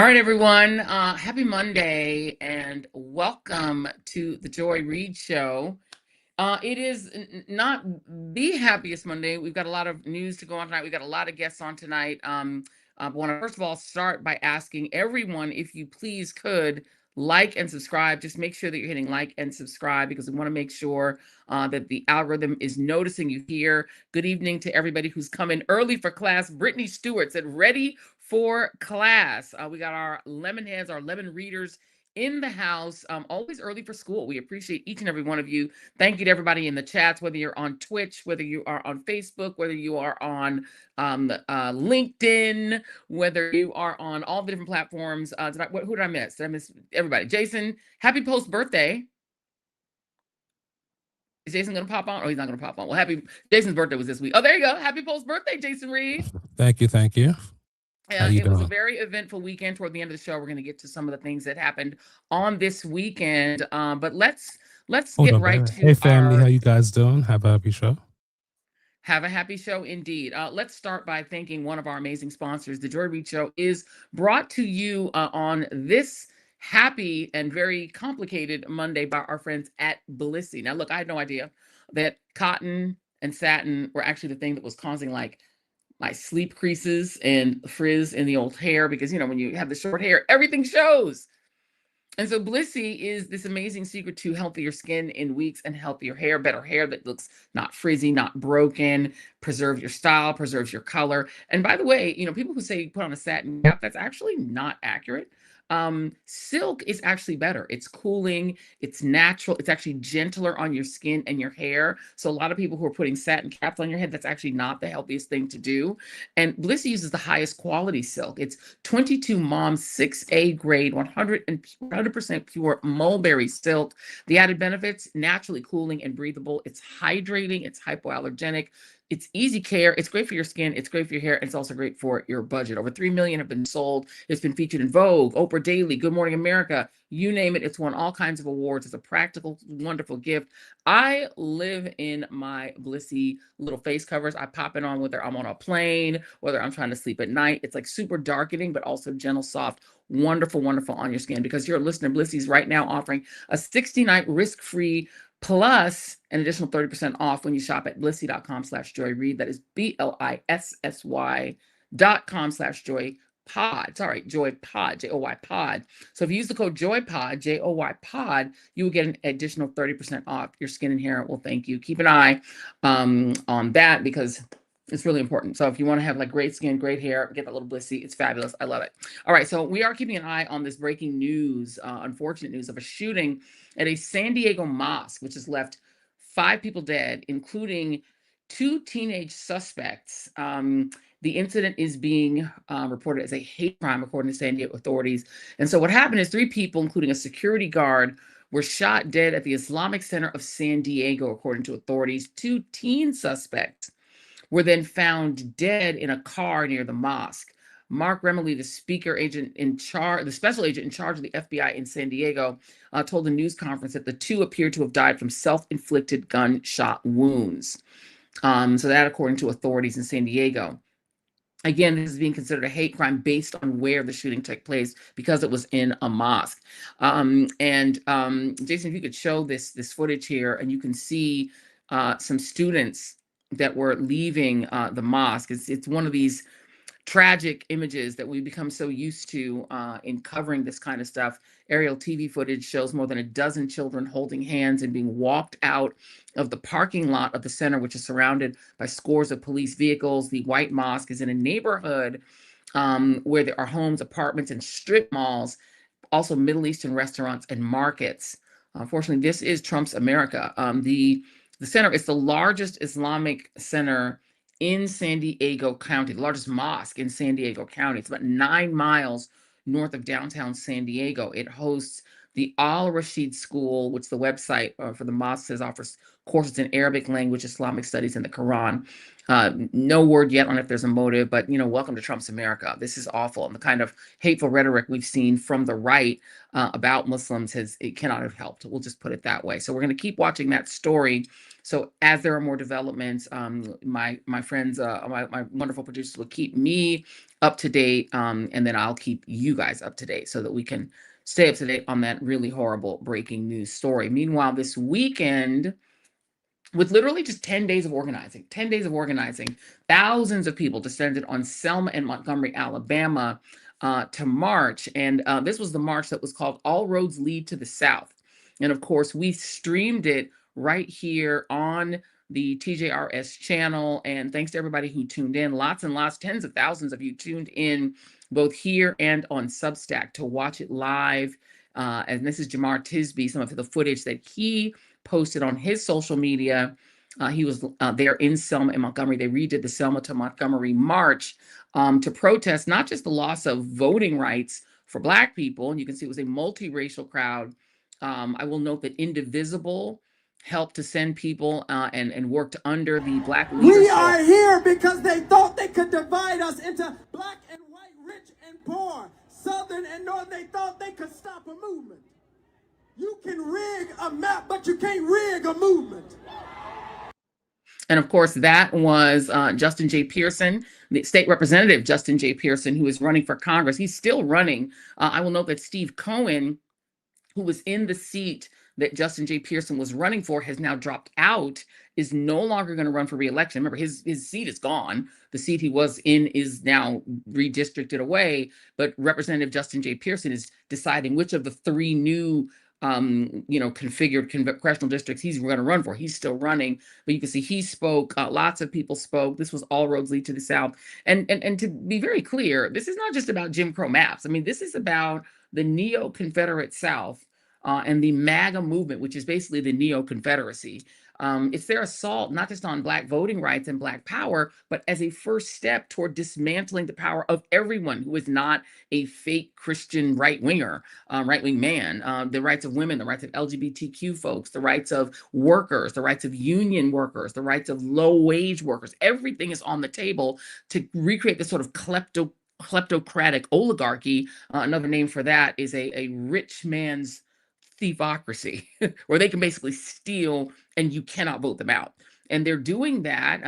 right, everyone. Happy Monday and welcome to the Joy Reid Show. It is not the happiest Monday. We've got a lot of news to go on tonight. We've got a lot of guests on tonight. I want to first of all start by asking everyone if you please could like and subscribe. Just make sure that you're hitting like and subscribe because we want to make sure that the algorithm is noticing you here. Good evening to everybody who's coming early for class. Brittany Stewart said, ready for class. We got our lemon heads, our lemon readers in the house, always early for school. We appreciate each and every one of you. Thank you to everybody in the chats, whether you're on Twitch, whether you are on Facebook, whether you are on LinkedIn, whether you are on all the different platforms. Who did I miss? Did I miss everybody? Jason, happy post-birthday. Is Jason going to pop on? Oh, he's not going to pop on. Well, Jason's birthday was this week. Oh, there you go. Happy post-birthday, Jason Reid. Thank you. It was a very eventful weekend. Toward the end of the show, we're going to get to some of the things that happened on this weekend. But let's get right to Hey, family, how you guys doing? Have a happy show. Have a happy show indeed. Let's start by thanking one of our amazing sponsors. The Joy Reid Show is brought to you on this happy and very complicated Monday by our friends at Duplessis. Now, look, I had no idea that cotton and satin were actually the thing that was causing like my sleep creases and frizz in the old hair, because, you know, when you have the short hair, everything shows. And so Duplessis is this amazing secret to healthier skin in weeks and healthier hair, better hair that looks not frizzy, not broken, preserve your style, preserves your color. And by the way, you know, people who say put on a satin cap, that's actually not accurate. Silk is actually better. It's cooling, it's natural, it's actually gentler on your skin and your hair. So a lot of people who are putting satin caps on your head, that's actually not the healthiest thing to do. And Duplessis uses the highest quality silk. It's 22 Moms 6A grade, 100% pure mulberry silk. The added benefits, naturally cooling and breathable. It's hydrating, it's hypoallergenic. It's easy care. It's great for your skin. It's great for your hair. And it's also great for your budget. Over 3 million have been sold. It's been featured in Vogue, Oprah Daily, Good Morning America, you name it. It's won all kinds of awards. It's a practical, wonderful gift. I live in my Duplessis little face covers. I pop it on whether I'm on a plane, whether I'm trying to sleep at night. It's like super darkening, but also gentle, soft, wonderful, wonderful on your skin. Because you're a listener, Duplessis right now offering a 60-night risk-free plus an additional 30% off when you shop at Duplessis.com/joyreid. That is BLISSY.com/joypod. Sorry, joypod, JOY-pod. So if you use the code JOYPOD, JOYPod, you will get an additional 30% off. Your skin and hair will thank you. Keep an eye on that because it's really important. So if you want to have like great skin, great hair, get that little Duplessis. It's fabulous. I love it. All right. So we are keeping an eye on this breaking news, unfortunate news of a shooting at a San Diego mosque, which has left 5 people dead, including 2 teenage suspects. The incident is being reported as a hate crime, according to San Diego authorities. And so what happened is 3 people, including a security guard, were shot dead at the Islamic Center of San Diego, according to authorities. 2 teen suspects were then found dead in a car near the mosque. Mark Remley, the special agent in charge of the FBI in San Diego, told the news conference that the 2 appeared to have died from self-inflicted gunshot wounds. So that, according to authorities in San Diego. Again, this is being considered a hate crime based on where the shooting took place because it was in a mosque. Jason, if you could show this footage here, and you can see some students that were leaving the mosque. It's one of these tragic images that we become so used to in covering this kind of stuff. Aerial TV footage shows more than a dozen children holding hands and being walked out of the parking lot of the center, which is surrounded by scores of police vehicles. The White Mosque is in a neighborhood where there are homes, apartments, and strip malls, also Middle Eastern restaurants and markets. Unfortunately, this is Trump's America. The center is the largest Islamic center in San Diego County, the largest mosque in San Diego County. It's about 9 miles north of downtown San Diego. It hosts the Al Rashid School, which the website for the mosque says offers courses in Arabic language, Islamic studies, and the Quran. No word yet on if there's a motive, but welcome to Trump's America. This is awful, and the kind of hateful rhetoric we've seen from the right about Muslims it cannot have helped. We'll just put it that way. So we're going to keep watching that story. So as there are more developments, my friends, my wonderful producers will keep me up to date, and then I'll keep you guys up to date so that we can stay up to date on that really horrible breaking news story. Meanwhile, this weekend, with literally just 10 days of organizing, thousands of people descended on Selma and Montgomery, Alabama, to march. And this was the march that was called All Roads Lead to the South. And of course, we streamed it right here on the TJRS channel. And thanks to everybody who tuned in. Lots and lots, tens of thousands of you tuned in both here and on Substack to watch it live. And this is Jamar Tisby, some of the footage that he posted on his social media. He was there in Selma and Montgomery. They redid the Selma to Montgomery march to protest not just the loss of voting rights for Black people, and you can see it was a multiracial crowd. I will note that Indivisible helped to send people and worked under the Black leadership. We are here because they thought they could divide us into Black and white, rich and poor, Southern and Northern. They thought they could stop a movement. You can rig a map, but you can't rig a movement. And of course, that was Justin J. Pearson, the state representative Justin J. Pearson, who is running for Congress. He's still running. I will note that Steve Cohen, who was in the seat that Justin J. Pearson was running for, has now dropped out, is no longer going to run for re-election. Remember, his seat is gone. The seat he was in is now redistricted away. But Representative Justin J. Pearson is deciding which of the three new configured congressional districts he's going to run for. He's still running, but you can see he spoke. Lots of people spoke. This was All Roads Lead to the South. And to be very clear, this is not just about Jim Crow maps. I mean, this is about the neo-Confederate South and the MAGA movement, which is basically the neo-Confederacy. It's their assault not just on Black voting rights and Black power, but as a first step toward dismantling the power of everyone who is not a fake Christian right-winger, right-wing man. The rights of women, the rights of LGBTQ folks, the rights of workers, the rights of union workers, the rights of low-wage workers. Everything is on the table to recreate this sort of kleptocratic oligarchy. Another name for that is a rich man's thiefocracy, where they can basically steal and you cannot vote them out. And they're doing that,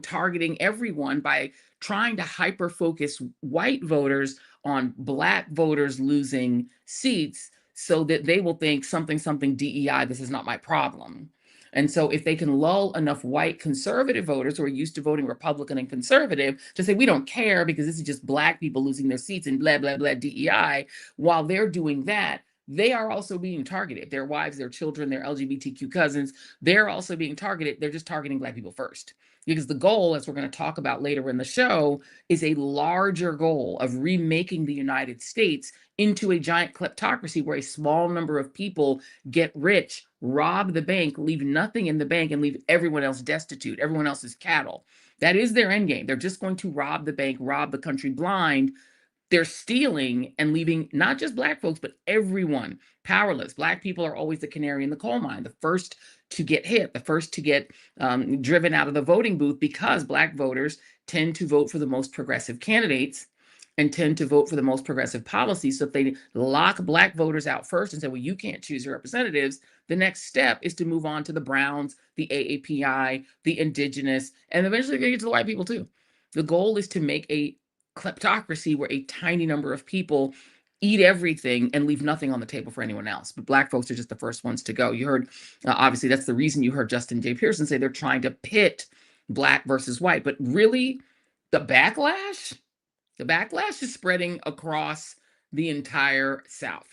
targeting everyone by trying to hyper-focus white voters on Black voters losing seats so that they will think something DEI, this is not my problem. And so if they can lull enough white conservative voters who are used to voting Republican and conservative to say, we don't care because this is just Black people losing their seats and blah, blah, blah, DEI, while they're doing that, they are also being targeted. Their wives, their children, their LGBTQ cousins, they're also being targeted. They're just targeting Black people first. Because the goal, as we're going to talk about later in the show, is a larger goal of remaking the United States into a giant kleptocracy where a small number of people get rich, rob the bank, leave nothing in the bank, and leave everyone else destitute. Everyone else is cattle. That is their end game. They're just going to rob the bank, rob the country blind. They're stealing and leaving not just Black folks, but everyone powerless. Black people are always the canary in the coal mine, the first to get hit, the first to get driven out of the voting booth, because Black voters tend to vote for the most progressive candidates and tend to vote for the most progressive policies. So if they lock Black voters out first and say, well, you can't choose your representatives, the next step is to move on to the Browns, the AAPI, the Indigenous, and eventually they get to the white people too. The goal is to make a kleptocracy where a tiny number of people eat everything and leave nothing on the table for anyone else. But Black folks are just the first ones to go. You heard, obviously, that's the reason you heard Justin J. Pearson say they're trying to pit Black versus white. But really, the backlash is spreading across the entire South.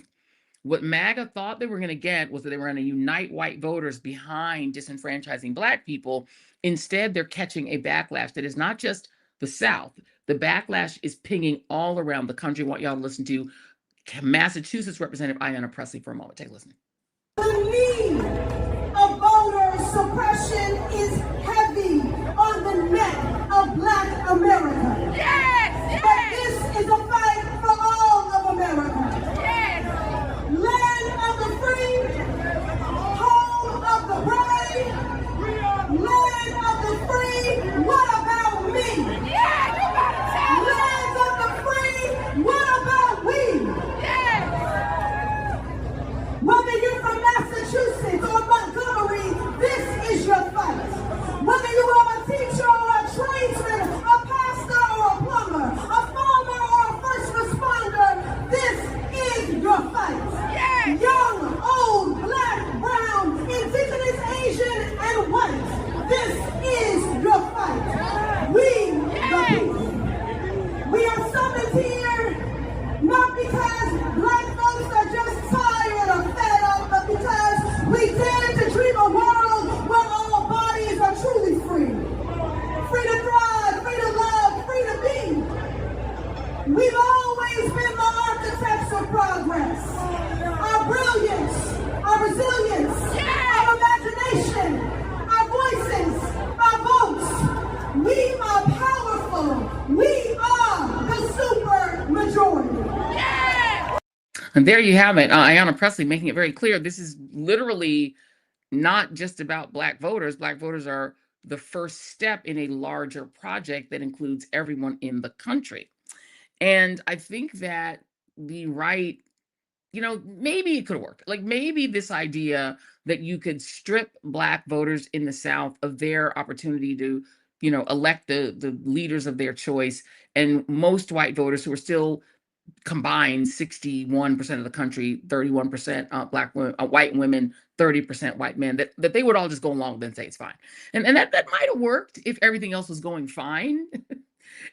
What MAGA thought they were going to get was that they were going to unite white voters behind disenfranchising Black people. Instead, they're catching a backlash that is not just the South. The backlash is pinging all around the country. I want y'all to listen to Massachusetts Representative Ayanna Pressley for a moment. Take a listen. The need of voter suppression is heavy on the neck of Black America. Yes! But this is a fight for all of America. Yes! Land of the free, home of the brave, Young, old, black, brown, indigenous, Asian, and white. This is your fight. We, the people. We are summoned here not because black folks are just tired or fed up, but because we dare to dream a world where all bodies are truly free. Free to thrive, free to love, free to be. We've always been the architects of progress. Our brilliance, our resilience, our imagination, our voices, our votes. We are powerful. We are the super majority. And there you have it. Ayanna Pressley making it very clear. This is literally not just about black voters. Black voters are the first step in a larger project that includes everyone in the country. And I think that the right, maybe it could work. Like maybe this idea that you could strip black voters in the South of their opportunity to, elect the leaders of their choice, and most white voters who are still combined 61% of the country, 31% black women, white women, 30% white men, that they would all just go along and say it's fine. And that might have worked if everything else was going fine.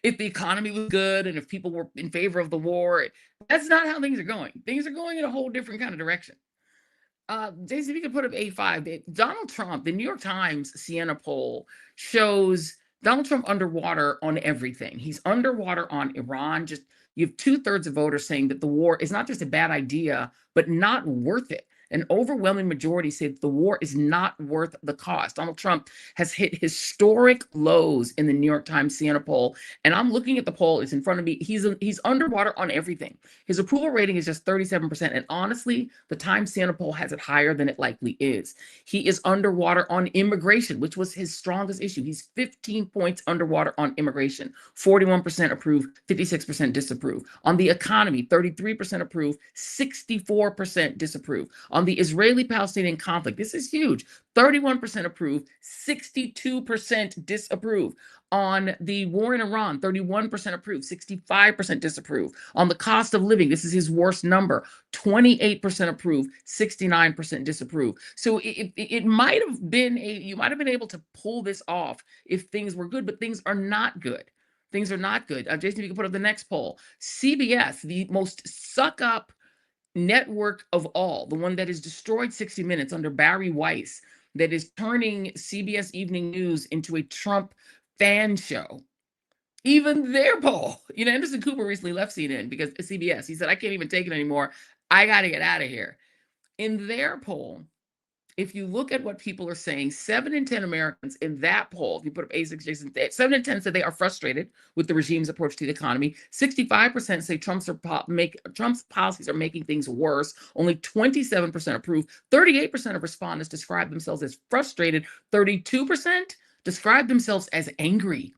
If the economy was good and if people were in favor of the war. That's not how things are going. Things are going in a whole different kind of direction. Jason, if you could put up A5, Donald Trump, the New York Times Siena poll shows Donald Trump underwater on everything. He's underwater on Iran. Just you have 2/3 of voters saying that the war is not just a bad idea, but not worth it. An overwhelming majority say that the war is not worth the cost. Donald Trump has hit historic lows in the New York Times Siena poll. And I'm looking at the poll, it's in front of me. He's underwater on everything. His approval rating is just 37%. And honestly, the Times Siena poll has it higher than it likely is. He is underwater on immigration, which was his strongest issue. He's 15 points underwater on immigration. 41% approve, 56% disapprove. On the economy, 33% approve, 64% disapprove. On the Israeli-Palestinian conflict, this is huge. 31% approve, 62% disapprove. On the war in Iran, 31% approve, 65% disapprove. On the cost of living, this is his worst number. 28% approve, 69% disapprove. So it might have been you might have been able to pull this off if things were good, but things are not good. Things are not good. Jason, you can put up the next poll. CBS, the most suck-up network of all, the one that has destroyed 60 Minutes under Barry Weiss, that is turning CBS Evening News into a Trump fan show. Even their poll, Anderson Cooper recently left CNN because CBS, he said, I can't even take it anymore. I got to get out of here. In their poll, if you look at what people are saying, 7 in 10 Americans in that poll, if you put up A6, Jason, 7 in 10 said they are frustrated with the regime's approach to the economy. 65% say Trump's policies are making things worse. Only 27% approve. 38% of respondents describe themselves as frustrated. 32% describe themselves as angry.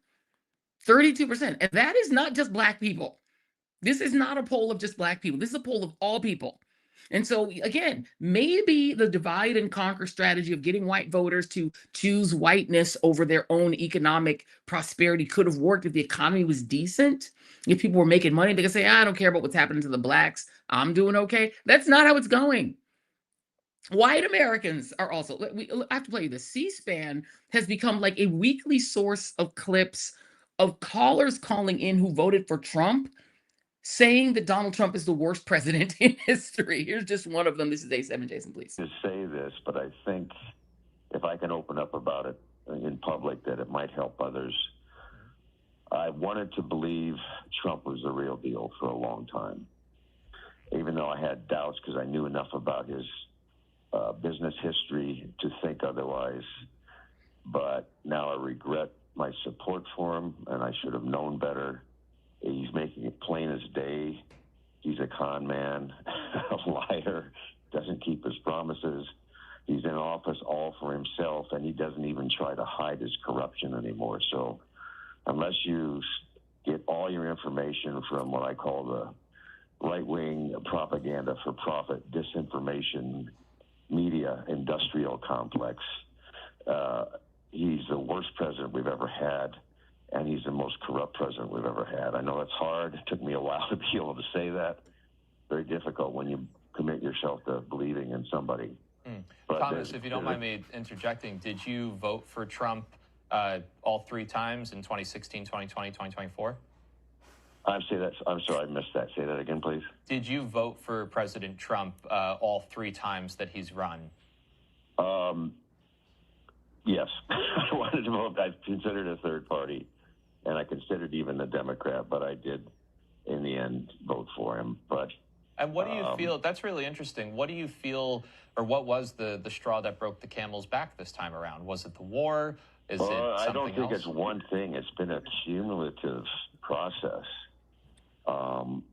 32%. And that is not just black people. This is not a poll of just black people. This is a poll of all people. And so, again, maybe the divide and conquer strategy of getting white voters to choose whiteness over their own economic prosperity could have worked if the economy was decent. If people were making money, they could say, I don't care about what's happening to the blacks. I'm doing okay. That's not how it's going. White Americans are also, I have to play you this. C-SPAN has become like a weekly source of clips of callers calling in who voted for Trump, saying that Donald Trump is the worst president in history. Here's just one of them. This is A7, Jason, please. To say this, but I think if I can open up about it in public, that it might help others. I wanted to believe Trump was the real deal for a long time, even though I had doubts because I knew enough about his business history to think otherwise. But now I regret my support for him, and I should have known better. He's making it plain as day. He's a con man, a liar, doesn't keep his promises. He's in office all for himself, and he doesn't even try to hide his corruption anymore. So unless you get all your information from what I call the right-wing propaganda for profit, disinformation, media, industrial complex, he's the worst president we've ever had. And he's the most corrupt president we've ever had. I know it's hard. It took me a while to be able to say that. Very difficult when you commit yourself to believing in somebody. But Thomas, if you don't mind me interjecting, did you vote for Trump all 3 times in 2016, 2020, 2024? I'm sorry, I missed that. Say that again, please. Did you vote for President Trump all 3 times that he's run? Yes. I wanted to vote. I considered a third party, and I considered even a Democrat, but I did, in the end, vote for him. But and what do you feel? That's really interesting. What do you feel, or what was the straw that broke the camel's back this time around? Was it the war? Is it something else? I don't think it's one thing. It's been a cumulative process.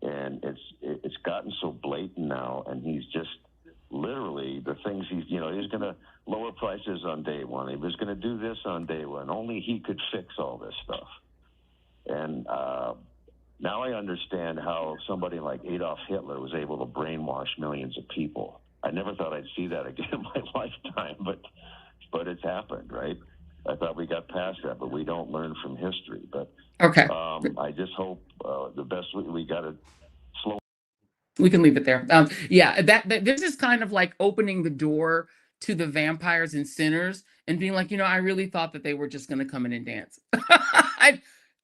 And it's gotten so blatant now, and he's just literally the things he's going to lower prices on day one. He was going to do this on day one. Only he could fix all this stuff. And now I understand how somebody like Adolf Hitler was able to brainwash millions of people. I never thought I'd see that again in my lifetime, but it's happened, right? I thought we got past that, but we don't learn from history. But okay, I just hope the best we got to slow. We can leave it there. Yeah, that this is kind of like opening the door to the vampires and sinners and being like, I really thought that they were just going to come in and dance.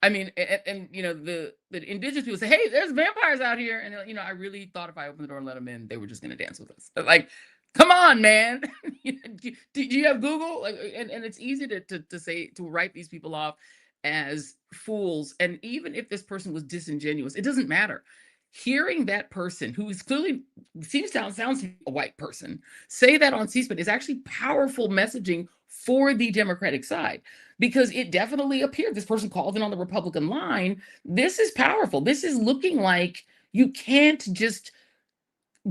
I mean, and the indigenous people say, hey, there's vampires out here, and I really thought if I opened the door and let them in, they were just going to dance with us. But like, come on, man. Do you have Google? Like, and it's easy to write these people off as fools. And even if this person was disingenuous, it doesn't matter. Hearing that person who is clearly sounds like a white person say that on C-SPAN is actually powerful messaging for the Democratic side, because it definitely appeared this person called in on the Republican line. This is powerful. This is looking like you can't just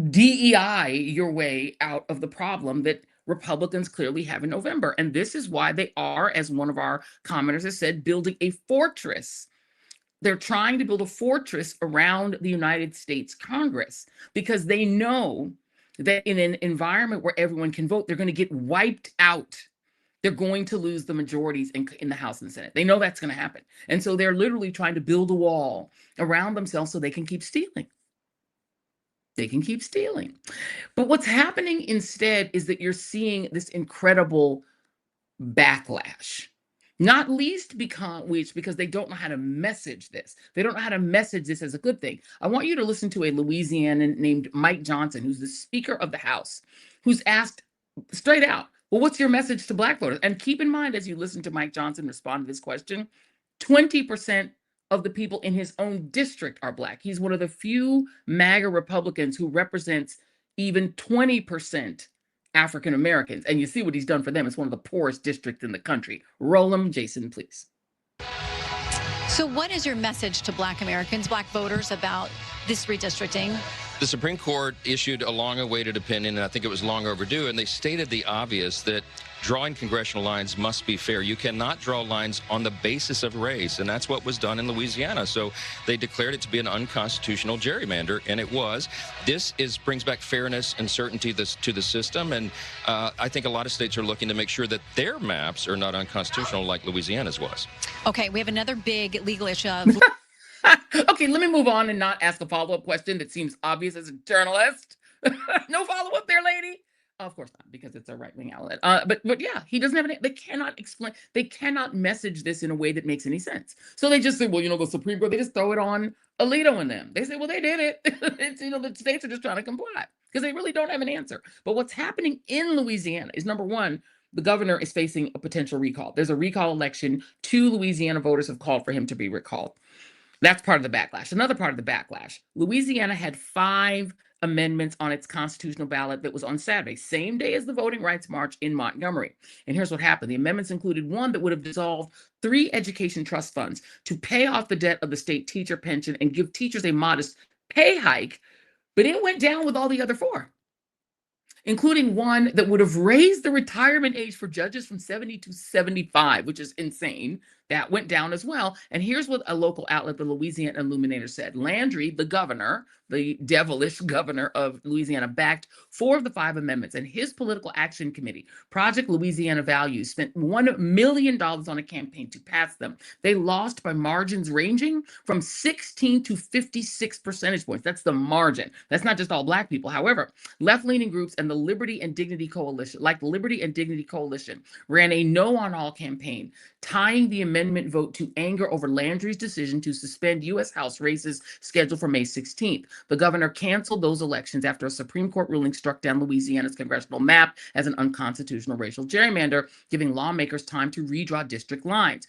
DEI your way out of the problem that Republicans clearly have in November. And this is why they are, as one of our commenters has said, building a fortress. They're trying to build a fortress around the United States Congress, because they know that in an environment where everyone can vote, they're going to get wiped out. They're going to lose the majorities in the House and Senate. They know that's going to happen. And so they're literally trying to build a wall around themselves so they can keep stealing. They can keep stealing. But what's happening instead is that you're seeing this incredible backlash. Not least because they don't know how to message this. They don't know how to message this as a good thing. I want you to listen to a Louisianan named Mike Johnson, who's the Speaker of the House, who's asked straight out, well, what's your message to Black voters? And keep in mind, as you listen to Mike Johnson respond to this question, 20% of the people in his own district are Black. He's one of the few MAGA Republicans who represents even 20% African Americans. And you see what he's done for them. It's one of the poorest districts in the country. Roll them, Jason, please. So what is your message to Black Americans, Black voters, about this redistricting? The Supreme Court issued a long-awaited opinion, and I think it was long overdue, and they stated the obvious, that drawing congressional lines must be fair. You cannot draw lines on the basis of race, and that's what was done in Louisiana. So they declared it to be an unconstitutional gerrymander, and it was. This brings back fairness and certainty to the system, and I think a lot of states are looking to make sure that their maps are not unconstitutional like Louisiana's was. Okay, we have another big legal issue. Okay, let me move on and not ask a follow-up question that seems obvious as a journalist. No follow-up there, lady. Of course not, because it's a right-wing outlet. But yeah, he doesn't have any. They cannot explain. They cannot message this in a way that makes any sense. So they just say, well, the Supreme Court. They just throw it on Alito and them. They say, well, they did it. It's, the states are just trying to comply because they really don't have an answer. But what's happening in Louisiana is, number one, the governor is facing a potential recall. There's a recall election. 2 Louisiana voters have called for him to be recalled. That's part of the backlash. Another part of the backlash, Louisiana had 5 amendments on its constitutional ballot that was on Saturday, same day as the Voting Rights March in Montgomery. And here's what happened. The amendments included one that would have dissolved 3 education trust funds to pay off the debt of the state teacher pension and give teachers a modest pay hike, but it went down with all the other 4, including one that would have raised the retirement age for judges from 70 to 75, which is insane. That went down as well. And here's what a local outlet, the Louisiana Illuminator, said. Landry, the governor, the devilish governor of Louisiana, backed 4 of the 5 amendments, and his political action committee, Project Louisiana Values, spent $1 million on a campaign to pass them. They lost by margins ranging from 16 to 56 percentage points. That's the margin. That's not just all Black people. However, left-leaning groups and the Liberty and Dignity Coalition, ran a no on all campaign, tying the amendment vote to anger over Landry's decision to suspend U.S. House races scheduled for May 16th. The governor canceled those elections after a Supreme Court ruling struck down Louisiana's congressional map as an unconstitutional racial gerrymander, giving lawmakers time to redraw district lines.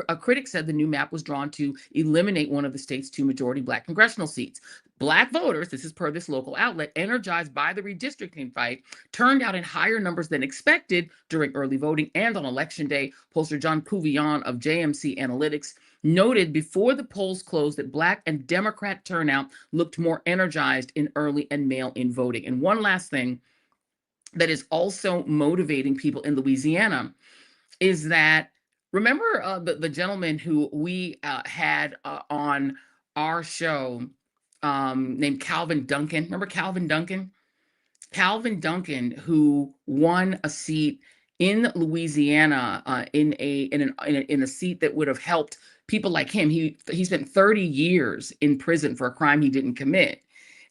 A critic said the new map was drawn to eliminate one of the state's 2 majority Black congressional seats. Black voters, this is per this local outlet, energized by the redistricting fight, turned out in higher numbers than expected during early voting and on election day. Pollster John Pouvion of JMC Analytics noted before the polls closed that Black and Democrat turnout looked more energized in early and mail-in voting. And one last thing that is also motivating people in Louisiana is that, remember the gentleman who we had on our show named Calvin Duncan? Remember Calvin Duncan? Calvin Duncan, who won a seat in Louisiana in a seat that would have helped people like him. He spent 30 years in prison for a crime he didn't commit,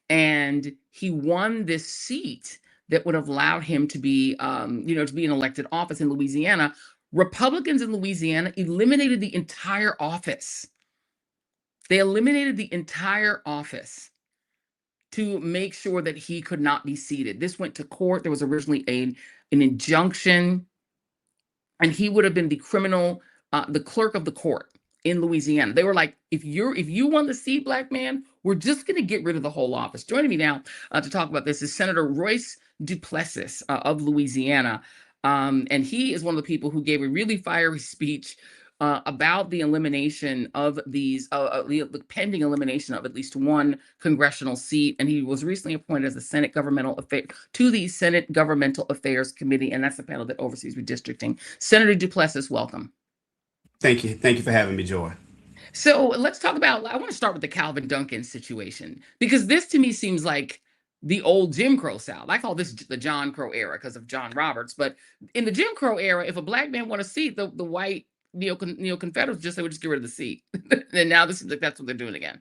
and he won this seat that would have allowed him to be, to be in elected office in Louisiana. Republicans in Louisiana eliminated the entire office. They eliminated the entire office to make sure that he could not be seated. This went to court. There was originally an injunction, and he would have been the clerk of the court in Louisiana. They were like, if you want the seat, Black man, we're just going to get rid of the whole office. Joining me now to talk about this is Senator Royce Duplessis of Louisiana. And he is one of the people who gave a really fiery speech about the elimination of the pending elimination of at least 1 congressional seat. And he was recently appointed as the Senate Governmental Affairs Committee, and that's the panel that oversees redistricting. Senator Duplessis, welcome. Thank you. Thank you for having me, Joy. So let's talk about, I want to start with the Calvin Duncan situation, because this to me seems like the old Jim Crow South. I call this the John Crow era because of John Roberts. But in the Jim Crow era, if a Black man won a seat, the white neo-Confederates would just get rid of the seat. And now this is like that's what they're doing again.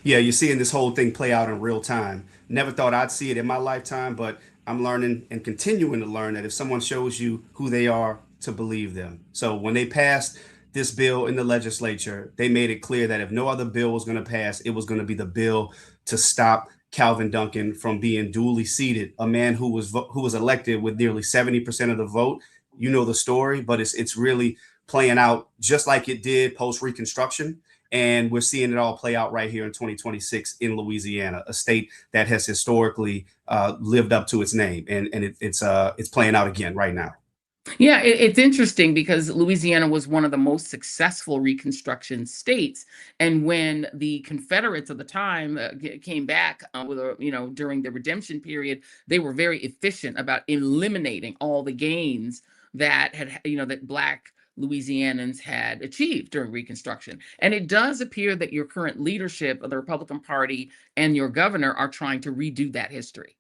Yeah, you're seeing this whole thing play out in real time. Never thought I'd see it in my lifetime, but I'm learning and continuing to learn that if someone shows you who they are, to believe them. So when they passed this bill in the legislature, they made it clear that if no other bill was going to pass, it was going to be the bill to stop Calvin Duncan from being duly seated, a man who was elected with nearly 70% of the vote. You know the story, but it's really playing out just like it did post Reconstruction. And we're seeing it all play out right here in 2026 in Louisiana, a state that has historically lived up to its name. And it's playing out again right now. Yeah, it's interesting because Louisiana was one of the most successful Reconstruction states, and when the Confederates at the time came back during the redemption period, they were very efficient about eliminating all the gains that that Black Louisianans had achieved during Reconstruction. And it does appear that your current leadership of the Republican Party and your governor are trying to redo that history.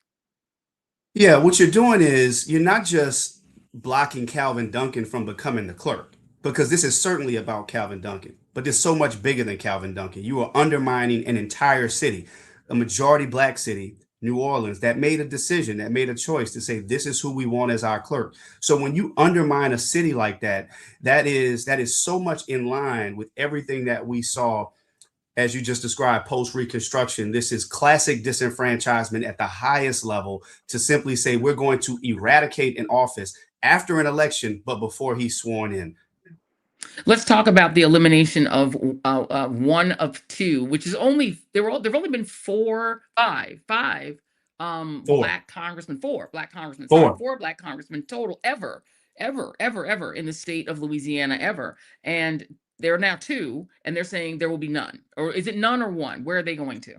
Yeah, what you're doing is you're not just blocking Calvin Duncan from becoming the clerk, because this is certainly about Calvin Duncan, but it's so much bigger than Calvin Duncan. You are undermining an entire city, a majority Black city, New Orleans, that made a decision, that made a choice to say, this is who we want as our clerk. So when you undermine a city like that, that is so much in line with everything that we saw, as you just described, post-Reconstruction. This is classic disenfranchisement at the highest level, to simply say we're going to eradicate an office after an election, but before he's sworn in. Let's talk about the elimination of 1 of 2, which is only there've only been four Black congressmen total ever in the state of Louisiana ever, and there are now 2, and they're saying there will be none. Or is it none or 1? Where are they going to?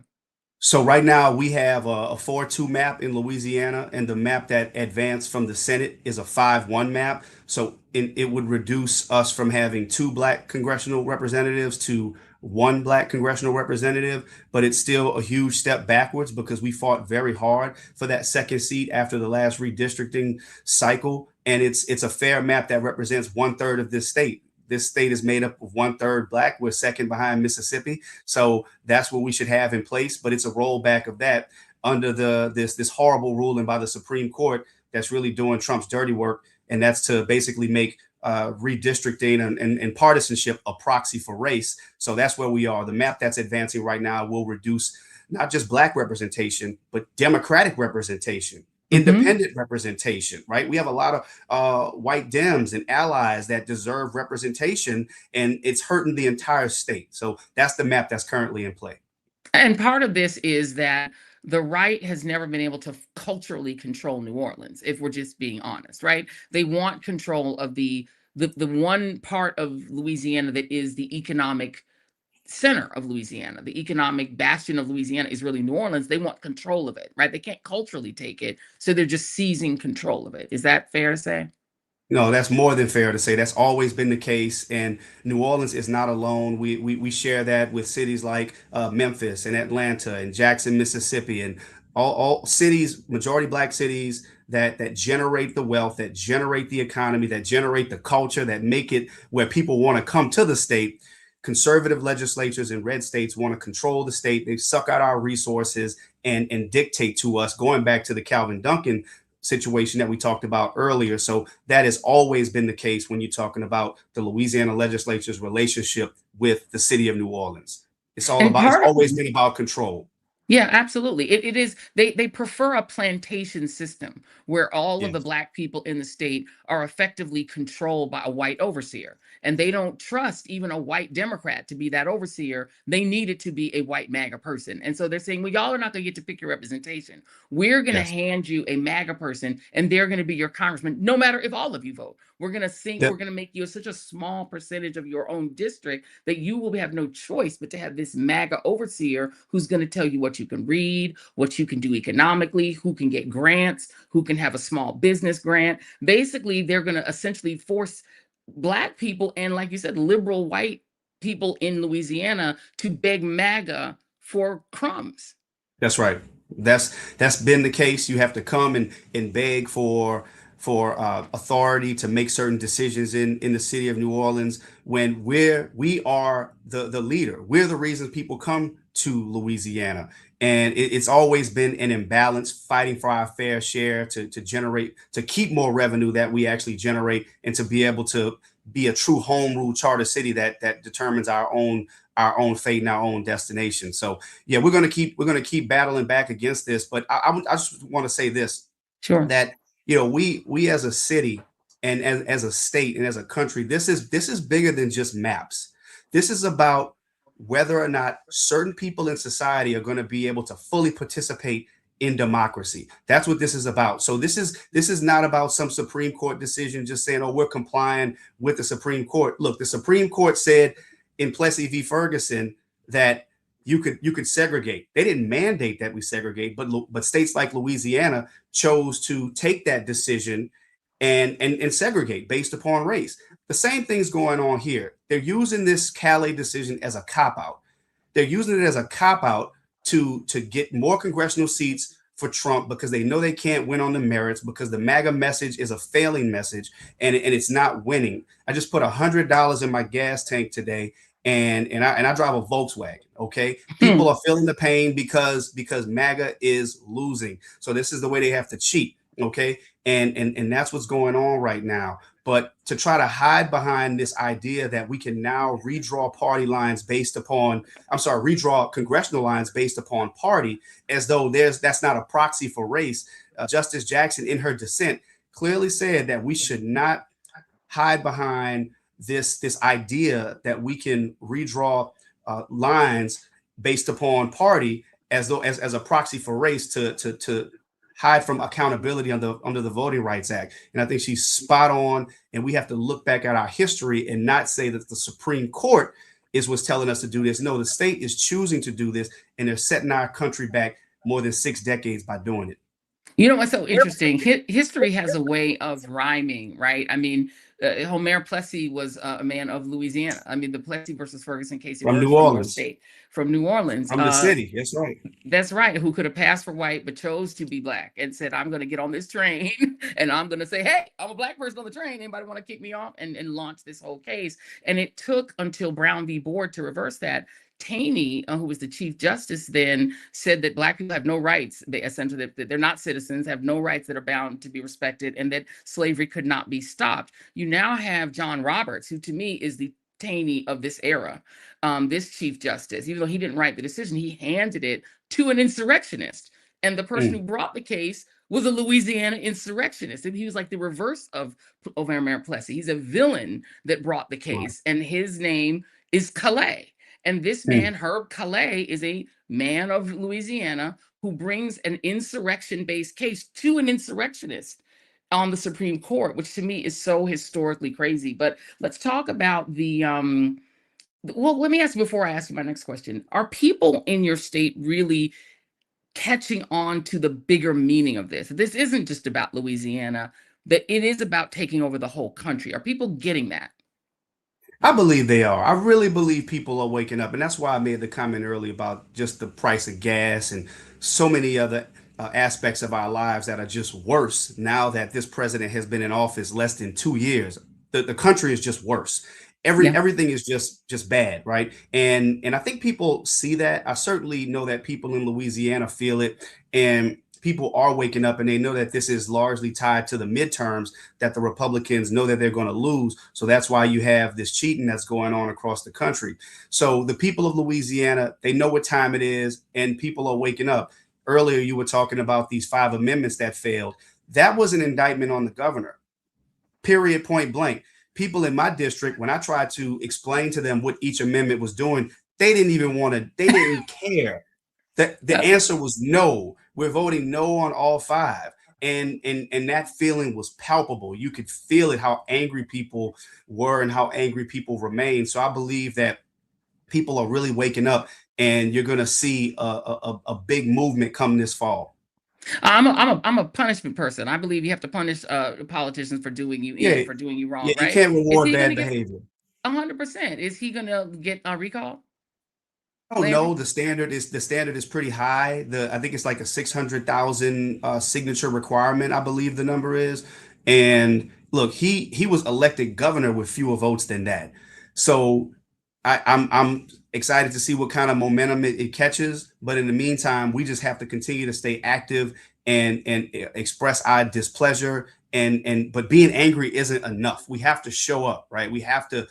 So right now we have a 4-2 map in Louisiana, and the map that advanced from the Senate is a 5-1 map. So it would reduce us from having 2 black congressional representatives to 1 black congressional representative, but it's still a huge step backwards because we fought very hard for that second seat after the last redistricting cycle. And it's a fair map that represents 1/3 of this state. This state is made up of 1/3 black. We're second behind Mississippi. So that's what we should have in place. But it's a rollback of that under this horrible ruling by the Supreme Court that's really doing Trump's dirty work. And that's to basically make redistricting and partisanship a proxy for race. So that's where we are. The map that's advancing right now will reduce not just black representation, but Democratic representation. Independent representation, right? We have a lot of white Dems and allies that deserve representation, and it's hurting the entire state. So that's the map that's currently in play. And part of this is that the right has never been able to culturally control New Orleans, if we're just being honest, right? They want control of the one part of Louisiana that is the economic center of Louisiana. The economic bastion of Louisiana is really New Orleans. They want control of it, right? They can't culturally take it, so they're just seizing control of it. Is that fair to say? No, that's more than fair to say. That's always been the case, and New Orleans is not alone. We share that with cities like Memphis and Atlanta and Jackson, Mississippi, and all cities, majority black cities that generate the wealth, that generate the economy, that generate the culture, that make it where people want to come to the state. Conservative legislatures in red states want to control the state. They suck out our resources and dictate to us, going back to the Calvin Duncan situation that we talked about earlier. So that has always been the case when you're talking about the Louisiana legislature's relationship with the city of New Orleans. It's always been about control. Yeah, absolutely. It is. They prefer a plantation system where all of the black people in the state are effectively controlled by a white overseer. And they don't trust even a white Democrat to be that overseer. They need it to be a white MAGA person. And so they're saying, well, y'all are not going to get to pick your representation. We're going to hand you a MAGA person, and they're going to be your congressman, no matter if all of you vote. We're going to we're going to make you such a small percentage of your own district that you will have no choice but to have this MAGA overseer who's going to tell you what you can read, what you can do economically, who can get grants, who can have a small business grant. Basically, they're going to essentially force black people and, like you said, liberal white people in Louisiana to beg MAGA for crumbs. That's right. That's been the case. You have to come and beg for authority to make certain decisions in the city of New Orleans when we are the leader. We're the reason people come to Louisiana. And it's always been an imbalance, fighting for our fair share to keep more revenue that we actually generate, and to be able to be a true home rule charter city that determines our own fate and our own destination. So yeah, we're gonna keep battling back against this. But I just want to say this, sure, that we as a city and as a state and as a country, this is bigger than just maps. This is about whether or not certain people in society are going to be able to fully participate in democracy. That's what this is about. So this is not about some Supreme Court decision just saying, oh, we're complying with the Supreme Court. Look, the Supreme Court said in Duplessis v. Ferguson that you could segregate. They didn't mandate that we segregate, but states like Louisiana chose to take that decision and segregate based upon race. The same thing's going on here. They're using this Calais decision as a cop-out. They're using it as a cop-out to get more congressional seats for Trump because they know they can't win on the merits, because the MAGA message is a failing message and it's not winning. I just put $100 in my gas tank today, and I drive a Volkswagen. Okay, people are feeling the pain because MAGA is losing. So this is the way they have to cheat. Okay, and that's what's going on right now. But to try to hide behind this idea that we can now redraw congressional lines based upon party, as though that's not a proxy for race. Justice Jackson, in her dissent, clearly said that we should not hide behind this idea that we can redraw lines based upon party as a proxy for race to hide from accountability under the Voting Rights Act. And I think she's spot on. And we have to look back at our history and not say that the Supreme Court is what's telling us to do this. No, the state is choosing to do this, and they're setting our country back more than 6 decades by doing it. You know what's so interesting? History has a way of rhyming, right? I mean, Homer Plessy was a man of Louisiana. I mean, the Plessy versus Ferguson case, he From was New from North Orleans. State, from New Orleans. From the city, that's right. That's right, who could have passed for white, but chose to be black and said, I'm going to get on this train and I'm going to say, hey, I'm a black person on the train. Anybody want to kick me off? And launch this whole case. And it took until Brown v. Board to reverse that. Taney, who was the Chief Justice then, said that black people have no rights. They essentially, that they're not citizens, have no rights that are bound to be respected, and that slavery could not be stopped. You now have John Roberts, who to me is the Taney of this era, this Chief Justice. Even though he didn't write the decision, he handed it to an insurrectionist. And the person who brought the case was a Louisiana insurrectionist. And he was like the reverse of Homer Plessy. He's a villain that brought the case, and his name is Calais. And this man, Herb Calais, is a man of Louisiana who brings an insurrection-based case to an insurrectionist on the Supreme Court, which to me is so historically crazy. But let's talk about the, well, let me ask you before I ask you my next question. Are people in your state really catching on to the bigger meaning of this? This isn't just about Louisiana, that it is about taking over the whole country. Are people getting that? I believe they are. I really believe people are waking up. And that's why I made the comment earlier about just the price of gas and so many other aspects of our lives that are just worse now that this president has been in office less than 2 years. The country is just worse. Everything is just bad, right? And I think people see that. I certainly know that people in Louisiana feel it, and people are waking up, and they know that this is largely tied to the midterms, that the Republicans know that they're going to lose. So that's why you have this cheating that's going on across the country. So the people of Louisiana, they know what time it is, and people are waking up. Earlier, you were talking about these 5 amendments that failed. That was an indictment on the governor, period, point blank. People in my district, when I tried to explain to them what each amendment was doing, they didn't even want to, they didn't care. The answer was no. We're voting no on all 5. And that feeling was palpable. You could feel it, how angry people were and how angry people remain. So I believe that people are really waking up, and you're going to see a big movement come this fall. I'm a punishment person. I believe you have to punish politicians for doing you in, for doing you wrong. Yeah, right? You can't reward bad behavior. 100%. Is he going to get recalled? Oh no, the standard is pretty high. I think it's like a 600,000 signature requirement, I believe the number is. And look, he was elected governor with fewer votes than that. So I'm excited to see what kind of momentum it catches. But in the meantime, we just have to continue to stay active and express our displeasure. But being angry isn't enough. We have to show up, right? We have to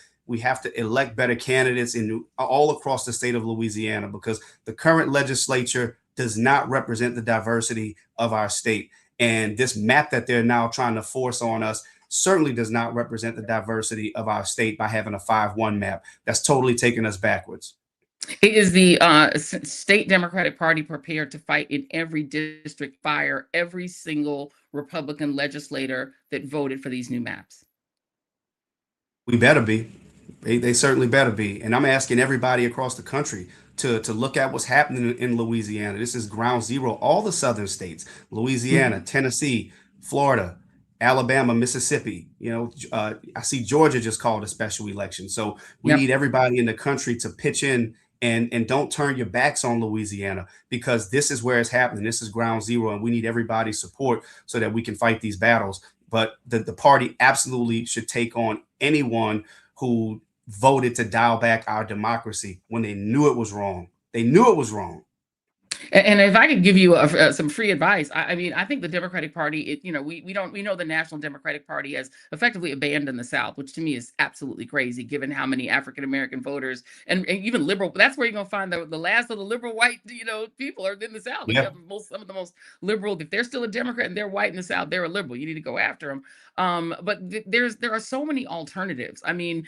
elect better candidates all across the state of Louisiana, because the current legislature does not represent the diversity of our state. And this map that they're now trying to force on us certainly does not represent the diversity of our state by having a 5-1 map. That's totally taking us backwards. Is the state Democratic Party prepared to fight in every district, fire every single Republican legislator that voted for these new maps? We better be. They certainly better be. And I'm asking everybody across the country to look at what's happening in Louisiana. This is ground zero. All the southern states, Louisiana, Tennessee, Florida, Alabama, Mississippi. I see Georgia just called a special election. So we need everybody in the country to pitch in and don't turn your backs on Louisiana, because this is where it's happening. This is ground zero, and we need everybody's support so that we can fight these battles. But the party absolutely should take on anyone who voted to dial back our democracy when they knew it was wrong. They knew it was wrong. And if I could give you some free advice, I mean, I think the Democratic Party, we know the National Democratic Party has effectively abandoned the South, which to me is absolutely crazy, given how many African-American voters and even liberal. That's where you're going to find the last of the liberal white, people are in the South. You have some of the most liberal. If they're still a Democrat and they're white in the South, they're a liberal. You need to go after them. But there are so many alternatives. I mean,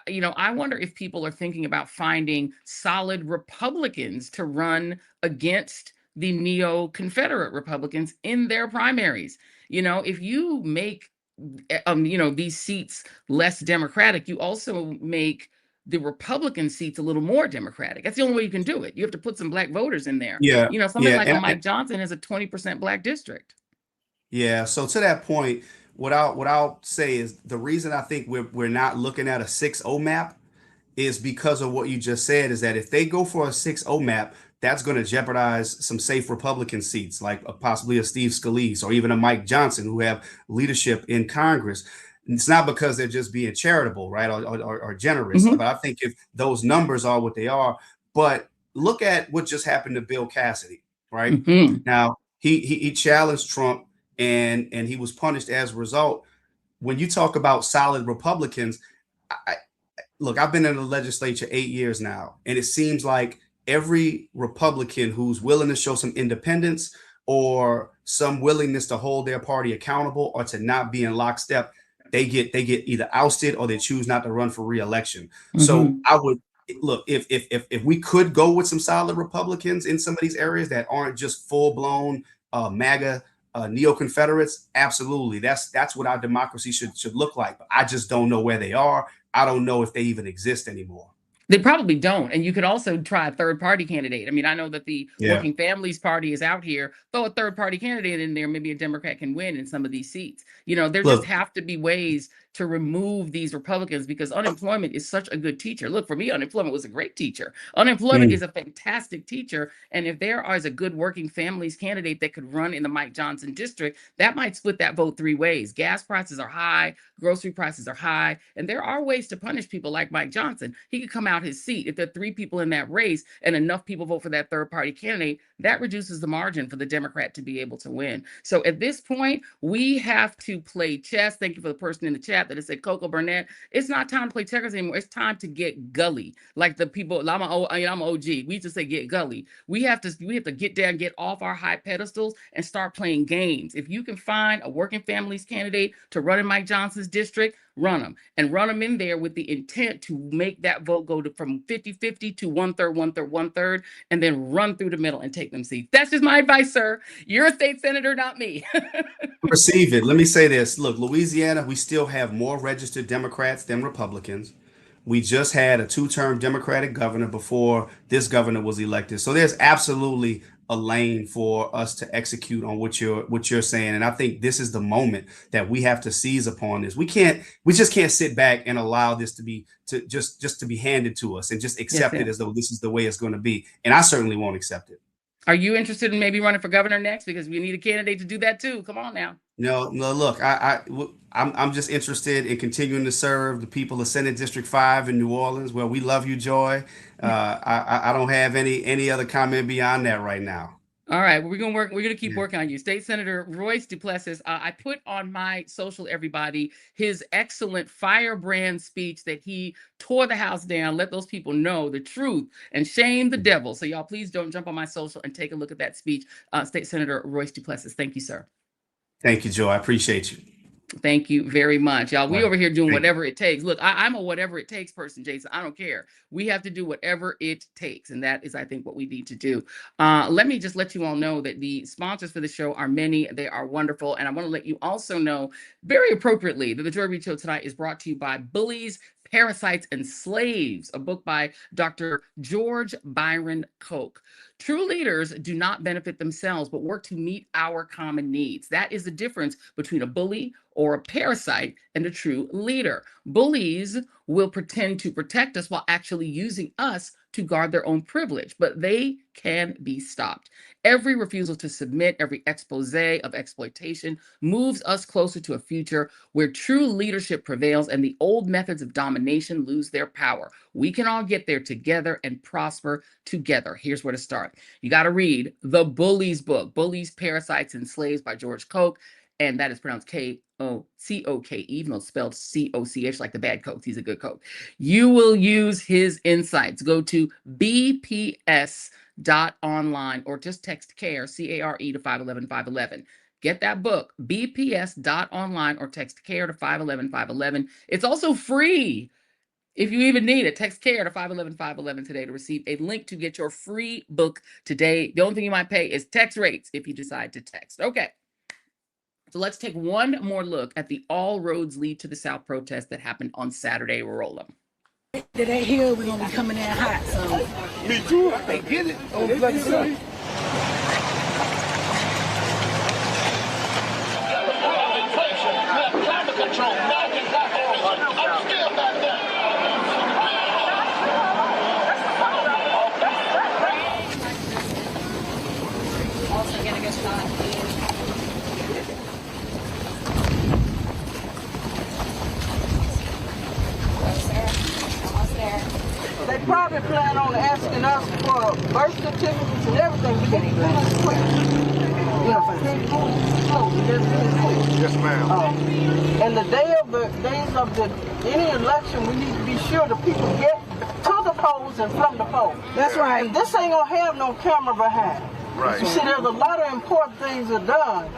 I wonder if people are thinking about finding solid Republicans to run against the neo-Confederate Republicans in their primaries. If you make, these seats less Democratic, you also make the Republican seats a little more Democratic. That's the only way you can do it. You have to put some black voters in there. Yeah, You know, somebody yeah, like a Mike Johnson has a 20% black district. yeah. So to that point, what I'll say is the reason I think we're not looking at a 6-0 map is because of what you just said, is that if they go for a 6-0 map, that's going to jeopardize some safe Republican seats, like possibly a Steve Scalise or even a Mike Johnson, who have leadership in Congress. And it's not because they're just being charitable, right, or generous, but I think if those numbers are what they are. But look at what just happened to Bill Cassidy, right? Now, he challenged Trump, and he was punished as a result. When you talk about solid Republicans, look, I've been in the legislature 8 years now, and it seems like every Republican who's willing to show some independence or some willingness to hold their party accountable or to not be in lockstep, they get either ousted or they choose not to run for re-election. So I would look, if we could go with some solid Republicans in some of these areas that aren't just full-blown MAGA neo-Confederates, absolutely. That's what our democracy should look like. But I just don't know where they are. I don't know if they even exist anymore. They probably don't. And you could also try a third party candidate. I mean, I know that the Working Families Party is out here. Throw a third party candidate in there. Maybe a Democrat can win in some of these seats. You know, there just have to be ways to remove these Republicans, because unemployment is such a good teacher. Look, for me, unemployment was a great teacher. Unemployment is a fantastic teacher. And if there is a good Working Families candidate that could run in the Mike Johnson district, that might split that vote 3 ways. Gas prices are high, grocery prices are high, and there are ways to punish people like Mike Johnson. He could come out his seat. If there are 3 people in that race and enough people vote for that third party candidate, that reduces the margin for the Democrat to be able to win. So at this point, we have to play chess. Thank you for the person in the chat that has said, Coco Burnett, it's not time to play checkers anymore. It's time to get gully. Like the people, I'm OG. We used to say get gully. We have to get down, get off our high pedestals and start playing games. If you can find a Working Families candidate to run in Mike Johnson's district, run them, and run them in there with the intent to make that vote go from 50-50 to 1/3, 1/3, 1/3, and then run through the middle and take them seats. That's just my advice, sir. You're a state senator, not me. Receive it. Let me say this. Look, Louisiana, we still have more registered Democrats than Republicans. We just had a 2-term Democratic governor before this governor was elected. So there's absolutely a lane for us to execute on what you're saying. And I think this is the moment that we have to seize upon this. We just can't sit back and allow this to be handed to us and just accept it as though this is the way it's going to be. And I certainly won't accept it. Are you interested in maybe running for governor next? Because we need a candidate to do that too. Come on now. No, look, I'm just interested in continuing to serve the people of Senate District 5 in New Orleans, where we love you, Joy. I don't have any other comment beyond that right now. All right, well, we're gonna keep working on you. State Senator Royce Duplessis, I put on my social, everybody, his excellent firebrand speech that he tore the house down, let those people know the truth and shame the devil. So y'all, please don't jump on my social and take a look at that speech. State Senator Royce Duplessis, thank you, sir. Thank you, Joy. I appreciate you. Thank you very much, y'all. We over here doing whatever it takes. Look, I'm a whatever it takes person, Jason. I don't care. We have to do whatever it takes. And that is, I think, what we need to do. Let me just let you all know that the sponsors for the show are many. They are wonderful. And I want to let you also know very appropriately that the Joy Reid Show tonight is brought to you by Bullies, Parasites and Slaves, a book by Dr. George Byron Koch. True leaders do not benefit themselves, but work to meet our common needs. That is the difference between a bully or a parasite and a true leader. Bullies will pretend to protect us while actually using us to guard their own privilege, but they can be stopped. Every refusal to submit, every expose of exploitation moves us closer to a future where true leadership prevails and the old methods of domination lose their power. We can all get there together and prosper together. Here's where to start. You got to read the Bullies book, Bullies, Parasites and Slaves by George Koch. And that is pronounced K-O-C-O-K, even though it's spelled C-O-C-H, like the bad Coke. He's a good Coke. You will use his insights. Go to bps.online or just text CARE, C-A-R-E, to 511-511. Get that book, bps.online, or text CARE to 511-511. It's also free. If you even need it, text CARE to 511-511 today to receive a link to get your free book today. The only thing you might pay is text rates if you decide to text. Okay. So let's take one more look at the All Roads Lead to the South protest that happened on Saturday. Roll them. That they here, we're gonna be coming in hot. So Me too. They get it. Oh, bloody son. Climate control. I'm still not there. Also gonna get shot. They probably plan on asking us for birth certificates and everything. We get it quick. Yes, ma'am. And the days of any election, we need to be sure the people get to the polls and from the polls. that's right. And this ain't gonna have no camera behind. Right. You see, there's a lot of important things that are done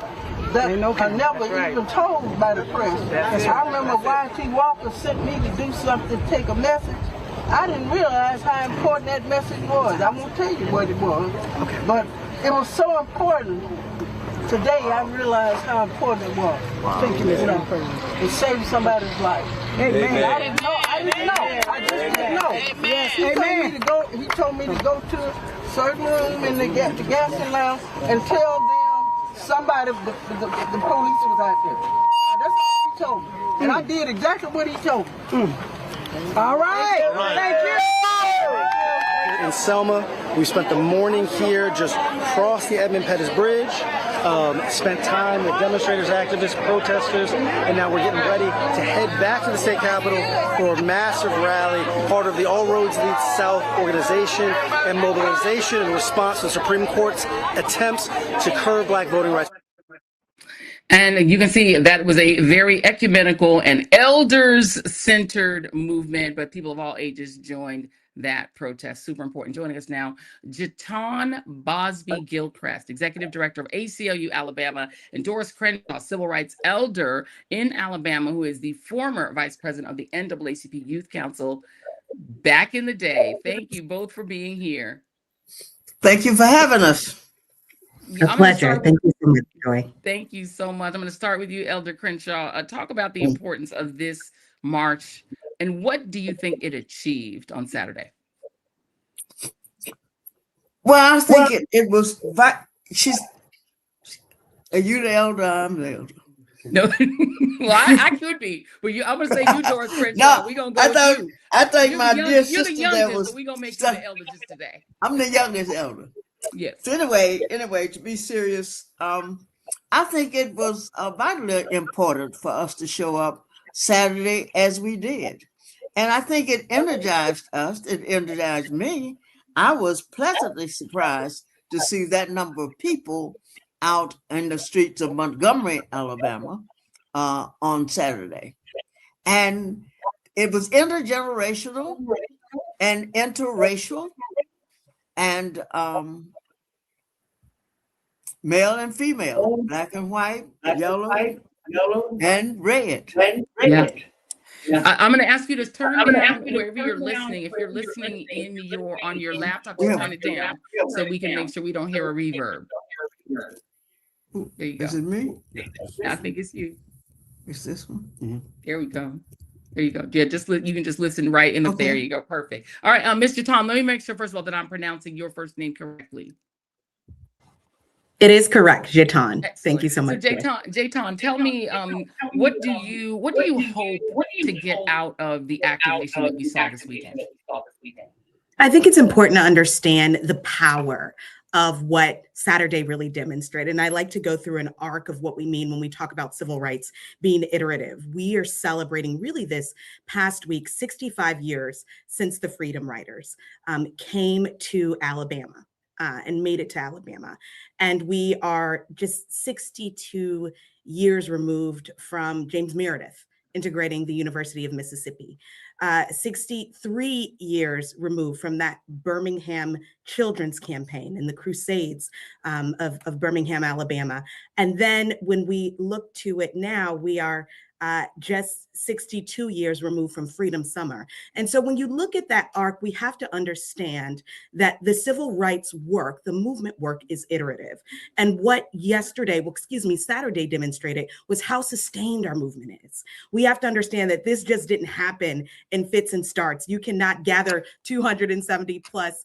that are never even told by the press. I remember Y.T. Walker sent me to do something, take a message. I didn't realize how important that message was. I won't tell you what it was, but it was so important. Today, I realized how important it was. Thank you, Mr. President. It saved somebody's life. Amen. I didn't know. I just didn't know. Yes, He told me to go to a certain room in the gassing lounge and tell them somebody, the police was out there. That's all he told me. And I did exactly what he told me. All right. Thank you. In Selma, we spent the morning here, just crossed the Edmund Pettus Bridge, spent time with demonstrators, activists, protesters, and now we're getting ready to head back to the state capitol for a massive rally, part of the All Roads Lead South organization and mobilization in response to the Supreme Court's attempts to curb Black voting rights. And you can see that was a very ecumenical and elders-centered movement, but people of all ages joined that protest. Super important. Joining us now, JaTaune Bosby Gilchrist, Executive Director of ACLU Alabama, and Doris Crenshaw, Civil Rights Elder in Alabama, who is the former Vice President of the NAACP Youth Council back in the day. Thank you both for being here. Thank you for having us. A pleasure. Thank you so much, Joy. Thank you so much. I'm going to start with you, Elder Crenshaw. Talk about the importance of this march and what do you think it achieved on Saturday? Well, I think it was. Are you the elder? I'm the elder. No, well, I could be, but I'm going to say you, Doris Crenshaw. We're going to go with you. I think my dear sister you're the youngest, was. So we're going to make you the elder just today. I'm the youngest elder. Yes. So anyway, to be serious, I think it was vitally important for us to show up Saturday as we did. And I think it energized us. It energized me. I was pleasantly surprised to see that number of people out in the streets of Montgomery, Alabama, on Saturday. And it was intergenerational and interracial and male and female, black and white, yellow and red. Yeah. I'm going to ask you to turn down wherever you're listening. If you're listening on your laptop, just turn it down so we can make sure we don't hear a reverb. There you go. Is it me? I think it's you. It's this one. There we go. There you go. Yeah, you can just listen right in. There you go. Perfect. All right, Mr. Tom, let me make sure first of all that I'm pronouncing your first name correctly. It is correct, JaTaune. Thank you so much. So JaTaune, tell me, what do you hope to get out of the activation that we saw this weekend? I think it's important to understand the power of what Saturday really demonstrated. And I like to go through an arc of what we mean when we talk about civil rights being iterative. We are celebrating really this past week, 65 years since the Freedom Riders came to Alabama and made it to Alabama. And we are just 62 years removed from James Meredith integrating the University of Mississippi. 63 years removed from that Birmingham Children's Campaign and the Crusades of Birmingham, Alabama. And then when we look to it now, we are just 62 years removed from Freedom Summer. And so when you look at that arc, we have to understand that the civil rights work, the movement work, is iterative. And what Saturday demonstrated was how sustained our movement is. We have to understand that this just didn't happen in fits and starts. You cannot gather 270 plus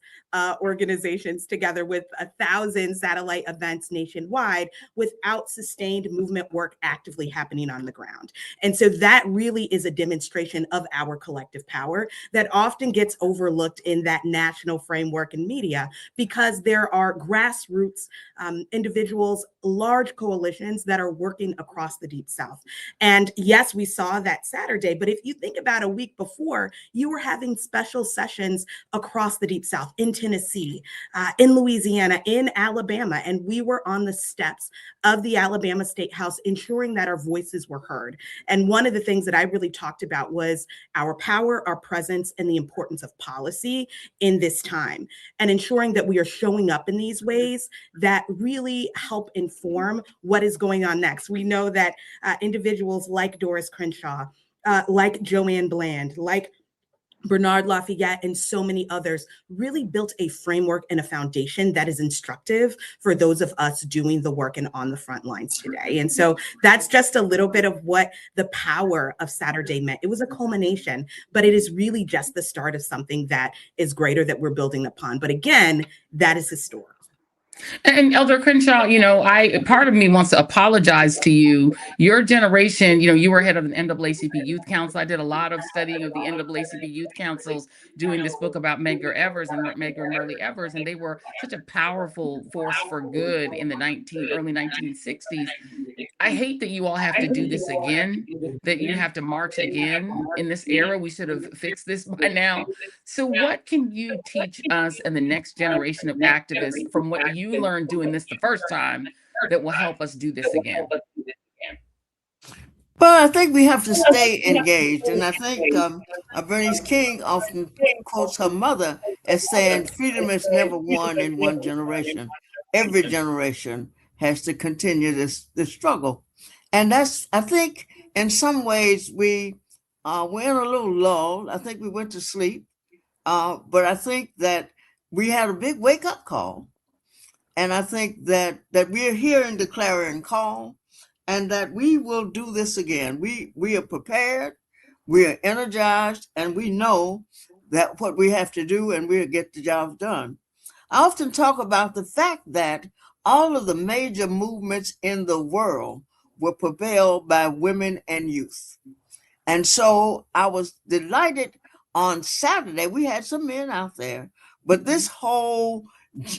organizations together with 1,000 satellite events nationwide without sustained movement work actively happening on the ground. And so that really is a demonstration of our collective power that often gets overlooked in that national framework and media, because there are grassroots individuals, large coalitions that are working across the Deep South. And yes, we saw that Saturday, but if you think about a week before, you were having special sessions across the Deep South, in Tennessee, in Louisiana, in Alabama, and we were on the steps of the Alabama State House ensuring that our voices were heard. And one of the things that I really talked about was our power, our presence, and the importance of policy in this time, and ensuring that we are showing up in these ways that really help inform what is going on next. We know that individuals like Doris Crenshaw, like Joanne Bland, like Bernard Lafayette, and so many others really built a framework and a foundation that is instructive for those of us doing the work and on the front lines today. And so that's just a little bit of what the power of Saturday meant. It was a culmination, but it is really just the start of something that is greater that we're building upon. But again, that is historic. And Elder Crenshaw, part of me wants to apologize to you. Your generation, you were head of the NAACP Youth Council. I did a lot of studying of the NAACP Youth Councils doing this book about Medgar Evers and Murley Evers, and they were such a powerful force for good in the early 1960s. I hate that you all have to do this again, that you have to march again in this era. We should have fixed this by now. So what can you teach us and the next generation of activists from what you learned doing this the first time that will help us do this again? Well, I think we have to stay engaged. And I think Bernice King often quotes her mother as saying, freedom is never won in one generation. Every generation has to continue this struggle. And that's, I think, in some ways, we're in a little lull. I think we went to sleep. But I think that we had a big wake-up call. And I think that we're hearing the clarion call, and that we will do this again. We are prepared, we are energized, and we know that what we have to do, and we'll get the job done. I often talk about the fact that all of the major movements in the world were propelled by women and youth. And so I was delighted on Saturday. We had some men out there, but this whole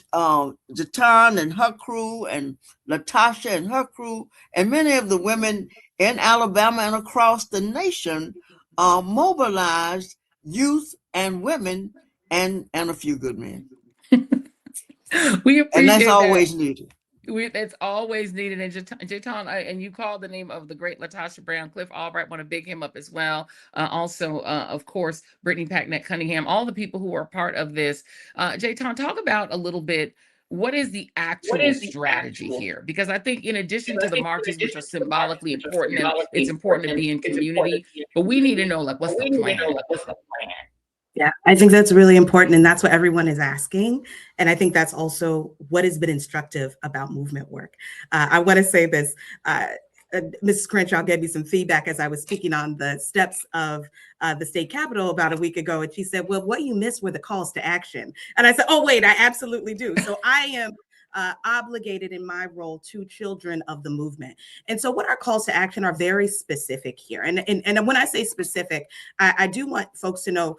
JaTaune and her crew, and Latasha and her crew, and many of the women in Alabama and across the nation mobilized youth and women and a few good men. We appreciate and that's that. always needed. It's always needed. And JaTaune, and you called the name of the great Latasha Brown. Cliff Albright, want to big him up as well. Also, of course, Brittany Packnett Cunningham, all the people who are part of this. JaTaune, talk about a little bit, what is the actual strategy here? Because I think in addition to the marches, which are symbolically important, and it's important to be in community, but we need to know, like, what's the plan? Yeah, I think that's really important. And that's what everyone is asking. And I think that's also what has been instructive about movement work. I want to say this. Mrs. Crenshaw gave me some feedback as I was speaking on the steps of the state capitol about a week ago. And she said, well, what you missed were the calls to action. And I said, oh, wait, I absolutely do. So I am obligated in my role to children of the movement. And so what our calls to action are very specific here. And when I say specific, I do want folks to know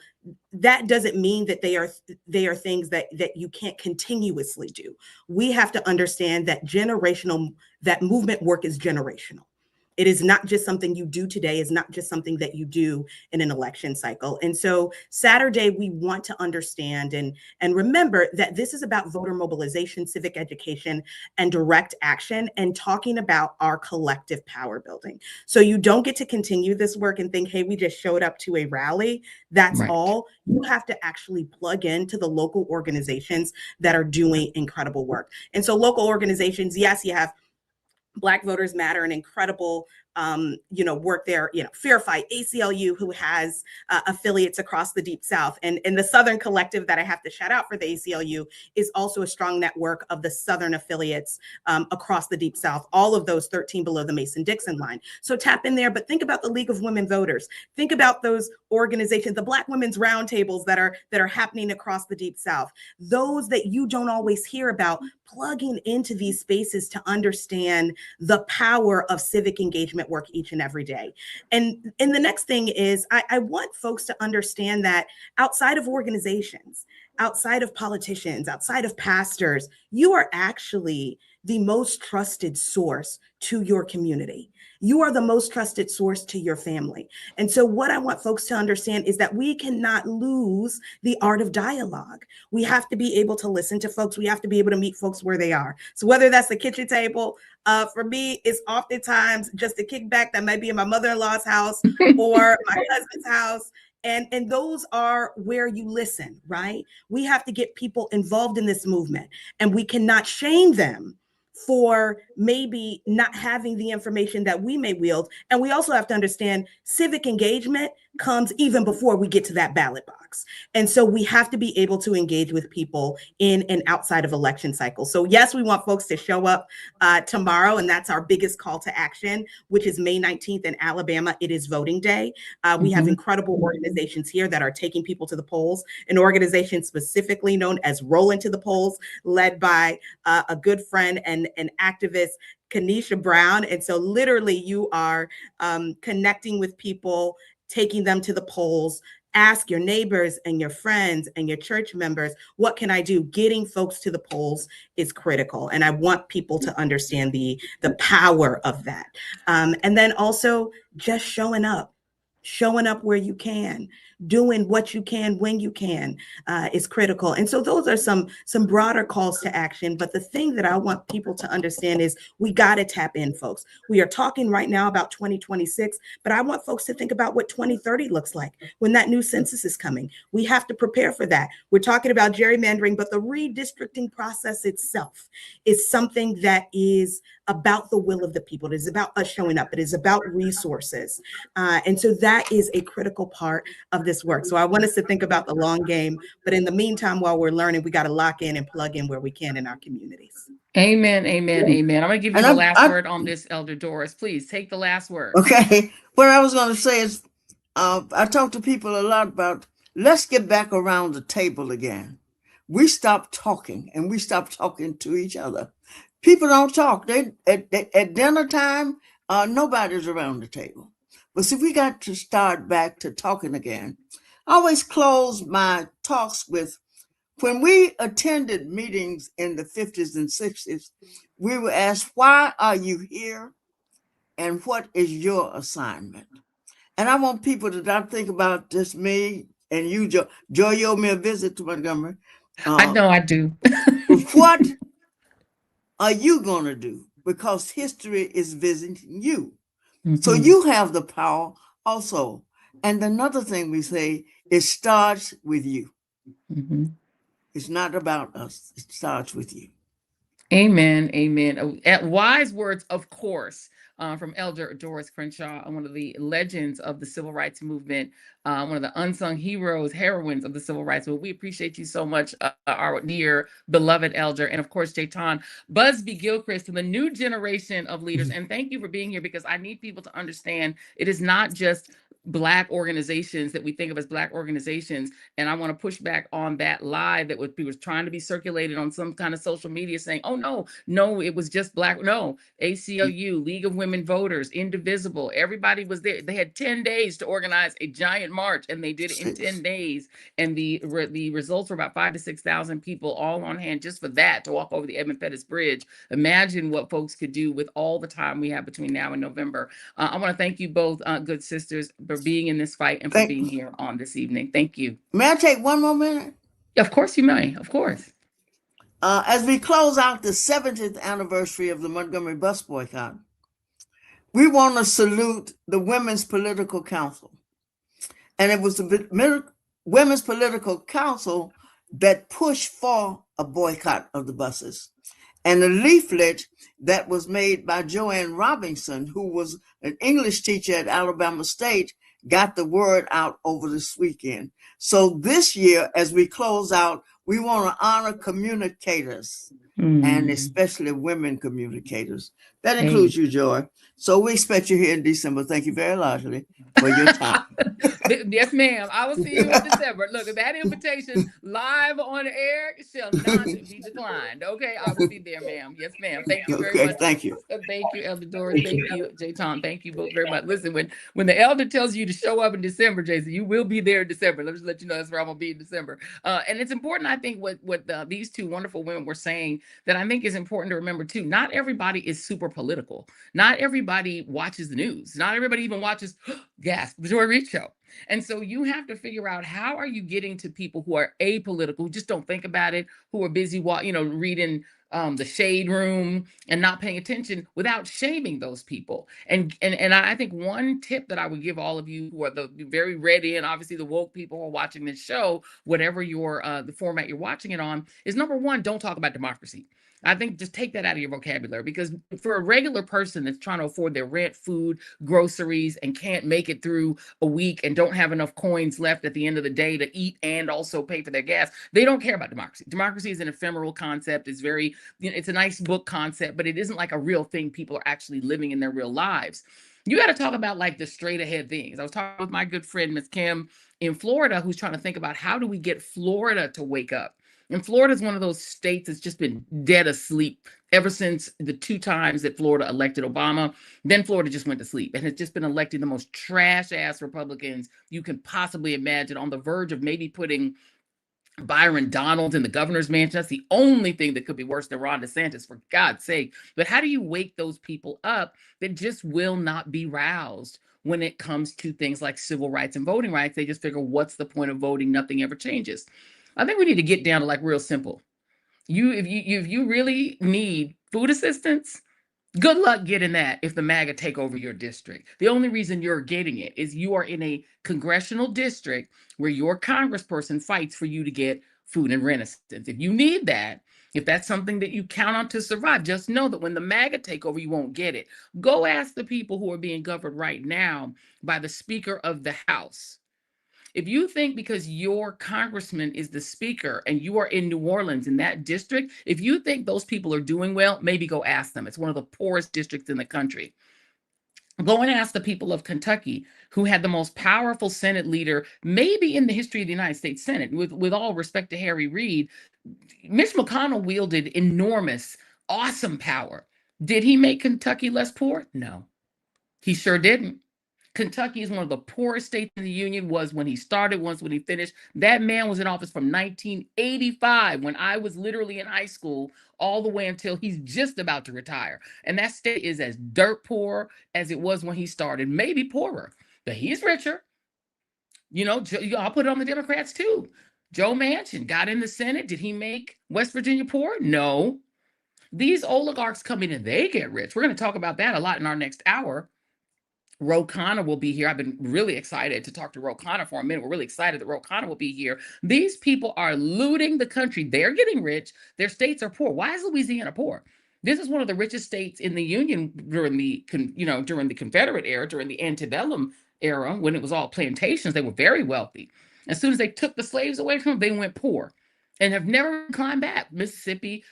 that doesn't mean that they are things that you can't continuously do. We have to understand that that movement work is generational. It is not just something you do today. It's not just something that you do in an election cycle. And so Saturday, we want to understand and remember that this is about voter mobilization, civic education, and direct action, and talking about our collective power building. So you don't get to continue this work and think, hey, we just showed up to a rally. That's right. All. You have to actually plug into the local organizations that are doing incredible work. And so local organizations, yes, you have Black Voters Matter, an incredible work there, Fair Fight, ACLU, who has affiliates across the Deep South. And the Southern Collective that I have to shout out for the ACLU is also a strong network of the Southern affiliates across the Deep South, all of those 13 below the Mason-Dixon line. So tap in there, but think about the League of Women Voters. Think about those organizations, the Black Women's Roundtables that are happening across the Deep South. Those that you don't always hear about, plugging into these spaces to understand the power of civic engagement work each and every day. And the next thing is I want folks to understand that outside of organizations, outside of politicians, outside of pastors, you are actually the most trusted source to your community. You are the most trusted source to your family. And so what I want folks to understand is that we cannot lose the art of dialogue. We have to be able to listen to folks. We have to be able to meet folks where they are. So whether that's the kitchen table, for me, it's oftentimes just a kickback that might be in my mother-in-law's house or my husband's house. And those are where you listen, right? We have to get people involved in this movement, and we cannot shame them for maybe not having the information that we may wield. And we also have to understand civic engagement comes even before we get to that ballot box. And so we have to be able to engage with people in and outside of election cycles. So yes, we want folks to show up tomorrow, and that's our biggest call to action, which is May 19th in Alabama. It is voting day. We have incredible organizations here that are taking people to the polls, an organization specifically known as Roll Into the Polls, led by a good friend and an activist, Kanisha Brown. And so literally you are connecting with people, taking them to the polls. Ask your neighbors and your friends and your church members, what can I do? Getting folks to the polls is critical. And I want people to understand the power of that. And then also just showing up where you can, doing what you can when you can is critical. And so those are some broader calls to action. But the thing that I want people to understand is we got to tap in, folks. We are talking right now about 2026, but I want folks to think about what 2030 looks like when that new census is coming. We have to prepare for that. We're talking about gerrymandering, but the redistricting process itself is something that is about the will of the people. It is about us showing up. It is about resources. And so that is a critical part of this work. So I want us to think about the long game, but in the meantime, while we're learning, we got to lock in and plug in where we can in our communities. Amen, amen, amen. I'm going to give you the last word on this, Elder Doris. Please take the last word. Okay. What I was going to say is, I talk to people a lot about, let's get back around the table again. We stopped talking and we stopped talking to each other. People don't talk. At dinner time, nobody's around the table. But see, we got to start back to talking again. I always close my talks with, when we attended meetings in the 50s and 60s, we were asked, why are you here? And what is your assignment? And I want people to not think about just me and you, Joy. Joy, you owe me a visit to Montgomery. I know I do. What are you going to do? Because history is visiting you. So you have the power also. And another thing we say, it starts with you. It's not about us. It starts with you. Amen. Amen. Wise words, of course, from Elder Doris Crenshaw, one of the legends of the civil rights movement, one of the unsung heroes, heroines of the civil rights movement. We appreciate you so much, our dear beloved Elder, and of course, JaTaune, Bosby, Gilchrist, and the new generation of leaders. And thank you for being here, because I need people to understand it is not just Black organizations that we think of as Black organizations. And I want to push back on that lie that was trying to be circulated on some kind of social media saying, oh, no, it was just Black. No, ACLU, League of Women Voters, Indivisible, everybody was there. They had 10 days to organize a giant march, and they did it in 10 days. And the results were about 5,000 to 6,000 people all on hand just for that, to walk over the Emmy-nominated bridge. Imagine what folks could do with all the time we have between now and November. I want to thank you both, good sisters, for being in this fight and for being here on this evening. Thank you. May I take one more minute? Of course you may. Of course. As we close out the 70th anniversary of the Montgomery bus boycott, we want to salute the Women's Political Council. And it was the Women's Political Council that pushed for a boycott of the buses. And a leaflet that was made by Joanne Robinson, who was an English teacher at Alabama State, got the word out over this weekend. So this year, as we close out, we want to honor communicators, and especially women communicators. That includes you, Joy. So we expect you here in December. Thank you very largely for your time. Yes, ma'am. I will see you in December. Look, that invitation live on air shall not be declined. Okay, I will be there, ma'am. Yes, ma'am. Thank you very much. Thank you. Thank you, Elder Doris. Thank you, JaTaune. Thank you both very much. Listen, when the elder tells you to show up in December, Jason, you will be there in December. Let me just let you know that's where I'm gonna be in December. And it's important, I think, what these two wonderful women were saying that I think is important to remember too. Not everybody is super political. Not everybody watches the news. Not everybody even watches the Joy Reid Show. And so you have to figure out, how are you getting to people who are apolitical, who just don't think about it, who are busy, reading the shade room and not paying attention, without shaming those people. And I think one tip that I would give all of you who are the very ready, and obviously the woke people who are watching this show, whatever your the format you're watching it on, is number one, don't talk about democracy. I think just take that out of your vocabulary, because for a regular person that's trying to afford their rent, food, groceries, and can't make it through a week and don't have enough coins left at the end of the day to eat and also pay for their gas, they don't care about democracy. Democracy is an ephemeral concept. It's it's a nice book concept, but it isn't like a real thing people are actually living in their real lives. You got to talk about like the straight ahead things. I was talking with my good friend, Miss Kim in Florida, who's trying to think about, how do we get Florida to wake up? And Florida is one of those states that's just been dead asleep ever since the 2 times that Florida elected Obama. Then Florida just went to sleep and has just been electing the most trash ass Republicans you can possibly imagine, on the verge of maybe putting Byron Donald in the governor's mansion. That's the only thing that could be worse than Ron DeSantis, for God's sake. But how do you wake those people up that just will not be roused when it comes to things like civil rights and voting rights? They just figure, what's the point of voting? Nothing ever changes. I think we need to get down to like real simple. If you really need food assistance, good luck getting that if the MAGA take over your district. The only reason you're getting it is you are in a congressional district where your congressperson fights for you to get food and rent assistance. If you need that, if that's something that you count on to survive, just know that when the MAGA take over, you won't get it. Go ask the people who are being governed right now by the Speaker of the House. If you think because your congressman is the speaker and you are in New Orleans in that district, if you think those people are doing well, maybe go ask them. It's one of the poorest districts in the country. Go and ask the people of Kentucky, who had the most powerful Senate leader, maybe in the history of the United States Senate. With all respect to Harry Reid, Mitch McConnell wielded enormous, awesome power. Did he make Kentucky less poor? No, he sure didn't. Kentucky is one of the poorest states in the union, was when he started, once when he finished. That man was in office from 1985, when I was literally in high school, all the way until he's just about to retire. And that state is as dirt poor as it was when he started, maybe poorer, but he's richer. I'll put it on the Democrats too. Joe Manchin got in the Senate. Did he make West Virginia poor? No. These oligarchs come in and they get rich. We're going to talk about that a lot in our next hour. Ro Khanna will be here. I've been really excited to talk to Ro Khanna for a minute. We're really excited that Ro Khanna will be here. These people are looting the country. They're getting rich. Their states are poor. Why is Louisiana poor? This is one of the richest states in the Union during the Confederate era, during the antebellum era, when it was all plantations. They were very wealthy. As soon as they took the slaves away from them, they went poor and have never climbed back. Mississippi,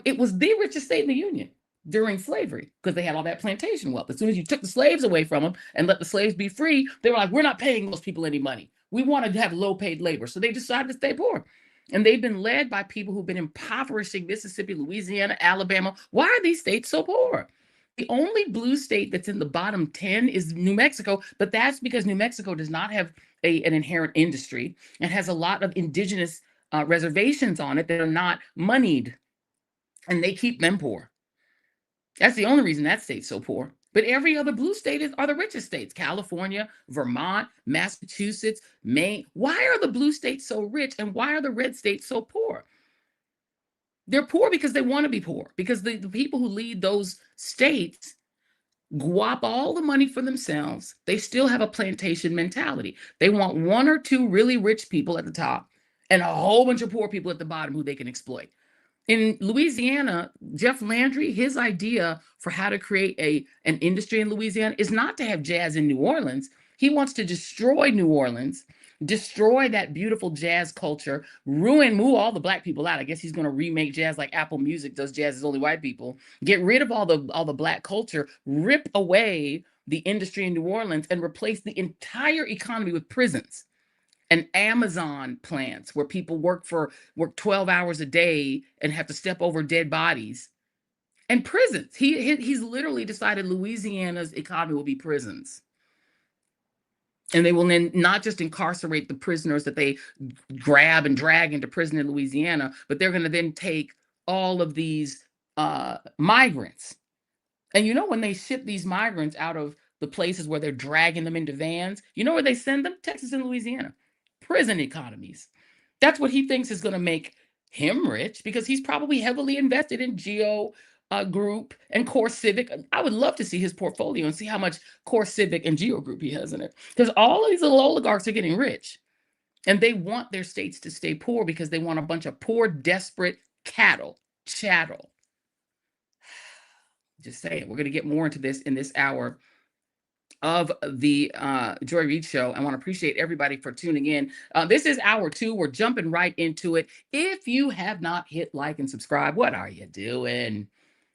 it was the richest state in the Union during slavery, because they had all that plantation wealth. As soon as you took the slaves away from them and let the slaves be free, they were like, we're not paying those people any money. We want to have low paid labor. So they decided to stay poor. And they've been led by people who've been impoverishing Mississippi, Louisiana, Alabama. Why are these states so poor? The only blue state that's in the bottom 10 is New Mexico, but that's because New Mexico does not have an inherent industry and has a lot of indigenous reservations on it that are not moneyed, and they keep them poor. That's the only reason that state's so poor. But every other blue state are the richest states. California, Vermont, Massachusetts, Maine. Why are the blue states so rich and why are the red states so poor? They're poor because they want to be poor, because the people who lead those states guap all the money for themselves. They still have a plantation mentality. They want 1 or 2 really rich people at the top and a whole bunch of poor people at the bottom who they can exploit. In Louisiana, Jeff Landry, his idea for how to create an industry in Louisiana is not to have jazz in New Orleans. He wants to destroy New Orleans, destroy that beautiful jazz culture, move all the black people out. I guess he's going to remake jazz like Apple Music does jazz is only white people. Get rid of all the black culture, rip away the industry in New Orleans, and replace the entire economy with prisons and Amazon plants where people work 12 hours a day and have to step over dead bodies, and prisons. He's literally decided Louisiana's economy will be prisons. And they will then not just incarcerate the prisoners that they grab and drag into prison in Louisiana, but they're going to then take all of these migrants. And you know, when they ship these migrants out of the places where they're dragging them into vans, you know where they send them? Texas and Louisiana. Prison economies. That's what he thinks is going to make him rich, because he's probably heavily invested in Geo Group and Core Civic. I would love to see his portfolio and see how much Core Civic and Geo Group he has in it, because all of these little oligarchs are getting rich, and they want their states to stay poor because they want a bunch of poor, desperate chattel. Just saying, we're going to get more into this in this hour of the Joy Reid Show. I want to appreciate everybody for tuning in. This is hour 2. We're jumping right into it. If you have not hit like and subscribe, what are you doing?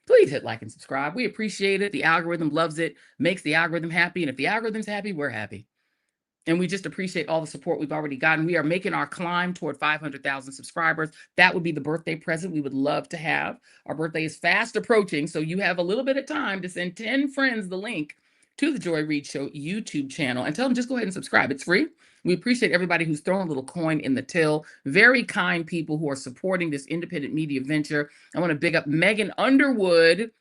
Please hit like and subscribe. We appreciate it. The algorithm loves it, makes the algorithm happy. And if the algorithm's happy, we're happy. And we just appreciate all the support we've already gotten. We are making our climb toward 500,000 subscribers. That would be the birthday present we would love to have. Our birthday is fast approaching, so you have a little bit of time to send 10 friends the link to the Joy Reid Show YouTube channel and tell them just go ahead and subscribe. It's free. We appreciate everybody who's throwing a little coin in the till. Very kind people who are supporting this independent media venture. I want to big up Megan Underwood,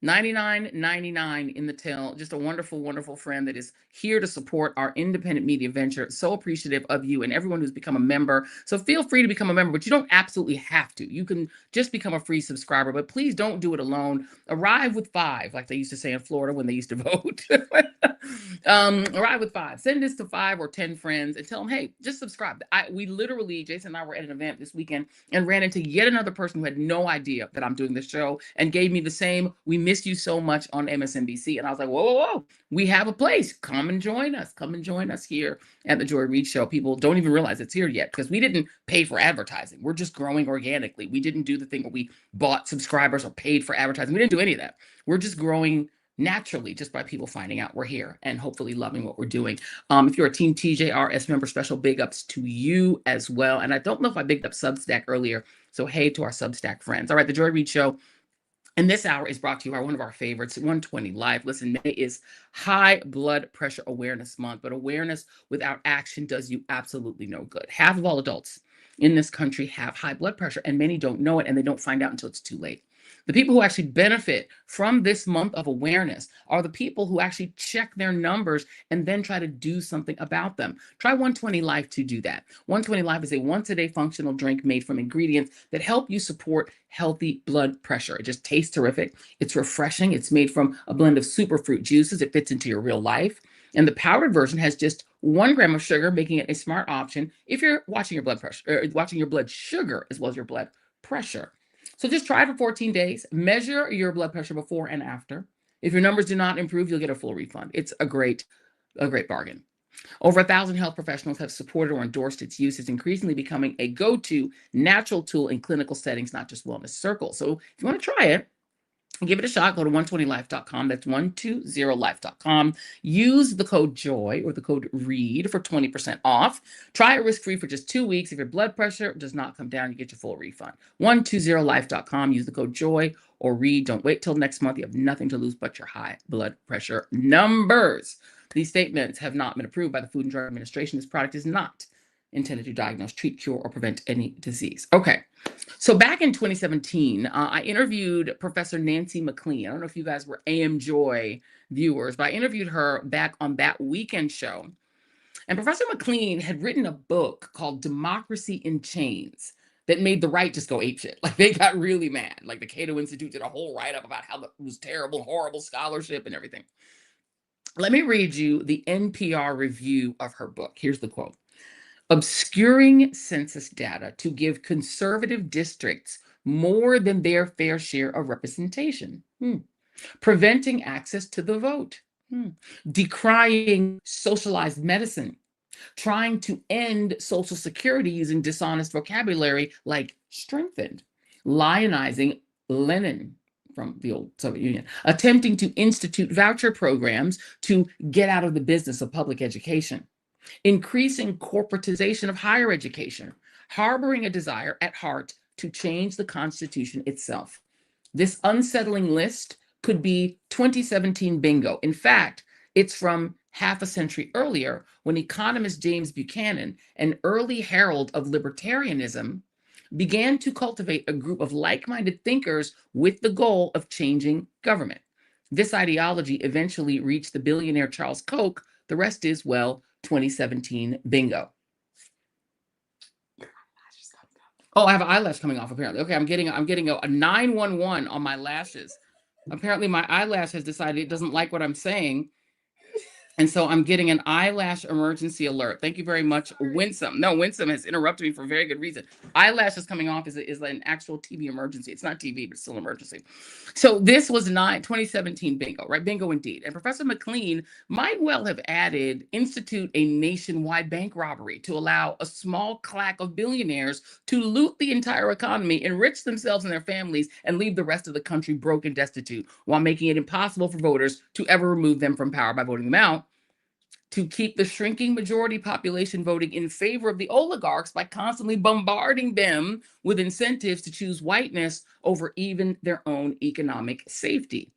$99.99 in the till. Just a wonderful, wonderful friend that is here to support our independent media venture. So appreciative of you and everyone who's become a member. So feel free to become a member, but you don't absolutely have to. You can just become a free subscriber, but please don't do it alone. Arrive with 5, like they used to say in Florida when they used to vote. Arrive with 5. Send this to 5 or 10 friends and tell them, hey, just subscribe. We literally, Jason and I were at an event this weekend and ran into yet another person who had no idea that I'm doing this show and gave me the same, we miss you so much on MSNBC. And I was like, whoa, whoa, whoa, we have a place. Come and join us. Come and join us here at the Joy Reid Show. People don't even realize it's here yet because we didn't pay for advertising. We're just growing organically. We didn't do the thing where we bought subscribers or paid for advertising. We didn't do any of that. We're just growing naturally just by people finding out we're here and hopefully loving what we're doing. If you're a Team TJRS member, special big ups to you as well. And I don't know if I bigged up Substack earlier. So hey to our Substack friends. All right, the Joy Reid Show. And this hour is brought to you by one of our favorites, 120 Live. Listen, May is High Blood Pressure Awareness Month, but awareness without action does you absolutely no good. Half of all adults in this country have high blood pressure, and many don't know it, and they don't find out until it's too late. The people who actually benefit from this month of awareness are the people who actually check their numbers and then try to do something about them. Try 120 Life to do that. 120 Life is a once-a-day functional drink made from ingredients that help you support healthy blood pressure. It just tastes terrific. It's refreshing. It's made from a blend of superfruit juices. It fits into your real life. And the powdered version has just 1 gram of sugar, making it a smart option if you're watching your blood pressure, or watching your blood sugar as well as your blood pressure. So just try it for 14 days. Measure your blood pressure before and after. If your numbers do not improve, you'll get a full refund. It's a great bargain. Over 1,000 health professionals have supported or endorsed its use. It's increasingly becoming a go-to natural tool in clinical settings, not just wellness circles. So if you want to try it, give it a shot. Go to 120life.com. That's 120life.com. Use the code JOY or the code REID for 20% off. Try it risk-free for just 2 weeks. If your blood pressure does not come down, you get your full refund. 120life.com. Use the code JOY or REID. Don't wait till next month. You have nothing to lose but your high blood pressure numbers. These statements have not been approved by the Food and Drug Administration. This product is not intended to diagnose, treat, cure, or prevent any disease. Okay. So back in 2017, I interviewed Professor Nancy McLean. I don't know if you guys were AM Joy viewers, but I interviewed her back on That Weekend Show. And Professor McLean had written a book called Democracy in Chains that made the right just go apeshit. Like they got really mad. Like the Cato Institute did a whole write-up about how it was terrible, horrible scholarship and everything. Let me read you the NPR review of her book. Here's the quote. Obscuring census data to give conservative districts more than their fair share of representation. Preventing access to the vote. Decrying socialized medicine. Trying to end Social Security using dishonest vocabulary like strengthened. Lionizing Lenin from the old Soviet Union. Attempting to institute voucher programs to get out of the business of public education. Increasing corporatization of higher education. Harboring a desire at heart to change the Constitution itself. This unsettling list could be 2017 bingo. In fact, it's from half a century earlier when economist James Buchanan, an early herald of libertarianism, began to cultivate a group of like-minded thinkers with the goal of changing government. This ideology eventually reached the billionaire Charles Koch. The rest is, well, 2017 bingo. Oh, I have an eyelash coming off apparently. Okay, I'm getting a 911 on my lashes. Apparently my eyelash has decided it doesn't like what I'm saying. And so I'm getting an eyelash emergency alert. Thank you very much, Winsome. No, Winsome has interrupted me for a very good reason. Eyelashes coming off is an actual TV emergency. It's not TV, but it's still an emergency. So this was 2017 bingo, right? Bingo indeed. And Professor McLean might well have added, institute a nationwide bank robbery to allow a small claque of billionaires to loot the entire economy, enrich themselves and their families, and leave the rest of the country broke and destitute, while making it impossible for voters to ever remove them from power by voting them out, to keep the shrinking majority population voting in favor of the oligarchs by constantly bombarding them with incentives to choose whiteness over even their own economic safety.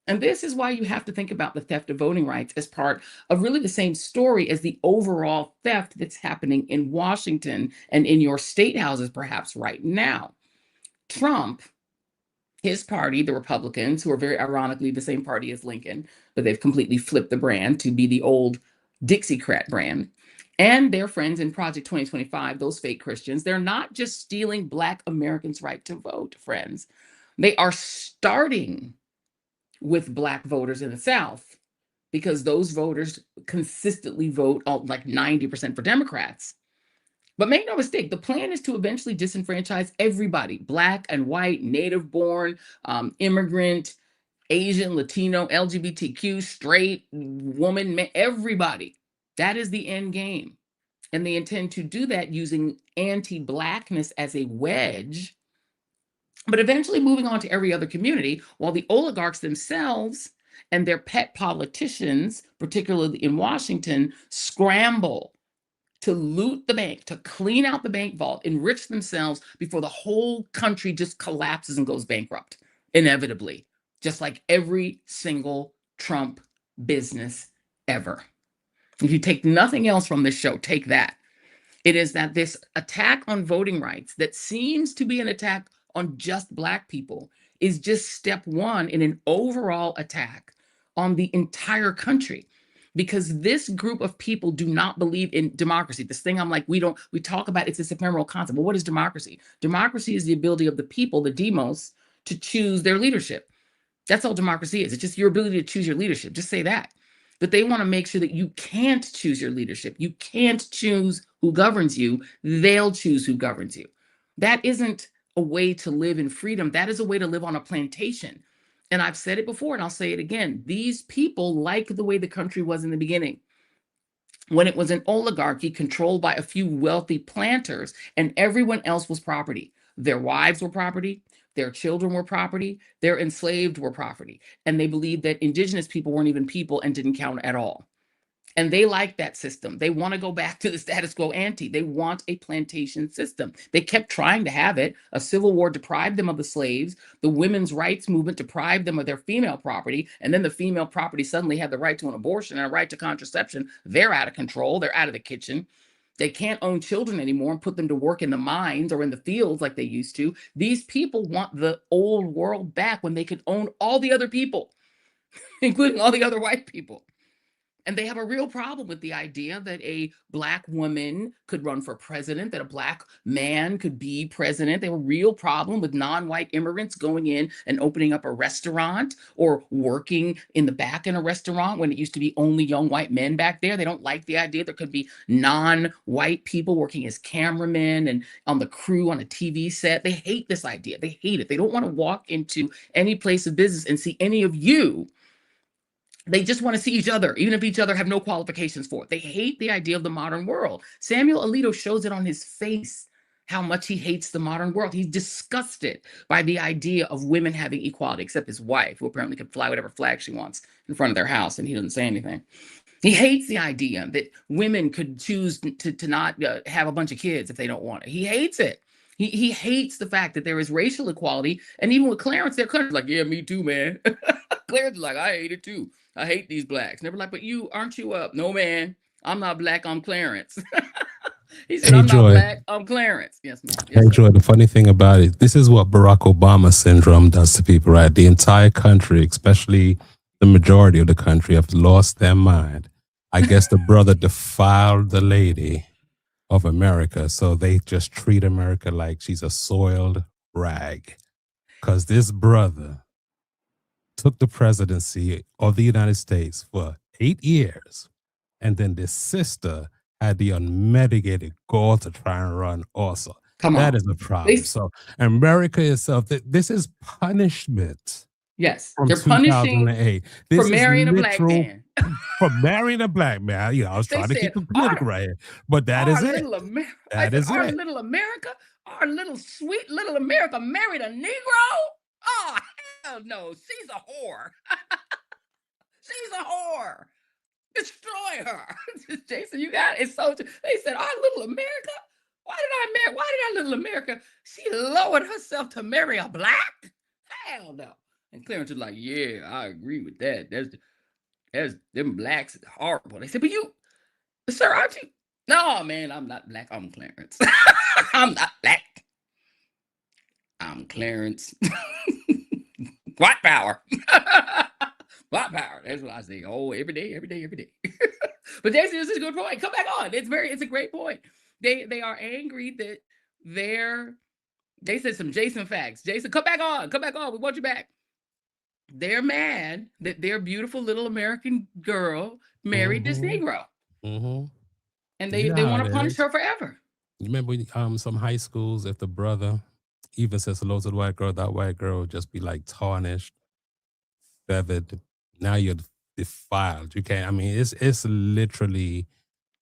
And this is why you have to think about the theft of voting rights as part of really the same story as the overall theft that's happening in Washington and in your state houses perhaps right now. Trump, his party, the Republicans, who are very ironically the same party as Lincoln, but they've completely flipped the brand to be the old Dixiecrat brand, and their friends in Project 2025, those fake Christians, they're not just stealing Black Americans' right to vote, friends. They are starting with Black voters in the South, because those voters consistently vote like 90% for Democrats. But make no mistake, the plan is to eventually disenfranchise everybody, Black and white, native born, immigrant, Asian, Latino, LGBTQ, straight, woman, man, everybody. That is the end game. And they intend to do that using anti-Blackness as a wedge, but eventually moving on to every other community, while the oligarchs themselves and their pet politicians, particularly in Washington, scramble to loot the bank, to clean out the bank vault, enrich themselves before the whole country just collapses and goes bankrupt, inevitably, just like every single Trump business ever. If you take nothing else from this show, take that. It is that this attack on voting rights that seems to be an attack on just Black people is just step one in an overall attack on the entire country. Because this group of people do not believe in democracy. This thing I'm like, we talk about it's this ephemeral concept. Well, what is democracy? Democracy is the ability of the people, the demos, to choose their leadership. That's all democracy is. It's just your ability to choose your leadership. Just say that. But they want to make sure that you can't choose your leadership. You can't choose who governs you. They'll choose who governs you. That isn't a way to live in freedom. That is a way to live on a plantation. And I've said it before, and I'll say it again. These people like the way the country was in the beginning, when it was an oligarchy controlled by a few wealthy planters, and everyone else was property. Their wives were property. Their children were property. Their enslaved were property. And they believed that indigenous people weren't even people and didn't count at all. And they like that system. They want to go back to the status quo ante. They want a plantation system. They kept trying to have it. A civil war deprived them of the slaves. The women's rights movement deprived them of their female property. And then the female property suddenly had the right to an abortion and a right to contraception. They're out of control. They're out of the kitchen. They can't own children anymore and put them to work in the mines or in the fields like they used to. These people want the old world back when they could own all the other people, including all the other white people. And they have a real problem with the idea that a Black woman could run for president, that a Black man could be president. They have a real problem with non-white immigrants going in and opening up a restaurant or working in the back in a restaurant when it used to be only young white men back there. They don't like the idea there could be non-white people working as cameramen and on the crew on a TV set. They hate this idea. They hate it. They don't want to walk into any place of business and see any of you. They just want to see each other, even if each other have no qualifications for it. They hate the idea of the modern world. Samuel Alito shows it on his face, how much he hates the modern world. He's disgusted by the idea of women having equality, except his wife, who apparently can fly whatever flag she wants in front of their house, and he doesn't say anything. He hates the idea that women could choose to not have a bunch of kids if they don't want it. He hates it. He hates the fact that there is racial equality. And even with Clarence, they're kind of like, yeah, me too, man. Clarence is like, I hate it too. I hate these Blacks. And they were like, but you, aren't you up? No, man, I'm not Black, I'm Clarence. He said, Hey, I'm Joy. not Black, I'm Clarence. Yes, ma'am. Yes, Hey, sir. Joy, the funny thing about it, this is what Barack Obama syndrome does to people, right? The entire country, especially the majority of the country, have lost their mind. I guess the brother defiled the lady of America, so they just treat America like she's a soiled rag. Because this brother took the presidency of the United States for 8 years, and then this sister had the unmitigated gall to try and run also. Come on. That is a problem. So America itself, this is punishment. Yes, From they're punishing 2008. This for is marrying a Black literal- man. For marrying a Black man. You know, I was They trying to keep said, it political right here. But that is it. That is our it. little America, our little sweet little America married a Negro? Oh, hell no. She's a whore. She's a whore. Destroy her. Jason, you got it. It's so they said, our little America? Why did our little America? She lowered herself to marry a Black? Hell no. And Clarence was like, yeah, I agree with that. There's them Blacks is horrible. They said, but you, sir, aren't you? No, man, I'm not Black. I'm Clarence. I'm not Black. I'm Clarence. White power. White power. That's what I say. Oh, every day. But Jason, this is a good point. Come back on. It's a great point. They are angry that they said some Jason facts. Jason, come back on. We want you back. They're mad that their beautiful little American girl married this Negro. Mm-hmm. And they want to punish her forever. Remember some high schools, if the brother even says hello to the white girl, that white girl would just be like tarnished, feathered. Now you're defiled. You can't, I mean, it's literally,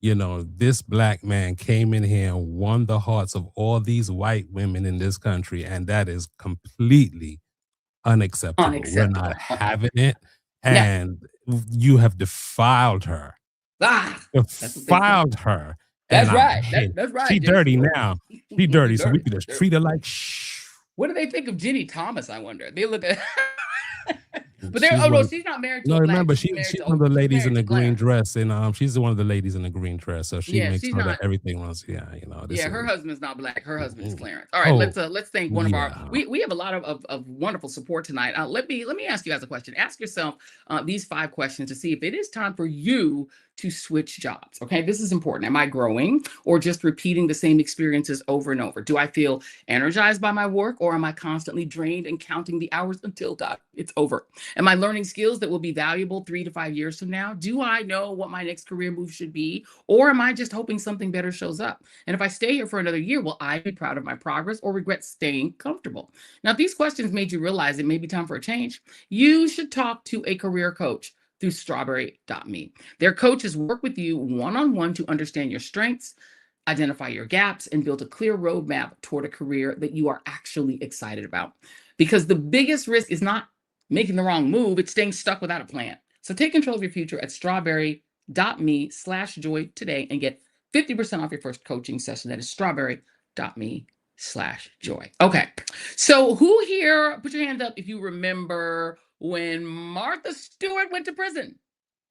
you know, this Black man came in here and won the hearts of all these white women in this country, and that is completely unacceptable. We're not having it. And you have defiled her. Defiled her. That's And right. That's right. She Jason. dirty now. She dirty, so we can just treat her like What do they think of Jenny Thomas, I wonder? They look at but she's not married to No, a Black. remember, She's she's one of the ladies in the green dress, and she's one of the ladies in the green dress, so she makes sure that everything runs. Yeah, you know. Her husband's not Black. Her husband is Clarence. All right, let's thank one of our. We have a lot of wonderful support tonight. Let me ask you guys a question. Ask yourself these 5 questions to see if it is time for you to switch jobs. Okay, this is important. Am I growing or just repeating the same experiences over and over? Do I feel energized by my work, or am I constantly drained and counting the hours until it's over? Am I learning skills that will be valuable 3 to 5 years from now? Do I know what my next career move should be, or am I just hoping something better shows up? And if I stay here for another year, will I be proud of my progress or regret staying comfortable? Now, if these questions made you realize it may be time for a change, you should talk to a career coach through strawberry.me. Their coaches work with you one-on-one to understand your strengths, identify your gaps, and build a clear roadmap toward a career that you are actually excited about. Because the biggest risk is not making the wrong move, it's staying stuck without a plan. So take control of your future at strawberry.me/joy today and get 50% off your first coaching session. That is strawberry.me/joy. Okay, so who here, put your hand up if you remember when Martha Stewart went to prison.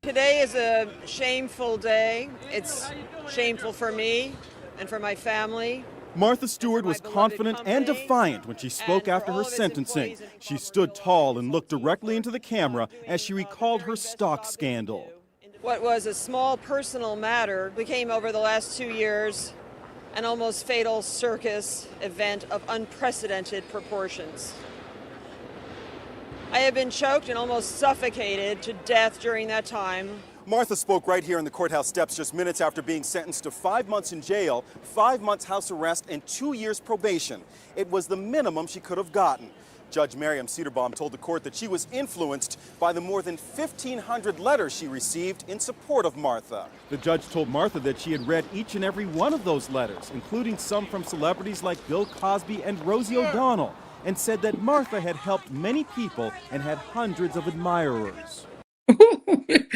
Today is a shameful day. It's shameful for me and for my family. Martha Stewart was confident and defiant when she spoke after her sentencing. She stood tall and looked directly into the camera as she recalled her stock scandal. What was a small personal matter became, over the last 2 years, an almost fatal circus event of unprecedented proportions. I have been choked and almost suffocated to death during that time. Martha spoke right here in the courthouse steps just minutes after being sentenced to 5 months in jail, 5 months house arrest, and 2 years probation. It was the minimum she could have gotten. Judge Miriam Cedarbaum told the court that she was influenced by the more than 1,500 letters she received in support of Martha. The judge told Martha that she had read each and every one of those letters, including some from celebrities like Bill Cosby and Rosie O'Donnell, and said that Martha had helped many people and had hundreds of admirers.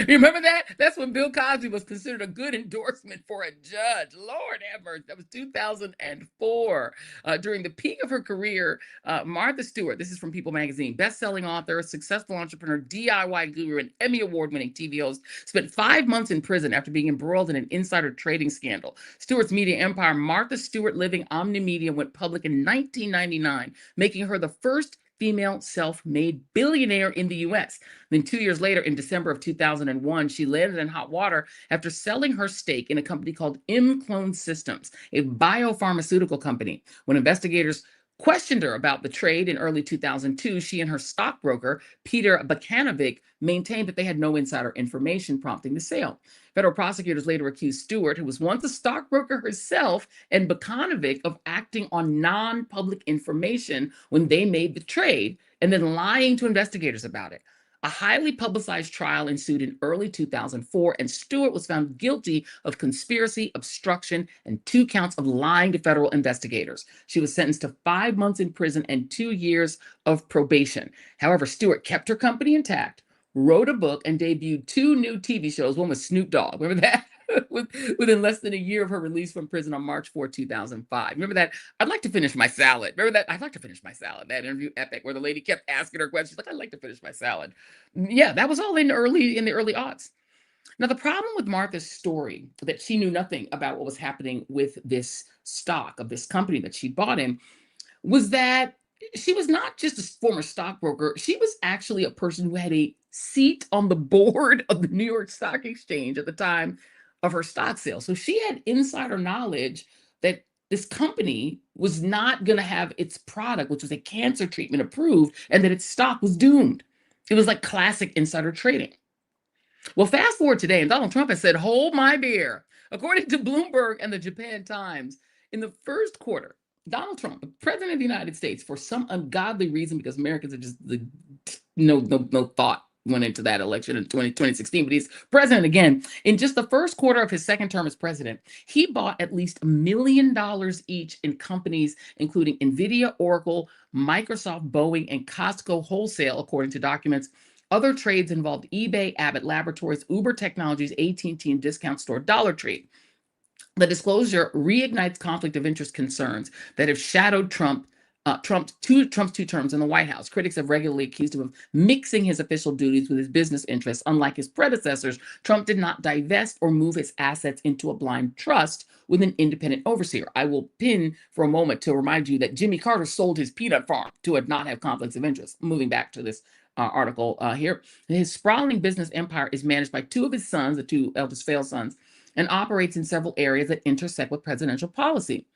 Remember that? That's when Bill Cosby was considered a good endorsement for a judge. Lord have mercy. That was 2004. During the peak of her career, Martha Stewart, this is from People magazine, best-selling author, successful entrepreneur, DIY guru, and Emmy Award-winning TV host, spent 5 months in prison after being embroiled in an insider trading scandal. Stewart's media empire, Martha Stewart Living Omnimedia, went public in 1999, making her the first female self-made billionaire in the U.S. Then 2 years later, in December of 2001, she landed in hot water after selling her stake in a company called ImClone Systems, a biopharmaceutical company. When investigators questioned her about the trade in early 2002, she and her stockbroker, Peter Bacanovic, maintained that they had no insider information prompting the sale. Federal prosecutors later accused Stewart, who was once a stockbroker herself, and Bacanovic of acting on non-public information when they made the trade and then lying to investigators about it. A highly publicized trial ensued in early 2004, and Stewart was found guilty of conspiracy, obstruction, and 2 counts of lying to federal investigators. She was sentenced to 5 months in prison and 2 years of probation. However, Stewart kept her company intact, wrote a book, and debuted 2 new TV shows, one with Snoop Dogg. Remember that? Within less than a year of her release from prison on March 4, 2005. Remember that? I'd like to finish my salad. Remember that? I'd like to finish my salad. That interview epic where the lady kept asking her questions. Like, I'd like to finish my salad. Yeah, that was all in the early aughts. Now, the problem with Martha's story, that she knew nothing about what was happening with this stock of this company that she bought in, was that she was not just a former stockbroker. She was actually a person who had a seat on the board of the New York Stock Exchange at the time of her stock sale. So she had insider knowledge that this company was not going to have its product, which was a cancer treatment, approved, and that its stock was doomed. It was like classic insider trading. Well, fast forward today, and Donald Trump has said, hold my beer. According to Bloomberg and the Japan Times, in the first quarter, Donald Trump, the president of the United States, for some ungodly reason, because Americans are just no thought went into that election in 2016, but he's president again. In just the first quarter of his second term as president, he bought at least $1 million each in companies, including NVIDIA, Oracle, Microsoft, Boeing, and Costco Wholesale, according to documents. Other trades involved eBay, Abbott Laboratories, Uber Technologies, AT&T, and discount store Dollar Tree. The disclosure reignites conflict of interest concerns that have shadowed Trump's two terms in the White House. Critics have regularly accused him of mixing his official duties with his business interests. Unlike his predecessors, Trump did not divest or move his assets into a blind trust with an independent overseer. I will pin for a moment to remind you that Jimmy Carter sold his peanut farm to not have conflicts of interest. Moving back to this article here. His sprawling business empire is managed by 2 of his sons, the 2 eldest failed sons, and operates in several areas that intersect with presidential policy.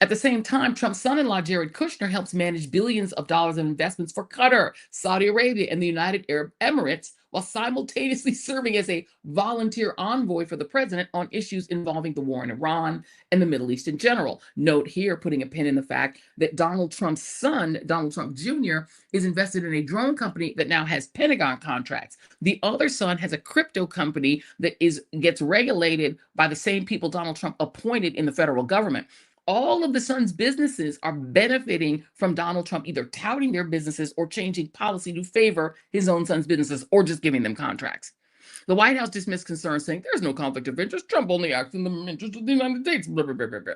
At the same time, Trump's son-in-law, Jared Kushner, helps manage billions of dollars in investments for Qatar, Saudi Arabia, and the United Arab Emirates, while simultaneously serving as a volunteer envoy for the president on issues involving the war in Iran and the Middle East in general. Note here, putting a pin in the fact that Donald Trump's son, Donald Trump Jr., is invested in a drone company that now has Pentagon contracts. The other son has a crypto company that gets regulated by the same people Donald Trump appointed in the federal government. All of the son's businesses are benefiting from Donald Trump either touting their businesses or changing policy to favor his own son's businesses or just giving them contracts. The White House dismissed concerns, saying there's no conflict of interest. Trump only acts in the interest of the United States. Blah, blah, blah, blah, blah.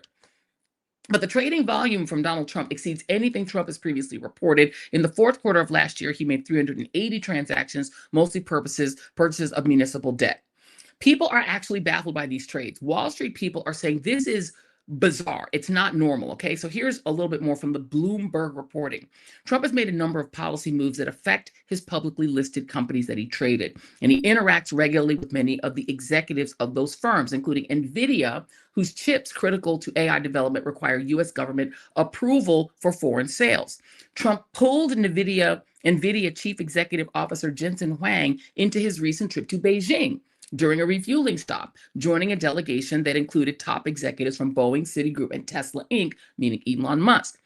But the trading volume from Donald Trump exceeds anything Trump has previously reported. In the fourth quarter of last year, he made 380 transactions, mostly purchases of municipal debt. People are actually baffled by these trades. Wall Street people are saying this is bizarre. It's not normal. Okay. So here's a little bit more from the Bloomberg reporting. Trump has made a number of policy moves that affect his publicly listed companies that he traded. And he interacts regularly with many of the executives of those firms, including NVIDIA, whose chips critical to AI development require U.S. government approval for foreign sales. Trump pulled NVIDIA Chief Executive Officer Jensen Huang into his recent trip to Beijing during a refueling stop, joining a delegation that included top executives from Boeing, Citigroup, and Tesla Inc., meaning Elon Musk.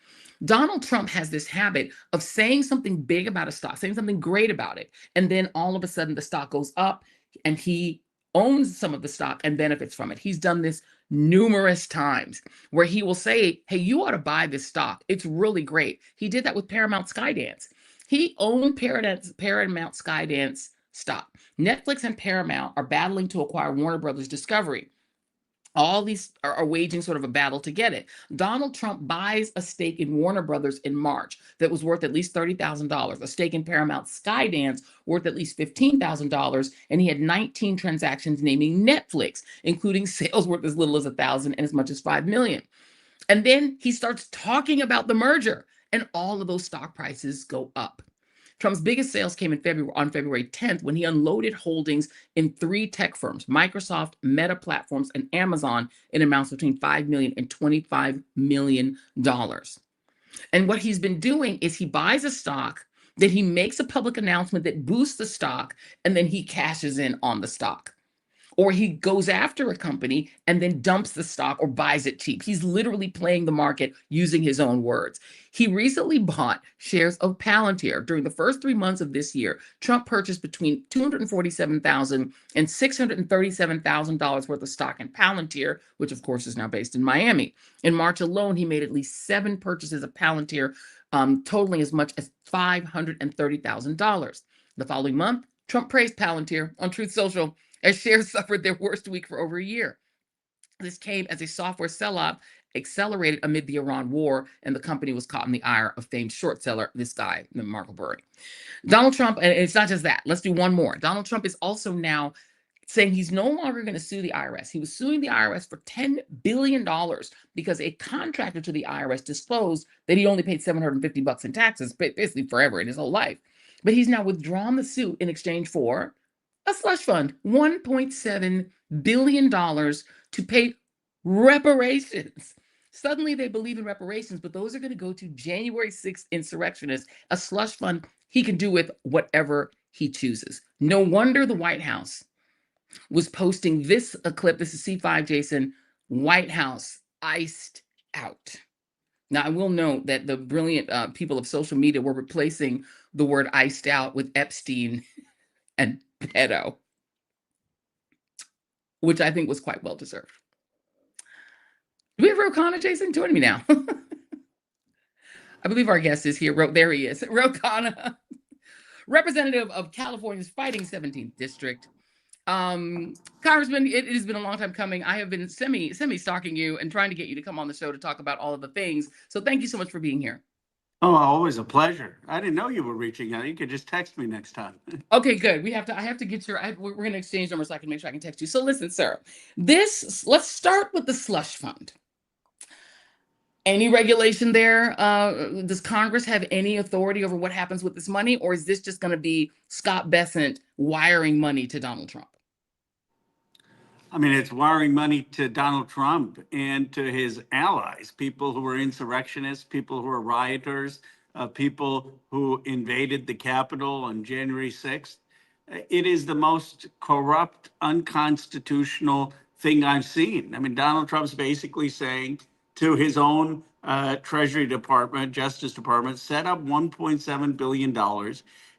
Donald Trump has this habit of saying something big about a stock, saying something great about it, and then all of a sudden the stock goes up and he owns some of the stock and benefits from it. He's done this numerous times where he will say, hey, you ought to buy this stock. It's really great. He did that with Paramount Skydance. He owned Paramount Skydance stock. Netflix and Paramount are battling to acquire Warner Brothers Discovery. All these are waging sort of a battle to get it. Donald Trump buys a stake in Warner Brothers in March that was worth at least $30,000, a stake in Paramount Skydance worth at least $15,000, and he had 19 transactions naming Netflix, including sales worth as little as $1,000 and as much as $5 million. And then he starts talking about the merger, and all of those stock prices go up. Trump's biggest sales came on February 10th when he unloaded holdings in 3 tech firms, Microsoft, Meta Platforms, and Amazon, in amounts between $5 million and $25 million. And what he's been doing is he buys a stock, then he makes a public announcement that boosts the stock, and then he cashes in on the stock. Or he goes after a company and then dumps the stock or buys it cheap. He's literally playing the market using his own words. He recently bought shares of Palantir. During the first 3 months of this year, Trump purchased between $247,000 and $637,000 worth of stock in Palantir, which of course is now based in Miami. In March alone, he made at least 7 purchases of Palantir, totaling as much as $530,000. The following month, Trump praised Palantir on Truth Social as shares suffered their worst week for over a year. This came as a software sell-off accelerated amid the Iran war, and the company was caught in the ire of famed short seller, this guy, Marco Burry. Donald Trump, and it's not just that. Let's do one more. Donald Trump is also now saying he's no longer going to sue the IRS. He was suing the IRS for $10 billion because a contractor to the IRS disclosed that he only paid $750 in taxes, basically forever in his whole life. But he's now withdrawn the suit in exchange for a slush fund, $1.7 billion to pay reparations. Suddenly they believe in reparations, but those are going to go to January 6th insurrectionists, a slush fund he can do with whatever he chooses. No wonder the White House was posting this clip. This is C5, Jason. White House iced out. Now, I will note that the brilliant people of social media were replacing the word iced out with Epstein and pedo, which I think was quite well deserved. Do we have Ro Khanna, Jason? Joining me now. I believe our guest is here. There he is. Ro Khanna, representative of California's fighting 17th district. Congressman, it has been a long time coming. I have been semi-stalking you and trying to get you to come on the show to talk about all of the things. So thank you so much for being here. Oh, always a pleasure. I didn't know you were reaching out. You could just text me next time. Okay, good. I have to get we're going to exchange numbers so I can make sure I can text you. So listen, sir, let's start with the slush fund. Any regulation there? Does Congress have any authority over what happens with this money? Or is this just going to be Scott Bessent wiring money to Donald Trump? I mean, it's wiring money to Donald Trump and to his allies, people who are insurrectionists, people who are rioters, people who invaded the Capitol on January 6th. It is the most corrupt, unconstitutional thing I've seen. I mean, Donald Trump's basically saying to his own Treasury Department, Justice Department, set up $1.7 billion.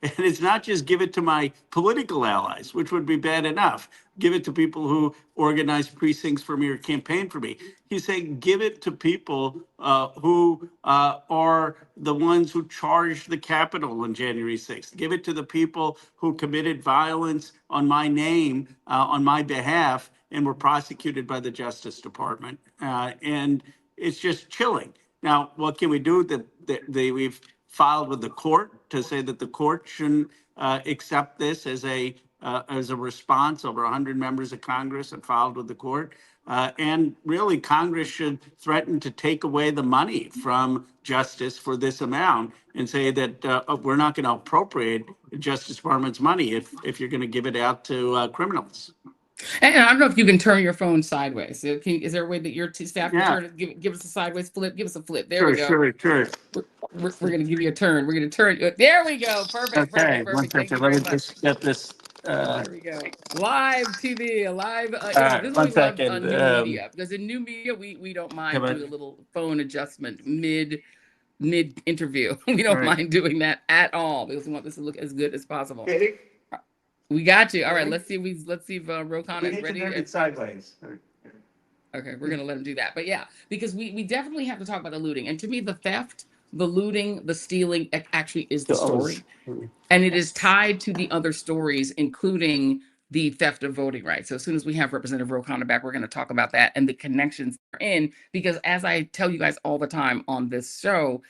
And it's not just give it to my political allies, which would be bad enough. Give it to people who organize precincts for me or campaign for me. He's saying give it to people who are the ones who charged the Capitol on January 6th. Give it to the people who committed violence on my name, on my behalf, and were prosecuted by the Justice Department. And it's just chilling. Now, what can we do? We've filed with the court to say that the court shouldn't accept this as a as a response. Over 100 members of Congress have filed with the court. And really, Congress should threaten to take away the money from Justice for this amount and say that we're not going to appropriate the Justice Department's money if you're going to give it out to criminals. And I don't know if you can turn your phone sideways. So is there a way that your staff can turn it? Give us a sideways flip. Give us a flip. There we go. Sure. We're going to give you a turn. We're going to turn. There we go. Perfect. Okay, Perfect. one Thank you second. very Let me much. just get this. There we go. Live TV, live. right, This is one what we love second. new media, because in new media we don't mind doing a little phone adjustment mid interview. We don't mind doing that at all, because we want this to look as good as possible. We got you. All right. Let's see if Ro Khanna is ready. It's sideways. Okay, we're gonna let him do that. But yeah, because we definitely have to talk about the looting. And to me, the theft, the looting, the stealing actually is the story. And it is tied to the other stories, including the theft of voting rights. So as soon as we have Representative Ro Khanna back, we're going to talk about that and the connections they're in. Because as I tell you guys all the time on this show,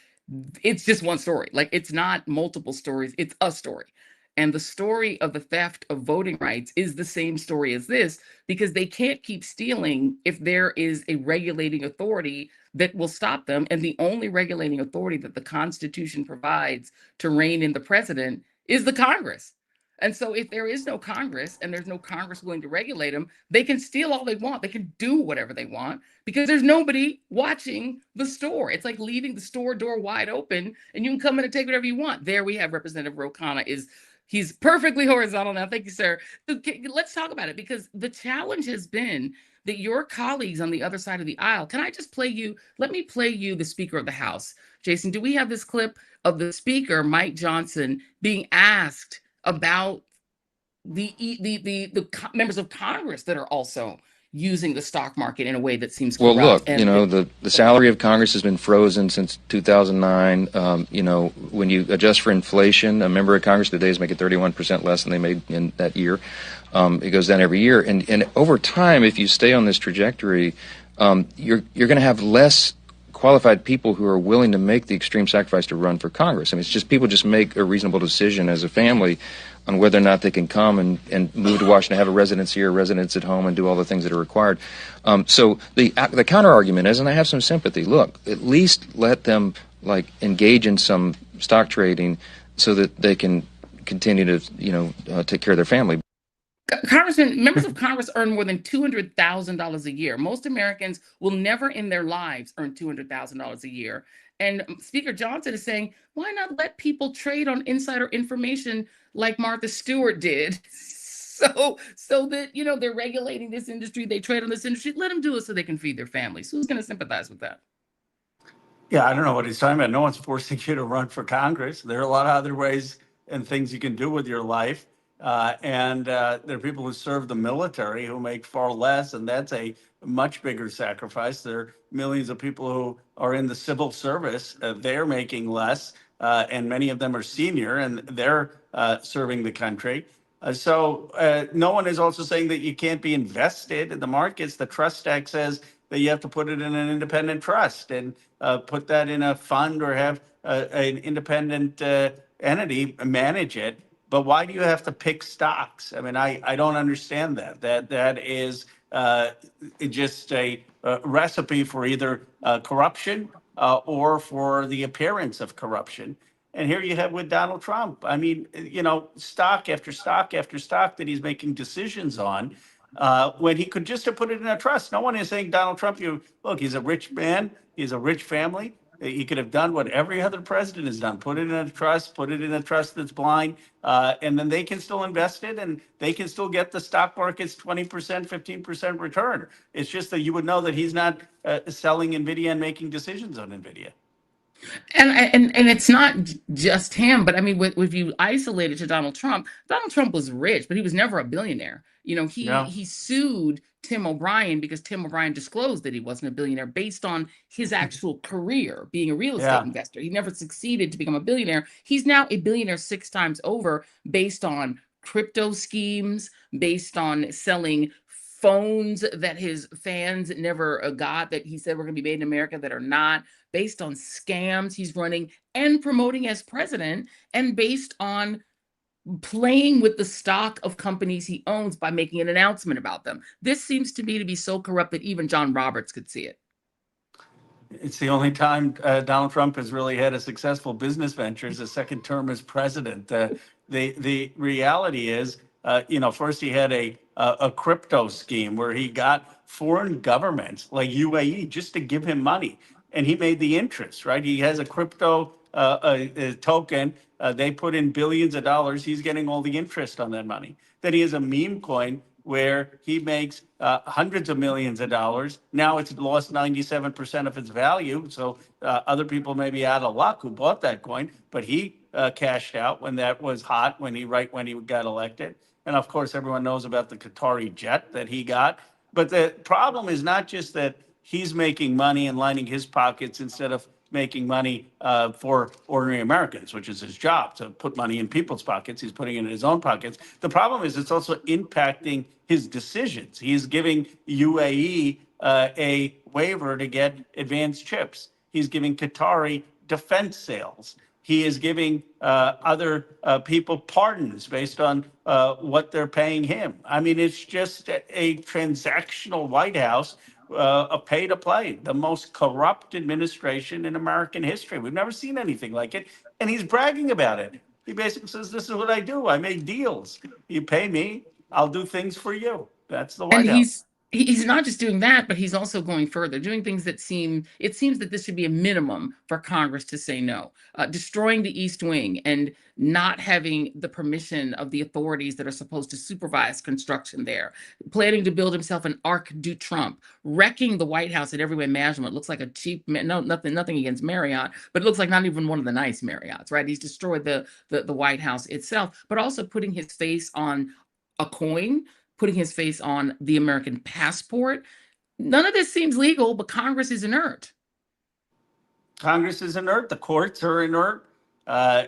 it's just one story. Like, it's not multiple stories, it's a story. And the story of the theft of voting rights is the same story as this, because they can't keep stealing if there is a regulating authority that will stop them. And the only regulating authority that the Constitution provides to rein in the president is the Congress. And so if there is no Congress and there's no Congress willing to regulate them, they can steal all they want. They can do whatever they want because there's nobody watching the store. It's like leaving the store door wide open and you can come in and take whatever you want. There we have Representative Ro Khanna. He's perfectly horizontal now. Thank you, sir. So let's talk about it, because the challenge has been that your colleagues on the other side of the aisle, can I just play you? Let me play you the Speaker of the House. Jason, do we have this clip of the Speaker, Mike Johnson, being asked about the members of Congress that are also using the stock market in a way that seems corrupt? Well, look, the salary of Congress has been frozen since 2009. When you adjust for inflation, a member of Congress today is making 31% less than they made in that year. It goes down every year. And over time, if you stay on this trajectory, you're going to have less qualified people who are willing to make the extreme sacrifice to run for Congress. I mean, it's just people just make a reasonable decision as a family on whether or not they can come and move to Washington, have a residence here, a residence at home, and do all the things that are required. So the counter argument is, and I have some sympathy, look, at least let them engage in some stock trading so that they can continue to take care of their family. Congressman, members of Congress earn more than $200,000 a year. Most Americans will never in their lives earn $200,000 a year. And Speaker Johnson is saying, why not let people trade on insider information like Martha Stewart did? So that, they're regulating this industry, they trade on this industry, let them do it so they can feed their families. Who's going to sympathize with that? Yeah, I don't know what he's talking about. No one's forcing you to run for Congress. There are a lot of other ways and things you can do with your life. And there are people who serve the military who make far less, and that's a much bigger sacrifice. There are millions of people who are in the civil service. They're making less, and many of them are senior, and they're serving the country. So no one is also saying that you can't be invested in the markets. The Trust Act says that you have to put it in an independent trust and put that in a fund or have an independent entity manage it. But why do you have to pick stocks? I mean, I don't understand that. That is just a recipe for either corruption or for the appearance of corruption. And here you have with Donald Trump. I mean, stock after stock after stock that he's making decisions on when he could just have put it in a trust. No one is saying Donald Trump, look, he's a rich man. He's a rich family. He could have done what every other president has done, put it in a trust that's blind, and then they can still invest it and they can still get the stock market's 20%, 15% return. It's just that you would know that he's not selling NVIDIA and making decisions on NVIDIA. And it's not just him, but I mean, if you isolate it to Donald Trump was rich, but he was never a billionaire. He sued Tim O'Brien because Tim O'Brien disclosed that he wasn't a billionaire based on his actual career being a real estate investor. He never succeeded to become a billionaire. He's now a billionaire 6 times over based on crypto schemes, based on selling phones that his fans never got, that he said were going to be made in America that are not, based on scams he's running and promoting as president, and based on playing with the stock of companies he owns by making an announcement about them. This seems to me to be so corrupt that even John Roberts could see it. It's the only time Donald Trump has really had a successful business venture as a second term as president. The reality is, first he had a crypto scheme where he got foreign governments like UAE just to give him money, and he made the interest, right? He has a crypto a token. They put in billions of dollars. He's getting all the interest on that money. Then he has a meme coin where he makes hundreds of millions of dollars. Now it's lost 97% of its value. So other people may be out of luck who bought that coin, but he cashed out when that was hot, when he got elected. And of course, everyone knows about the Qatari jet that he got. But the problem is not just that he's making money and lining his pockets instead of making money for ordinary Americans, which is his job, to put money in people's pockets. He's putting it in his own pockets. The problem is it's also impacting his decisions. He's giving UAE a waiver to get advanced chips. He's giving Qatari defense sales. He is giving other people pardons based on what they're paying him. I mean, it's just a transactional White House, a pay to play, the most corrupt administration in American history. We've never seen anything like it. And he's bragging about it. He basically says, this is what I do. I make deals. You pay me, I'll do things for you. That's the White And House. he's not just doing that, but he's also going further, doing things that it seems that this should be a minimum for Congress to say no. Destroying the East Wing and not having the permission of the authorities that are supposed to supervise construction there, planning to build himself an Arc du Trump, wrecking the White House in every way imaginable. It looks like a cheap, nothing against Marriott, but it looks like not even one of the nice Marriotts, right? He's destroyed the White House itself, but also putting his face on a coin, putting his face on the American passport. None of this seems legal, but Congress is inert. Congress is inert. The courts are inert.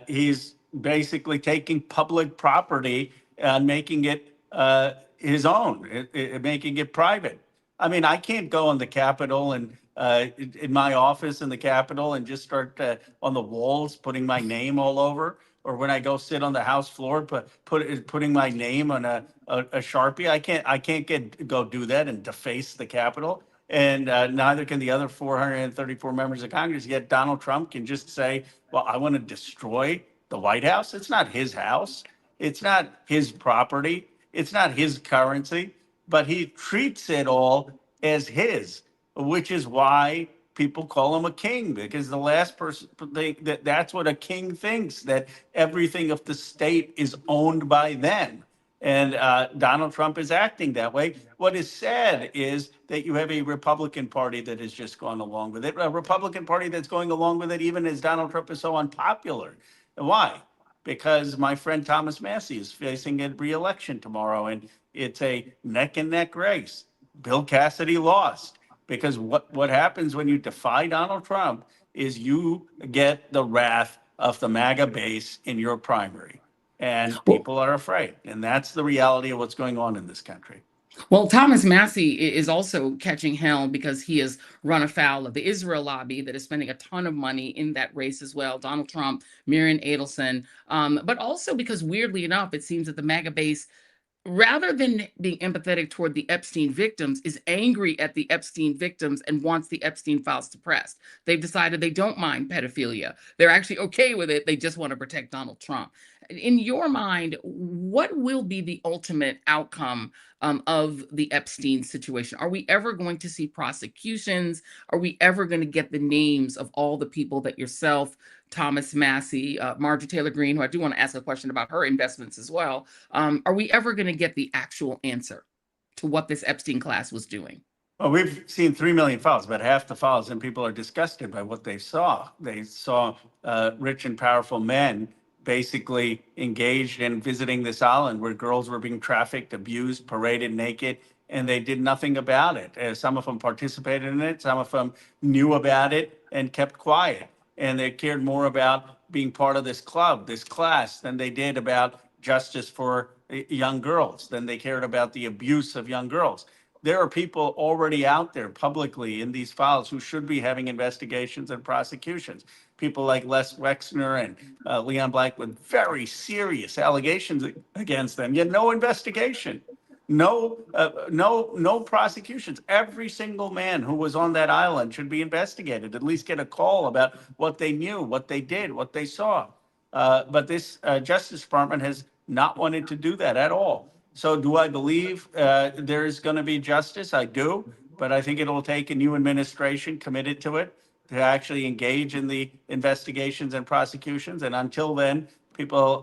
He's basically taking public property and making it his own, making it private. I mean, I can't go on the Capitol and in my office in the Capitol and just start on the walls putting my name all over. Or when I go sit on the House floor, putting my name on a Sharpie. I can't go do that and deface the Capitol. And neither can the other 434 members of Congress. Yet Donald Trump can just say, well, I want to destroy the White House. It's not his house. It's not his property. It's not his currency. But he treats it all as his, which is why people call him a king, because the last person, that's what a king thinks, that everything of the state is owned by them. And Donald Trump is acting that way. What is sad is that you have a Republican Party that has just gone along with it, a Republican Party that's going along with it even as Donald Trump is so unpopular. And why? Because my friend Thomas Massie is facing a re-election tomorrow, and it's a neck and neck race. Bill Cassidy lost. Because what happens when you defy Donald Trump is you get the wrath of the MAGA base in your primary. And people are afraid. And that's the reality of what's going on in this country. Well, Thomas Massie is also catching hell because he has run afoul of the Israel lobby that is spending a ton of money in that race as well. Donald Trump, Miriam Adelson, but also because weirdly enough, it seems that the MAGA base, rather than being empathetic toward the Epstein victims, is angry at the Epstein victims and wants the Epstein files suppressed. They've decided they don't mind pedophilia. They're actually okay with it. They just want to protect Donald Trump. In your mind, what will be the ultimate outcome of the Epstein situation? Are we ever going to see prosecutions? Are we ever going to get the names of all the people that yourself, Thomas Massie, Marjorie Taylor Greene, who I do want to ask a question about her investments as well. Are we ever going to get the actual answer to what this Epstein class was doing? Well, we've seen 3 million files, about half the files, and people are disgusted by what they saw. They saw rich and powerful men basically engaged in visiting this island where girls were being trafficked, abused, paraded naked, and they did nothing about it. Some of them participated in it. Some of them knew about it and kept quiet. And they cared more about being part of this club, this class, than they did about justice for young girls, than they cared about the abuse of young girls. There are people already out there publicly in these files who should be having investigations and prosecutions. people like Les Wexner and Leon Black with very serious allegations against them, yet no investigation. No prosecutions. Every single man who was on that island should be investigated, at least get a call about what they knew, what they did, what they saw. But this Justice Department has not wanted to do that at all. So do I believe there is going to be justice? I do, but I think it'll take a new administration committed to it to actually engage in the investigations and prosecutions. And until then, people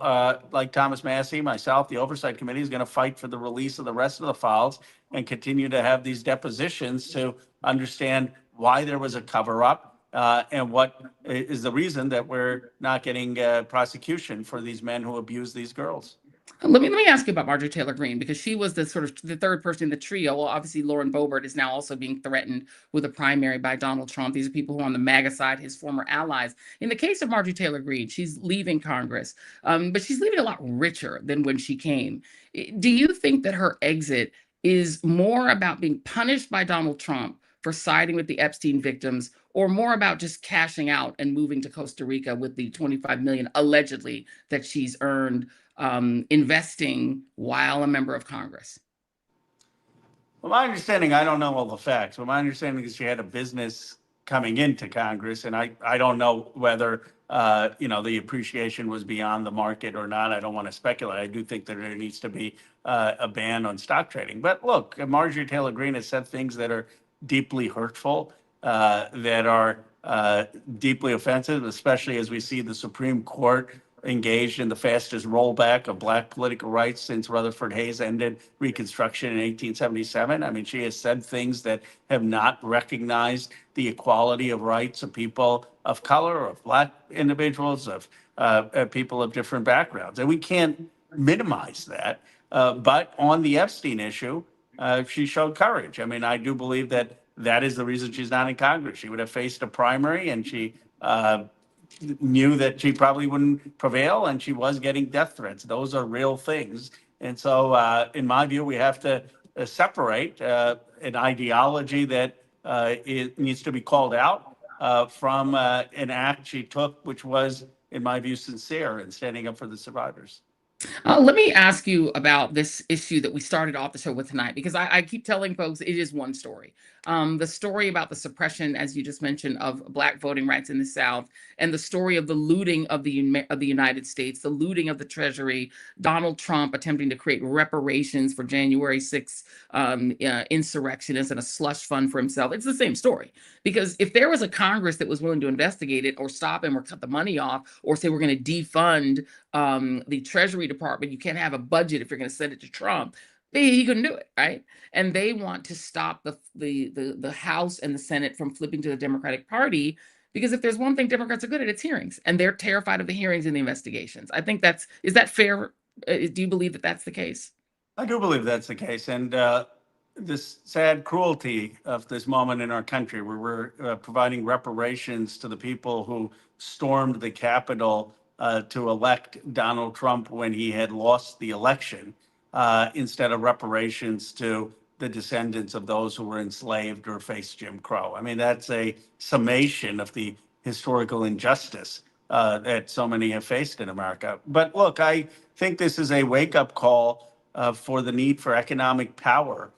like Thomas Massey, myself, the Oversight Committee is going to fight for the release of the rest of the files and continue to have these depositions to understand why there was a cover-up and what is the reason that we're not getting prosecution for these men who abuse these girls. Let me ask you about Marjorie Taylor Greene, because she was the sort of the third person in the trio. Well, obviously, Lauren Boebert is now also being threatened with a primary by Donald Trump. These are people who are on the MAGA side, his former allies. In the case of Marjorie Taylor Greene, she's leaving Congress, but she's leaving a lot richer than when she came. Do you think that her exit is more about being punished by Donald Trump for siding with the Epstein victims, or more about just cashing out and moving to Costa Rica with the $25 million allegedly that she's earned investing while a member of Congress? Well, my understanding, I don't know all the facts, but my understanding is she had a business coming into Congress, and I don't know whether the appreciation was beyond the market or not. I don't want to speculate. I do think that there needs to be a ban on stock trading. But look, Marjorie Taylor Greene has said things that are deeply hurtful, that are deeply offensive, especially as we see the Supreme Court engaged in the fastest rollback of Black political rights since Rutherford Hayes ended Reconstruction in 1877. I mean, she has said things that have not recognized the equality of rights of people of color, of Black individuals, of people of different backgrounds. And we can't minimize that. But on the Epstein issue, she showed courage. I mean, I do believe that that is the reason she's not in Congress. She would have faced a primary, and she knew that she probably wouldn't prevail, and she was getting death threats. Those are real things. And so, in my view, we have to separate an ideology that it needs to be called out from an act she took, which was, in my view, sincere in standing up for the survivors. Let me ask you about this issue that we started off the show with tonight, because I keep telling folks it is one story. The story about the suppression, as you just mentioned, of Black voting rights in the South, and the story of the looting of the United States, the looting of the Treasury, Donald Trump attempting to create reparations for January 6th insurrectionists and a slush fund for himself. It's the same story. Because if there was a Congress that was willing to investigate it, or stop him, or cut the money off, or say we're going to defund the Treasury Department, you can't have a budget if you're going to send it to Trump, he couldn't do it, right? And they want to stop the House and the Senate from flipping to the Democratic Party, because if there's one thing Democrats are good at, it's hearings, and they're terrified of the hearings and the investigations. I think is that fair? Do you believe that that's the case? I do believe that's the case. And this sad cruelty of this moment in our country, where we're providing reparations to the people who stormed the Capitol to elect Donald Trump when he had lost the election, instead of reparations to the descendants of those who were enslaved or faced Jim Crow. I mean, that's a summation of the historical injustice that so many have faced in America. But look, I think this is a wake-up call for the need for economic power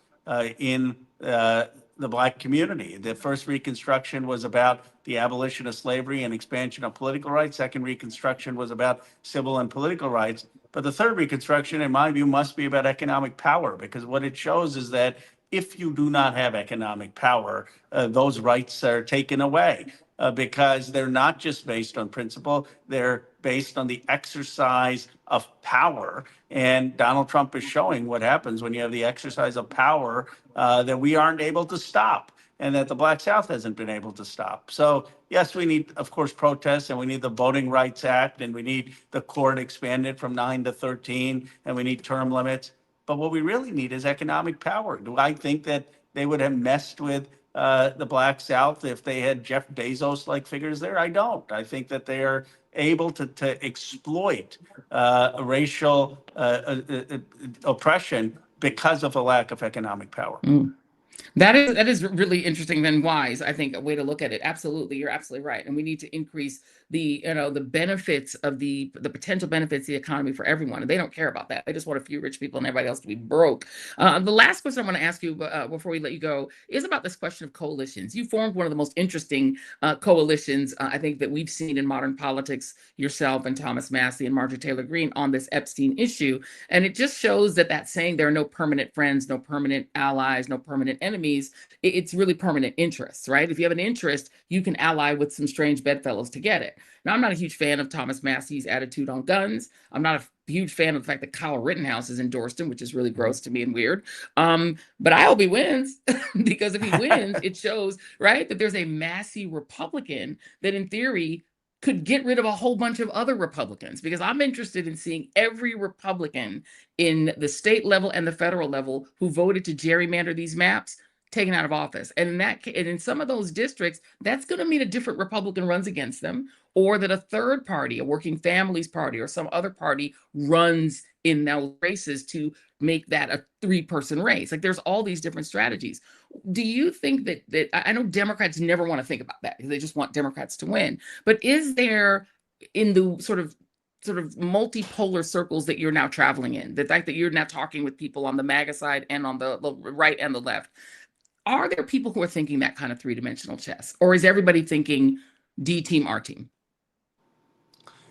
in the Black community. The first Reconstruction was about the abolition of slavery and expansion of political rights. Second Reconstruction was about civil and political rights. But the third Reconstruction, in my view, must be about economic power, because what it shows is that if you do not have economic power, those rights are taken away, because they're not just based on principle, they're based on the exercise of power. And Donald Trump is showing what happens when you have the exercise of power that we aren't able to stop, and that the Black South hasn't been able to stop. So yes, we need, of course, protests, and we need the Voting Rights Act, and we need the court expanded from 9 to 13, and we need term limits. But what we really need is economic power. Do I think that they would have messed with the Black South if they had Jeff Bezos-like figures there? I don't. I think that they are able to exploit racial oppression because of a lack of economic power. That is really interesting and wise, I think, a way to look at it. Absolutely, you're absolutely right. And we need to increase the, the benefits of the potential benefits of the economy for everyone. And they don't care about that. They just want a few rich people and everybody else to be broke. The last question I want to ask you before we let you go is about this question of coalitions. You formed one of the most interesting coalitions, I think, that we've seen in modern politics, yourself and Thomas Massie and Marjorie Taylor Greene, on this Epstein issue. And it just shows that saying there are no permanent friends, no permanent allies, no permanent enemies, it's really permanent interests, right? If you have an interest, you can ally with some strange bedfellows to get it. Now, I'm not a huge fan of Thomas Massie's attitude on guns. I'm not a huge fan of the fact that Kyle Rittenhouse has endorsed him, which is really gross to me and weird. But I hope he wins because if he wins, it shows, right, that there's a Massie Republican that in theory could get rid of a whole bunch of other Republicans, because I'm interested in seeing every Republican in the state level and the federal level who voted to gerrymander these maps taken out of office. And in some of those districts, that's going to mean a different Republican runs against them, or that a third party, a Working Families Party or some other party, runs in those races to make that a 3-person race. Like, there's all these different strategies. Do you think that I know Democrats never want to think about that because they just want Democrats to win, but is there, in the sort of multipolar circles that you're now traveling in, the fact that you're now talking with people on the MAGA side and on the right and the left, are there people who are thinking that kind of 3-dimensional chess, or is everybody thinking D team, R team?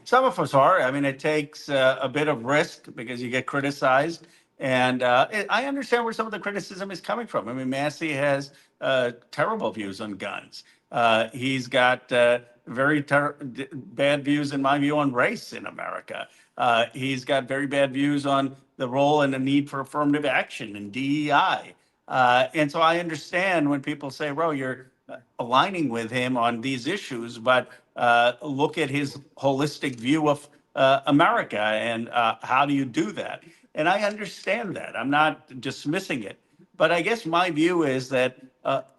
Some of us are. I mean, it takes a bit of risk because you get criticized. And I understand where some of the criticism is coming from. I mean, Massie has terrible views on guns. He's got very bad views, in my view, on race in America. He's got very bad views on the role and the need for affirmative action and DEI. And so I understand when people say, Ro, you're aligning with him on these issues, but look at his holistic view of America and how do you do that? And I understand that. I'm not dismissing it. But I guess my view is that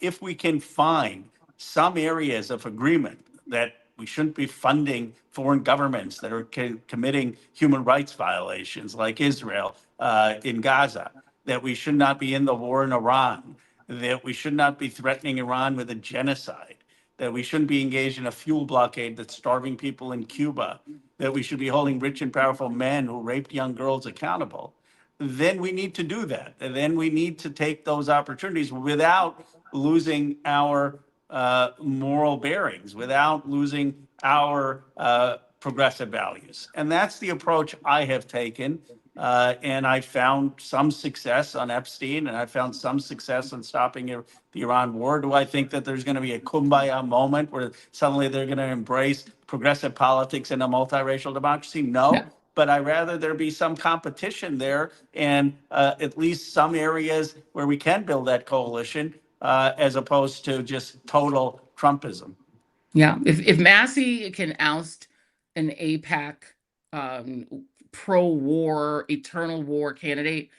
if we can find some areas of agreement that we shouldn't be funding foreign governments that are committing human rights violations like Israel in Gaza, that we should not be in the war in Iran, that we should not be threatening Iran with a genocide, that we shouldn't be engaged in a fuel blockade that's starving people in Cuba, that we should be holding rich and powerful men who raped young girls accountable, then we need to do that. And then we need to take those opportunities without losing our moral bearings, without losing our progressive values. And that's the approach I have taken. And I found some success on Epstein, and I found some success in stopping the Iran war. Do I think that there's going to be a kumbaya moment where suddenly they're going to embrace progressive politics in a multiracial democracy? No. But I'd rather there be some competition there and at least some areas where we can build that coalition as opposed to just total Trumpism. Yeah. If Massie can oust an AIPAC pro-war, eternal war candidate,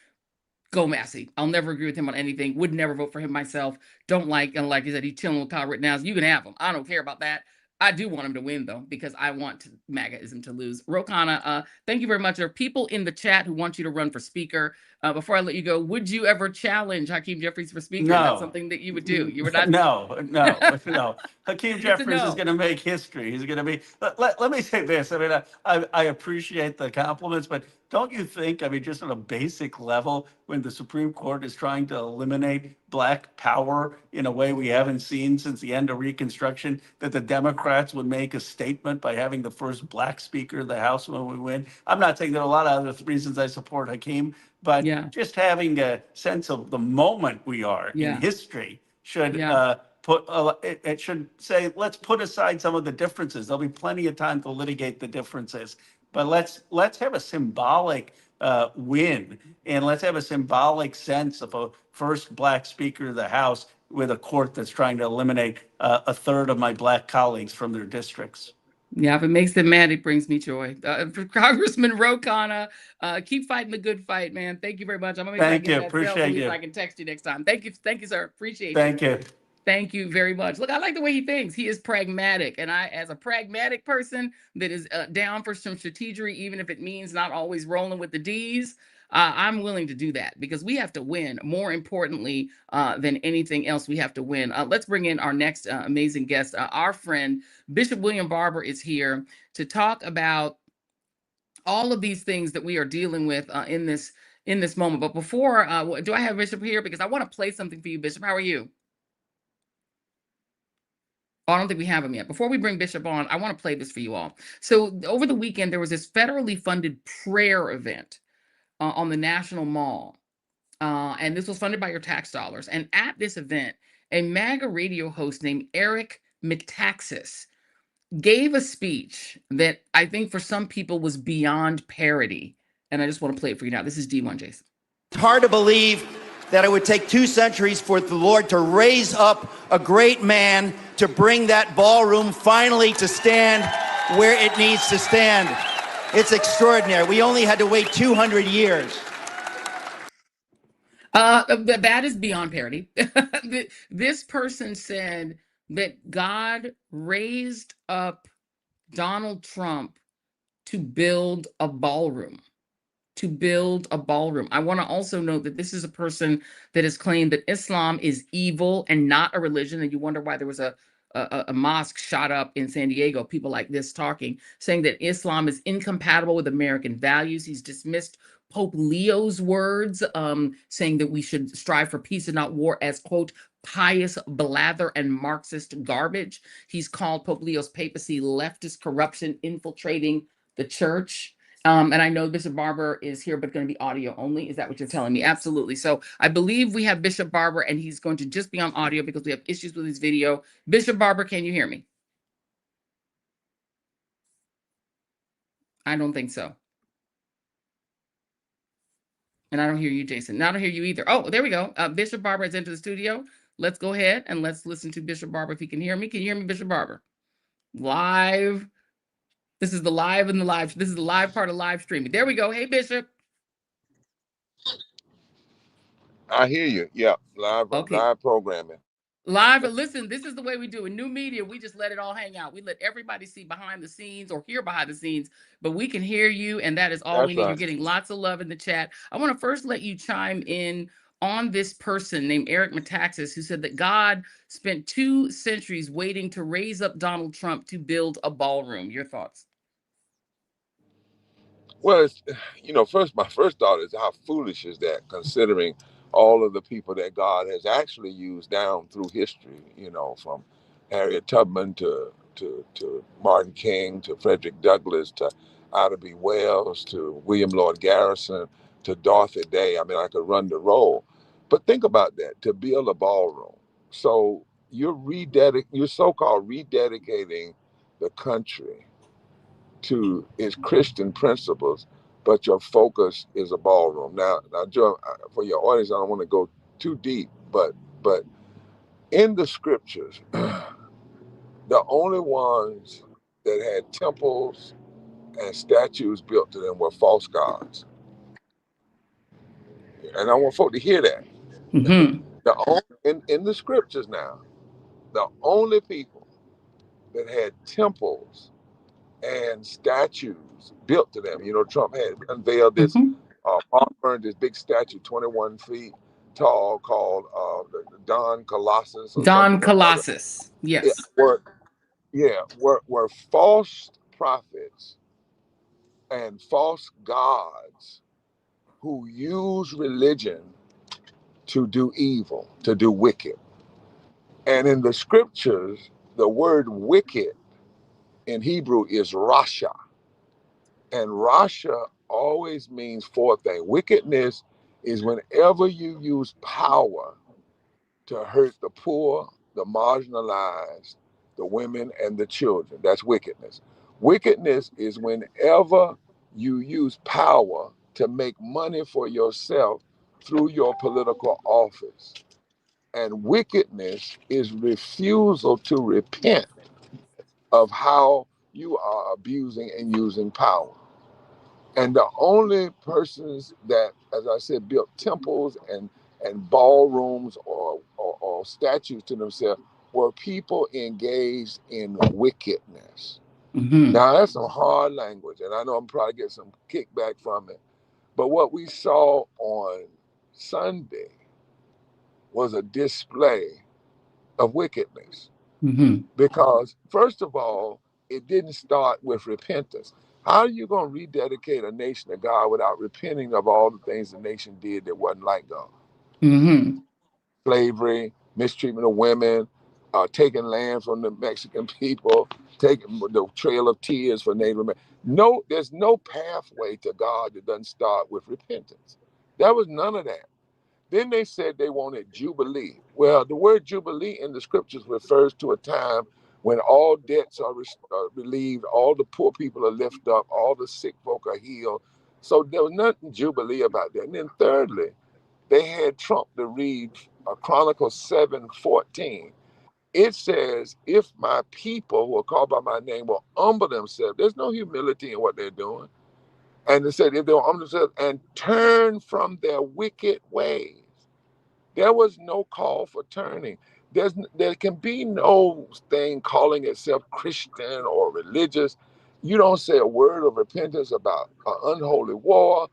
go Massie. I'll never agree with him on anything. Would never vote for him myself. Don't like, and like you said, he's chilling with Kyle Rittenhouse. You can have him. I don't care about that. I do want him to win, though, because I want MAGAism to lose. Ro Khanna, thank you very much. There are people in the chat who want you to run for speaker. Before I let you go, would you ever challenge Hakeem Jeffries for speaker? No. That's something that you would do. You would not. No. Hakeem Jeffries is going to make history. He's going to be. Let me say this. I mean, I appreciate the compliments, but don't you think, I mean, just on a basic level, when the Supreme Court is trying to eliminate Black power in a way we haven't seen since the end of Reconstruction, that the Democrats would make a statement by having the first Black speaker of the House when we win? I'm not saying there are a lot of other reasons I support Hakeem, but just having a sense of the moment we are in history should it should say, let's put aside some of the differences. There'll be plenty of time to litigate the differences, but let's have a symbolic win, and let's have a symbolic sense of a first Black speaker of the House with a court that's trying to eliminate a third of my Black colleagues from their districts. Yeah, if it makes them mad, it brings me joy. For Congressman Ro Khanna, keep fighting the good fight, man. Thank you very much. I'm gonna Thank you. Appreciate you. So I can text you next time. Thank you, sir. Appreciate you. Thank you. Thank you very much. Look, I like the way he thinks. He is pragmatic. And I, as a pragmatic person that is down for some strategery, even if it means not always rolling with the D's, I'm willing to do that because we have to win. More importantly than anything else, we have to win. Let's bring in our next amazing guest. Our friend Bishop William Barber is here to talk about all of these things that we are dealing with in this moment. But before, do I have Bishop here? Because I want to play something for you, Bishop. How are you? Oh, I don't think we have him yet. Before we bring Bishop on, I want to play this for you all. So over the weekend, there was this federally funded prayer event on the National Mall. And this was funded by your tax dollars. And at this event, a MAGA radio host named Eric Metaxas gave a speech that I think for some people was beyond parody. And I just want to play it for you now. This is D1, Jason. It's hard to believe that it would take 2 centuries for the Lord to raise up a great man to bring that ballroom finally to stand where it needs to stand. It's extraordinary. We only had to wait 200 years. That is beyond parody. This person said that God raised up Donald Trump to build a ballroom. I want to also note that this is a person that has claimed that Islam is evil and not a religion. And you wonder why there was a mosque shot up in San Diego. People like this talking, saying that Islam is incompatible with American values. He's dismissed Pope Leo's words, saying that we should strive for peace and not war as, quote, pious blather and Marxist garbage. He's called Pope Leo's papacy leftist corruption infiltrating the church. And I know Bishop Barber is here, but going to be audio only. Is that what you're telling me? Absolutely. So I believe we have Bishop Barber, and he's going to just be on audio because we have issues with his video. Bishop Barber, can you hear me? I don't think so. And I don't hear you, Jason. And I don't hear you either. Oh, there we go. Bishop Barber has entered the studio. Let's go ahead and let's listen to Bishop Barber if he can hear me. Can you hear me, Bishop Barber? Live. This is the live and the live. This is the live part of live streaming. There we go. Hey, Bishop. I hear you. Yeah, live programming. Live, and listen, this is the way we do in new media. We just let it all hang out. We let everybody see behind the scenes or hear behind the scenes, but we can hear you, and that is all we need. You're getting lots of love in the chat. I want to first let you chime in on this person named Eric Metaxas, who said that God spent 2 centuries waiting to raise up Donald Trump to build a ballroom. Your thoughts? Well, it's, my first thought is how foolish is that, considering all of the people that God has actually used down through history, from Harriet Tubman to Martin King to Frederick Douglass to Ida B. Wells to William Lloyd Garrison to Dorothy Day. I mean, I could run the roll. But think about that, to build a ballroom. So you're so-called rededicating the country to its Christian principles, but your focus is a ballroom. Now, Joe, for your audience, I don't want to go too deep, but in the scriptures, the only ones that had temples and statues built to them were false gods. And I want folk to hear that. Mm-hmm. In the scriptures now, the only people that had temples and statues built to them. Trump had unveiled this, this big statue, 21 feet tall, called the Don Colossus. Don Colossus, yes. Were false prophets and false gods who use religion to do evil, to do wicked. And in the scriptures, the word wicked in Hebrew is rasha. And rasha always means 4 things. Wickedness is whenever you use power to hurt the poor, the marginalized, the women, and the children. That's wickedness. Wickedness is whenever you use power to make money for yourself through your political office. And wickedness is refusal to repent of how you are abusing and using power. And the only persons that, as I said, built temples and ballrooms or statues to themselves were people engaged in wickedness. Mm-hmm. Now, that's some hard language, and I know I'm probably getting some kickback from it, But what we saw on Sunday was a display of wickedness. Because, first of all, it didn't start with repentance. How are you going to rededicate a nation to God without repenting of all the things the nation did that wasn't like God? Slavery, mistreatment of women, taking land from the Mexican people, taking the Trail of Tears for Native Americans. No, there's no pathway to God that doesn't start with repentance. There was none of that. Then they said they wanted Jubilee. Well, the word Jubilee in the scriptures refers to a time when all debts are relieved, all the poor people are lifted up, all the sick folk are healed. So there was nothing Jubilee about that. And then thirdly, they had Trump to read Chronicles 7:14. It says, if my people who are called by my name will humble themselves, there's no humility in what they're doing. And it said, if they will humble themselves and turn from their wicked ways. There was no call for turning. There can be no thing calling itself Christian or religious. You don't say a word of repentance about an unholy war.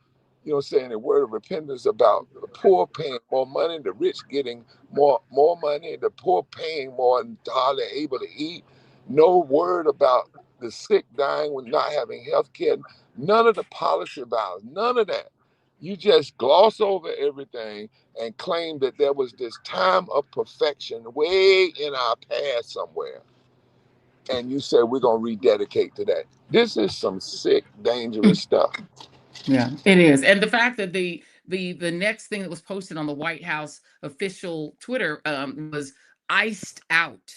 You don't say any word of repentance about the poor paying more money, the rich getting more money, the poor paying more and hardly able to eat. No word about the sick dying with not having health care. None of the policy about it, none of that. You just gloss over everything and claim that there was this time of perfection way in our past somewhere. And you say we're going to rededicate to that. This is some sick, dangerous stuff. Yeah, it is. And the fact that the next thing that was posted on the White House official Twitter was iced out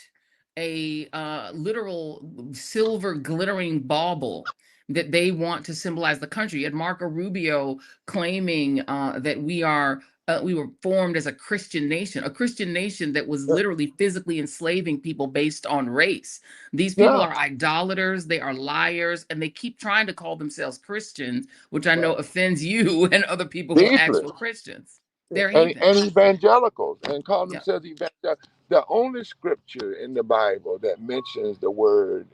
a literal silver glittering bauble that they want to symbolize the country. You had Marco Rubio claiming that we were formed as a Christian nation that was literally physically enslaving people based on race. These people are idolaters, they are liars, and they keep trying to call themselves Christians, which I know offends you and other people who are actual Christians. They're heathens. And evangelicals, and call themselves evangelicals. The only scripture in the Bible that mentions the word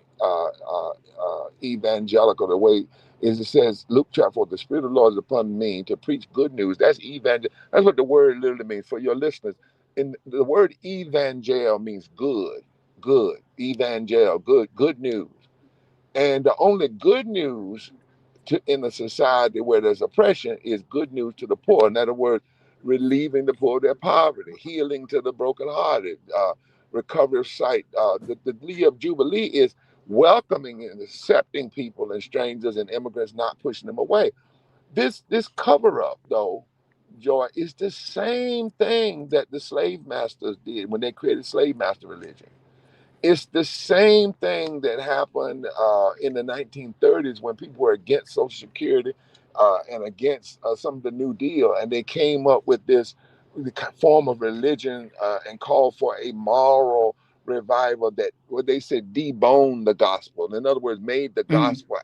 evangelical, the way is it says, Luke chapter 4, the Spirit of the Lord is upon me to preach good news. That's That's what the word literally means for your listeners. And the word evangel means good, evangel, good news. And the only good news in a society where there's oppression is good news to the poor. In other words, relieving the poor of their poverty, healing to the brokenhearted, recovery of sight. The Day of Jubilee is welcoming and accepting people and strangers and immigrants, not pushing them away. This cover up, though, Joy, is the same thing that the slave masters did when they created slave master religion. It's the same thing that happened in the 1930s when people were against Social Security and against some of the New Deal, and they came up with this form of religion and called for a moral revival that, what they said, deboned the gospel. In other words, made the gospel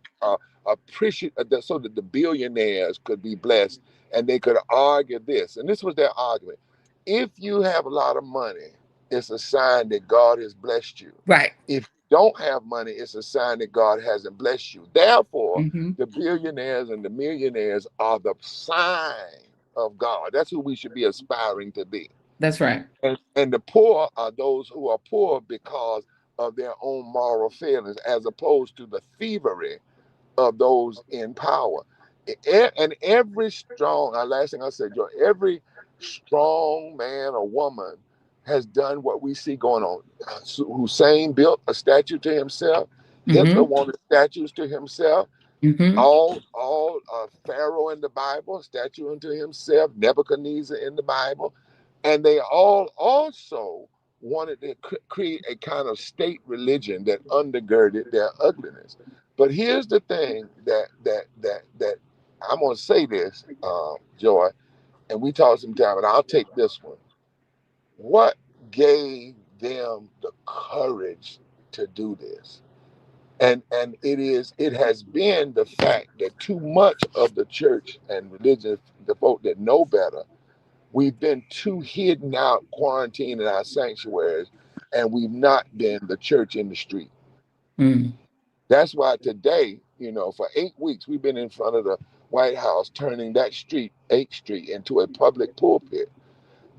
appreciated so that the billionaires could be blessed, and they could argue this. And this was their argument: if you have a lot of money, it's a sign that God has blessed you. Right. If you don't have money, it's a sign that God hasn't blessed you. Therefore, the billionaires and the millionaires are the sign of God. That's who we should be aspiring to be. That's right. And the poor are those who are poor because of their own moral failings, as opposed to the thievery of those in power. And every strong, last thing I said, Joe, every strong man or woman has done what we see going on. Hussein built a statue to himself. Hitler wanted statues to himself. All Pharaoh in the Bible, statue unto himself. Nebuchadnezzar in the Bible. And they all also wanted to create a kind of state religion that undergirded their ugliness. But here's the thing that I'm gonna say this, Joy, and we talk sometime, and I'll take this one. What gave them the courage to do this? And it has been the fact that too much of the church and religion, the folk that know better, we've been too hidden out, quarantined in our sanctuaries, and we've not been the church in the street. That's why today, for 8 weeks, we've been in front of the White House, turning that street, 8th Street, into a public pulpit.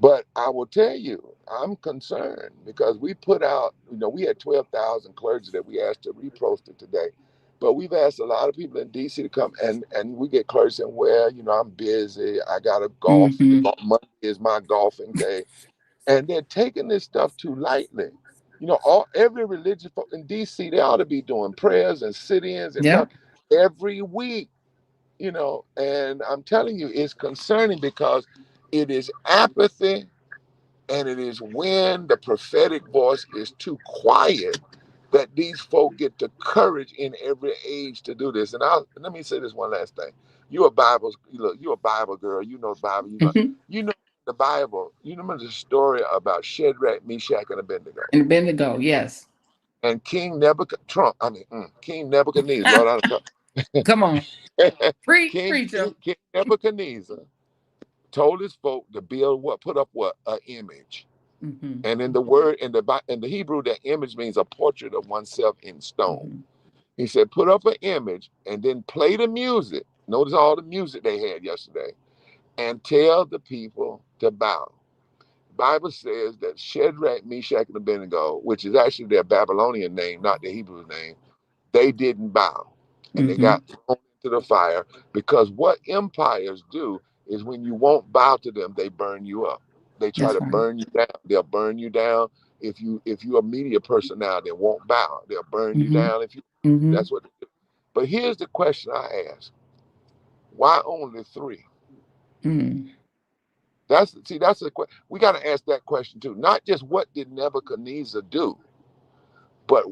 But I will tell you, I'm concerned because we put out, we had 12,000 clergy that we asked to repost it today. But we've asked a lot of people in DC to come, and we get clergy saying, well, I'm busy. I got to golf. Monday is my golfing day. And they're taking this stuff too lightly. Every religious folk in DC, they ought to be doing prayers and sit-ins and stuff every week. And I'm telling you, it's concerning because it is apathy, and it is when the prophetic voice is too quiet that these folk get the courage in every age to do this. And let me say this one last thing. You're a Bible girl. You know the Bible. You know the Bible. You remember the story about Shadrach, Meshach, and Abednego. And Abednego, yes. And King Nebuchadnezzar. Lord, I don't know. Come on. King Nebuchadnezzar told his folk to build put up an image. And in the Hebrew, that image means a portrait of oneself in stone. He said, put up an image and then play the music. Notice all the music they had yesterday, and tell the people to bow. The Bible says that Shadrach, Meshach, and Abednego, which is actually their Babylonian name, not the Hebrew name, they didn't bow. And they got thrown into the fire, because what empires do is when you won't bow to them, they burn you up. They try to burn you down. They'll burn you down. If you're a media person now, they won't bow. They'll burn you down if you. That's what they do. But here's the question I ask: why only 3? That's the question. We got to ask that question too. Not just what did Nebuchadnezzar do, but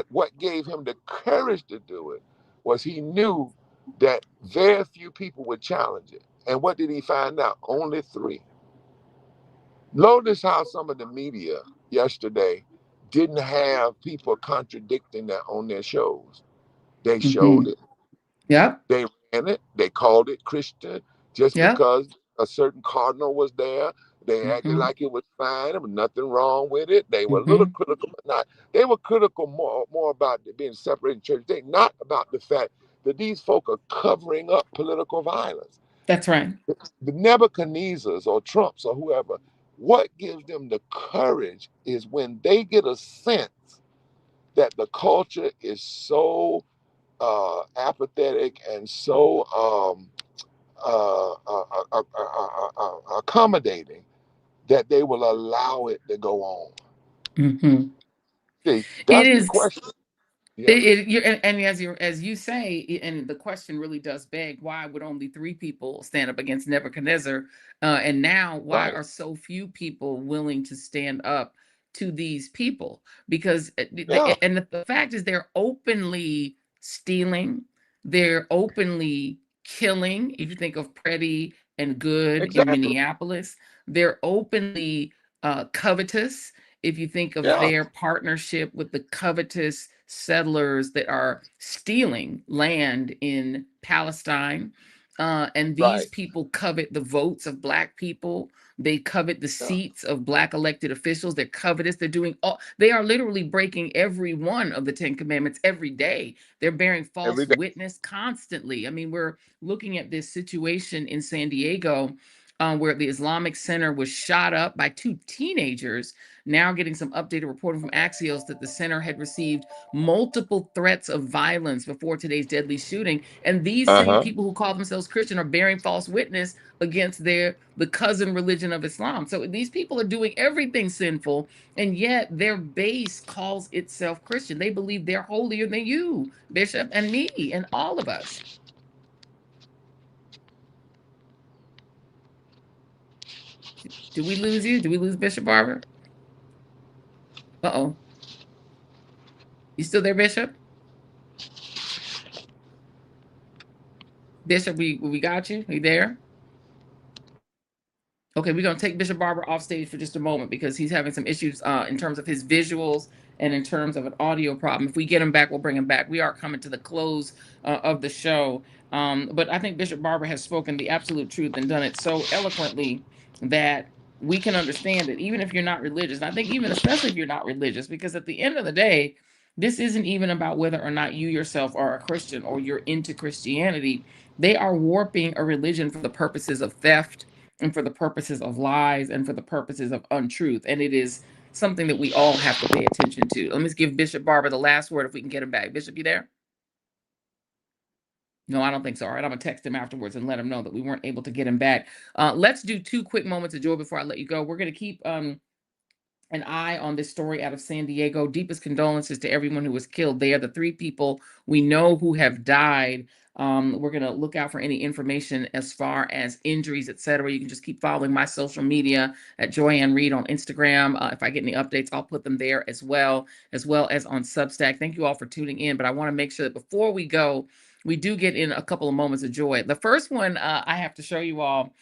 what gave him the courage to do it was he knew that very few people would challenge it. And what did he find out? Only 3. Notice how some of the media yesterday didn't have people contradicting that on their shows. They showed it. Yeah. They ran it. They called it Christian just because a certain cardinal was there. They acted like it was fine. There was nothing wrong with it. They were a little critical, but not. They were critical more about being separated in church. They not about the fact that these folk are covering up political violence. That's right. The Nebuchadnezzars or Trumps or whoever, what gives them the courage is when they get a sense that the culture is so apathetic and so accommodating that they will allow it to go on. See, that's the question. And as you say, and the question really does beg, why would only 3 people stand up against Nebuchadnezzar? And now, why are so few people willing to stand up to these people? Because and the fact is, they're openly stealing, they're openly killing. If you think of Pretty and Good in Minneapolis, they're openly covetous. If you think of their partnership with the covetous settlers that are stealing land in Palestine, and these people covet the votes of Black people. They covet the seats of Black elected officials. They're covetous. They're doing they are literally breaking every one of the 10 commandments every day. They're bearing false witness constantly. I mean, we're looking at this situation in San Diego, where the Islamic Center was shot up by 2 teenagers. Now getting some updated reporting from Axios that the center had received multiple threats of violence before today's deadly shooting. And these same people who call themselves Christian are bearing false witness against the cousin religion of Islam. So these people are doing everything sinful, and yet their base calls itself Christian. They believe they're holier than you, Bishop, and me, and all of us. Did we lose you? Did we lose Bishop Barber? Uh-oh. You still there, Bishop? Bishop, we got you? Are you there? Okay, we're going to take Bishop Barber off stage for just a moment because he's having some issues in terms of his visuals and in terms of an audio problem. If we get him back, we'll bring him back. We are coming to the close of the show. But I think Bishop Barber has spoken the absolute truth and done it so eloquently that we can understand it, even if you're not religious. And I think even especially if you're not religious, because at the end of the day, This isn't even about whether or not you yourself are a Christian or you're into Christianity. They are warping a religion for the purposes of theft and for the purposes of lies and for the purposes of untruth. And it is something that we all have to pay attention to. Let me just give Bishop Barber the last word if we can get him back. Bishop, you there? No, I don't think so. All right, I'm going to text him afterwards and let him know that we weren't able to get him back. Let's do 2 quick moments of joy before I let you go. We're going to keep an eye on this story out of San Diego. Deepest condolences to everyone who was killed there. The 3 people we know who have died. We're going to look out for any information as far as injuries, etc. You can just keep following my social media at Joyanne Reid on Instagram. If I get any updates, I'll put them there as well as on Substack. Thank you all for tuning in. But I want to make sure that before we go, we do get in a couple of moments of joy. The first one I have to show you all.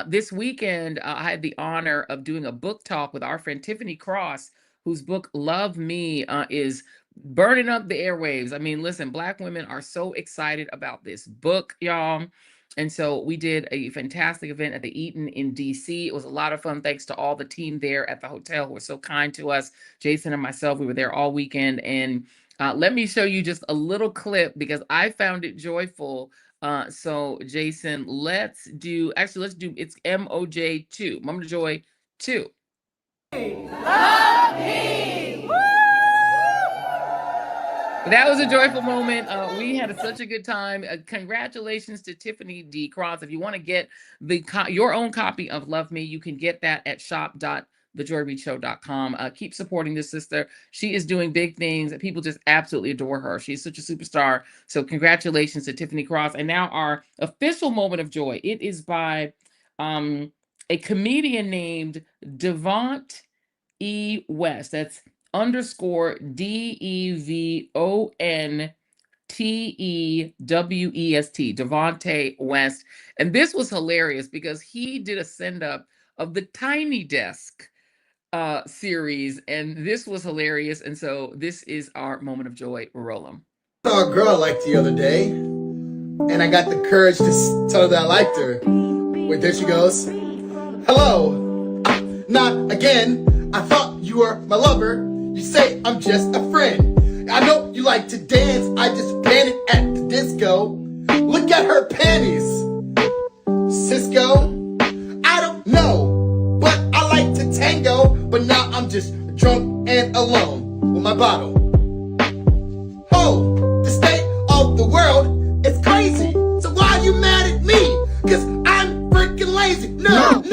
This weekend, I had the honor of doing a book talk with our friend Tiffany Cross, whose book Love Me is burning up the airwaves. I mean, listen, Black women are so excited about this book, y'all. And so we did a fantastic event at the Eaton in DC. It was a lot of fun. Thanks to all the team there at the hotel who were so kind to us. Jason and myself, we were there all weekend. And let me show you just a little clip because I found it joyful. So Jason, let's do, it's MOJ2, Moment of Joy 2. Love me! That was a joyful moment. We had such a good time. Congratulations to Tiffany D. Cross. If you want to get your own copy of Love Me, you can get that at shop.thejoyreidshow.com. Keep supporting this sister. She is doing big things. People just absolutely adore her. She's such a superstar. So congratulations to Tiffany Cross. And now our official moment of joy. It is by a comedian named Devont E. West. That's _DEVONTEWEST, Devonte West. And this was hilarious because he did a send-up of the Tiny Desk series, and this was hilarious. And so this is our moment of joy. Roll 'em. I saw a girl I liked the other day, and I got the courage to tell her that I liked her. Wait, there she goes. Hello. Not again. I thought you were my lover. You say I'm just a friend. I know you like to dance. I just ran it at the disco. Look at her panties. Cisco? I don't know, but I like to tango. But now I'm just drunk and alone with my bottle. Oh, the state of the world is crazy. So why you mad at me? Cause I'm freaking lazy. No.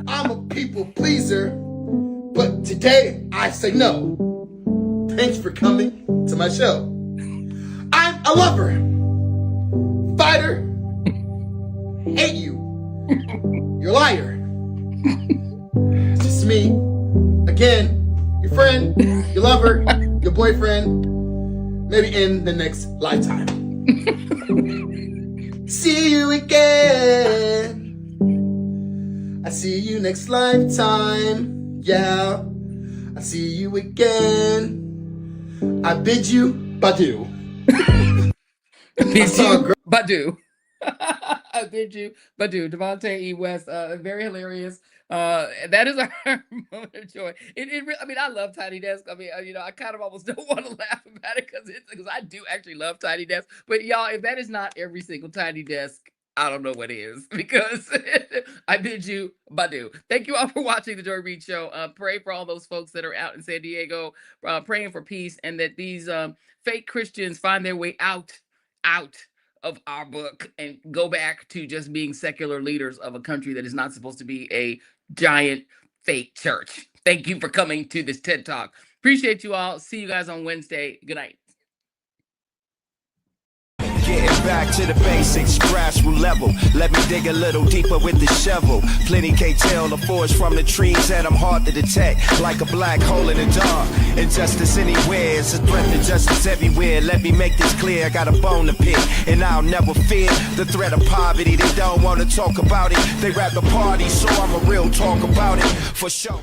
I'm a people pleaser, but today I say no. Thanks for coming to my show. I'm a lover, fighter, hate you, you're a liar. It's just me, again, your friend, your lover, your boyfriend, maybe in the next lifetime. See you again. I see you next lifetime. Yeah, I see you again. I bid you Badu. Badu. I bid you Badu. Devonte E. West. Very hilarious. That is our moment of joy. I mean, I love Tiny Desk. I mean, I kind of almost don't want to laugh about it because I do actually love Tiny Desk. But y'all, if that is not every single Tiny Desk, I don't know what is, because I bid you Badu. Thank you all for watching the Joy Reid Show. Pray for all those folks that are out in San Diego, praying for peace, and that these fake Christians find their way out of our book and go back to just being secular leaders of a country that is not supposed to be a giant fake church. Thank you for coming to this TED Talk. Appreciate you all. See you guys on Wednesday. Good night. Getting back to the basics, grassroots level. Let me dig a little deeper with the shovel. Plenty can't tell the forest from the trees, and I'm hard to detect, like a black hole in the dark. Injustice anywhere, it's a threat to justice everywhere. Let me make this clear, I got a bone to pick, and I'll never fear the threat of poverty. They don't want to talk about it, they rather party, so I'm a real talk about it, for sure.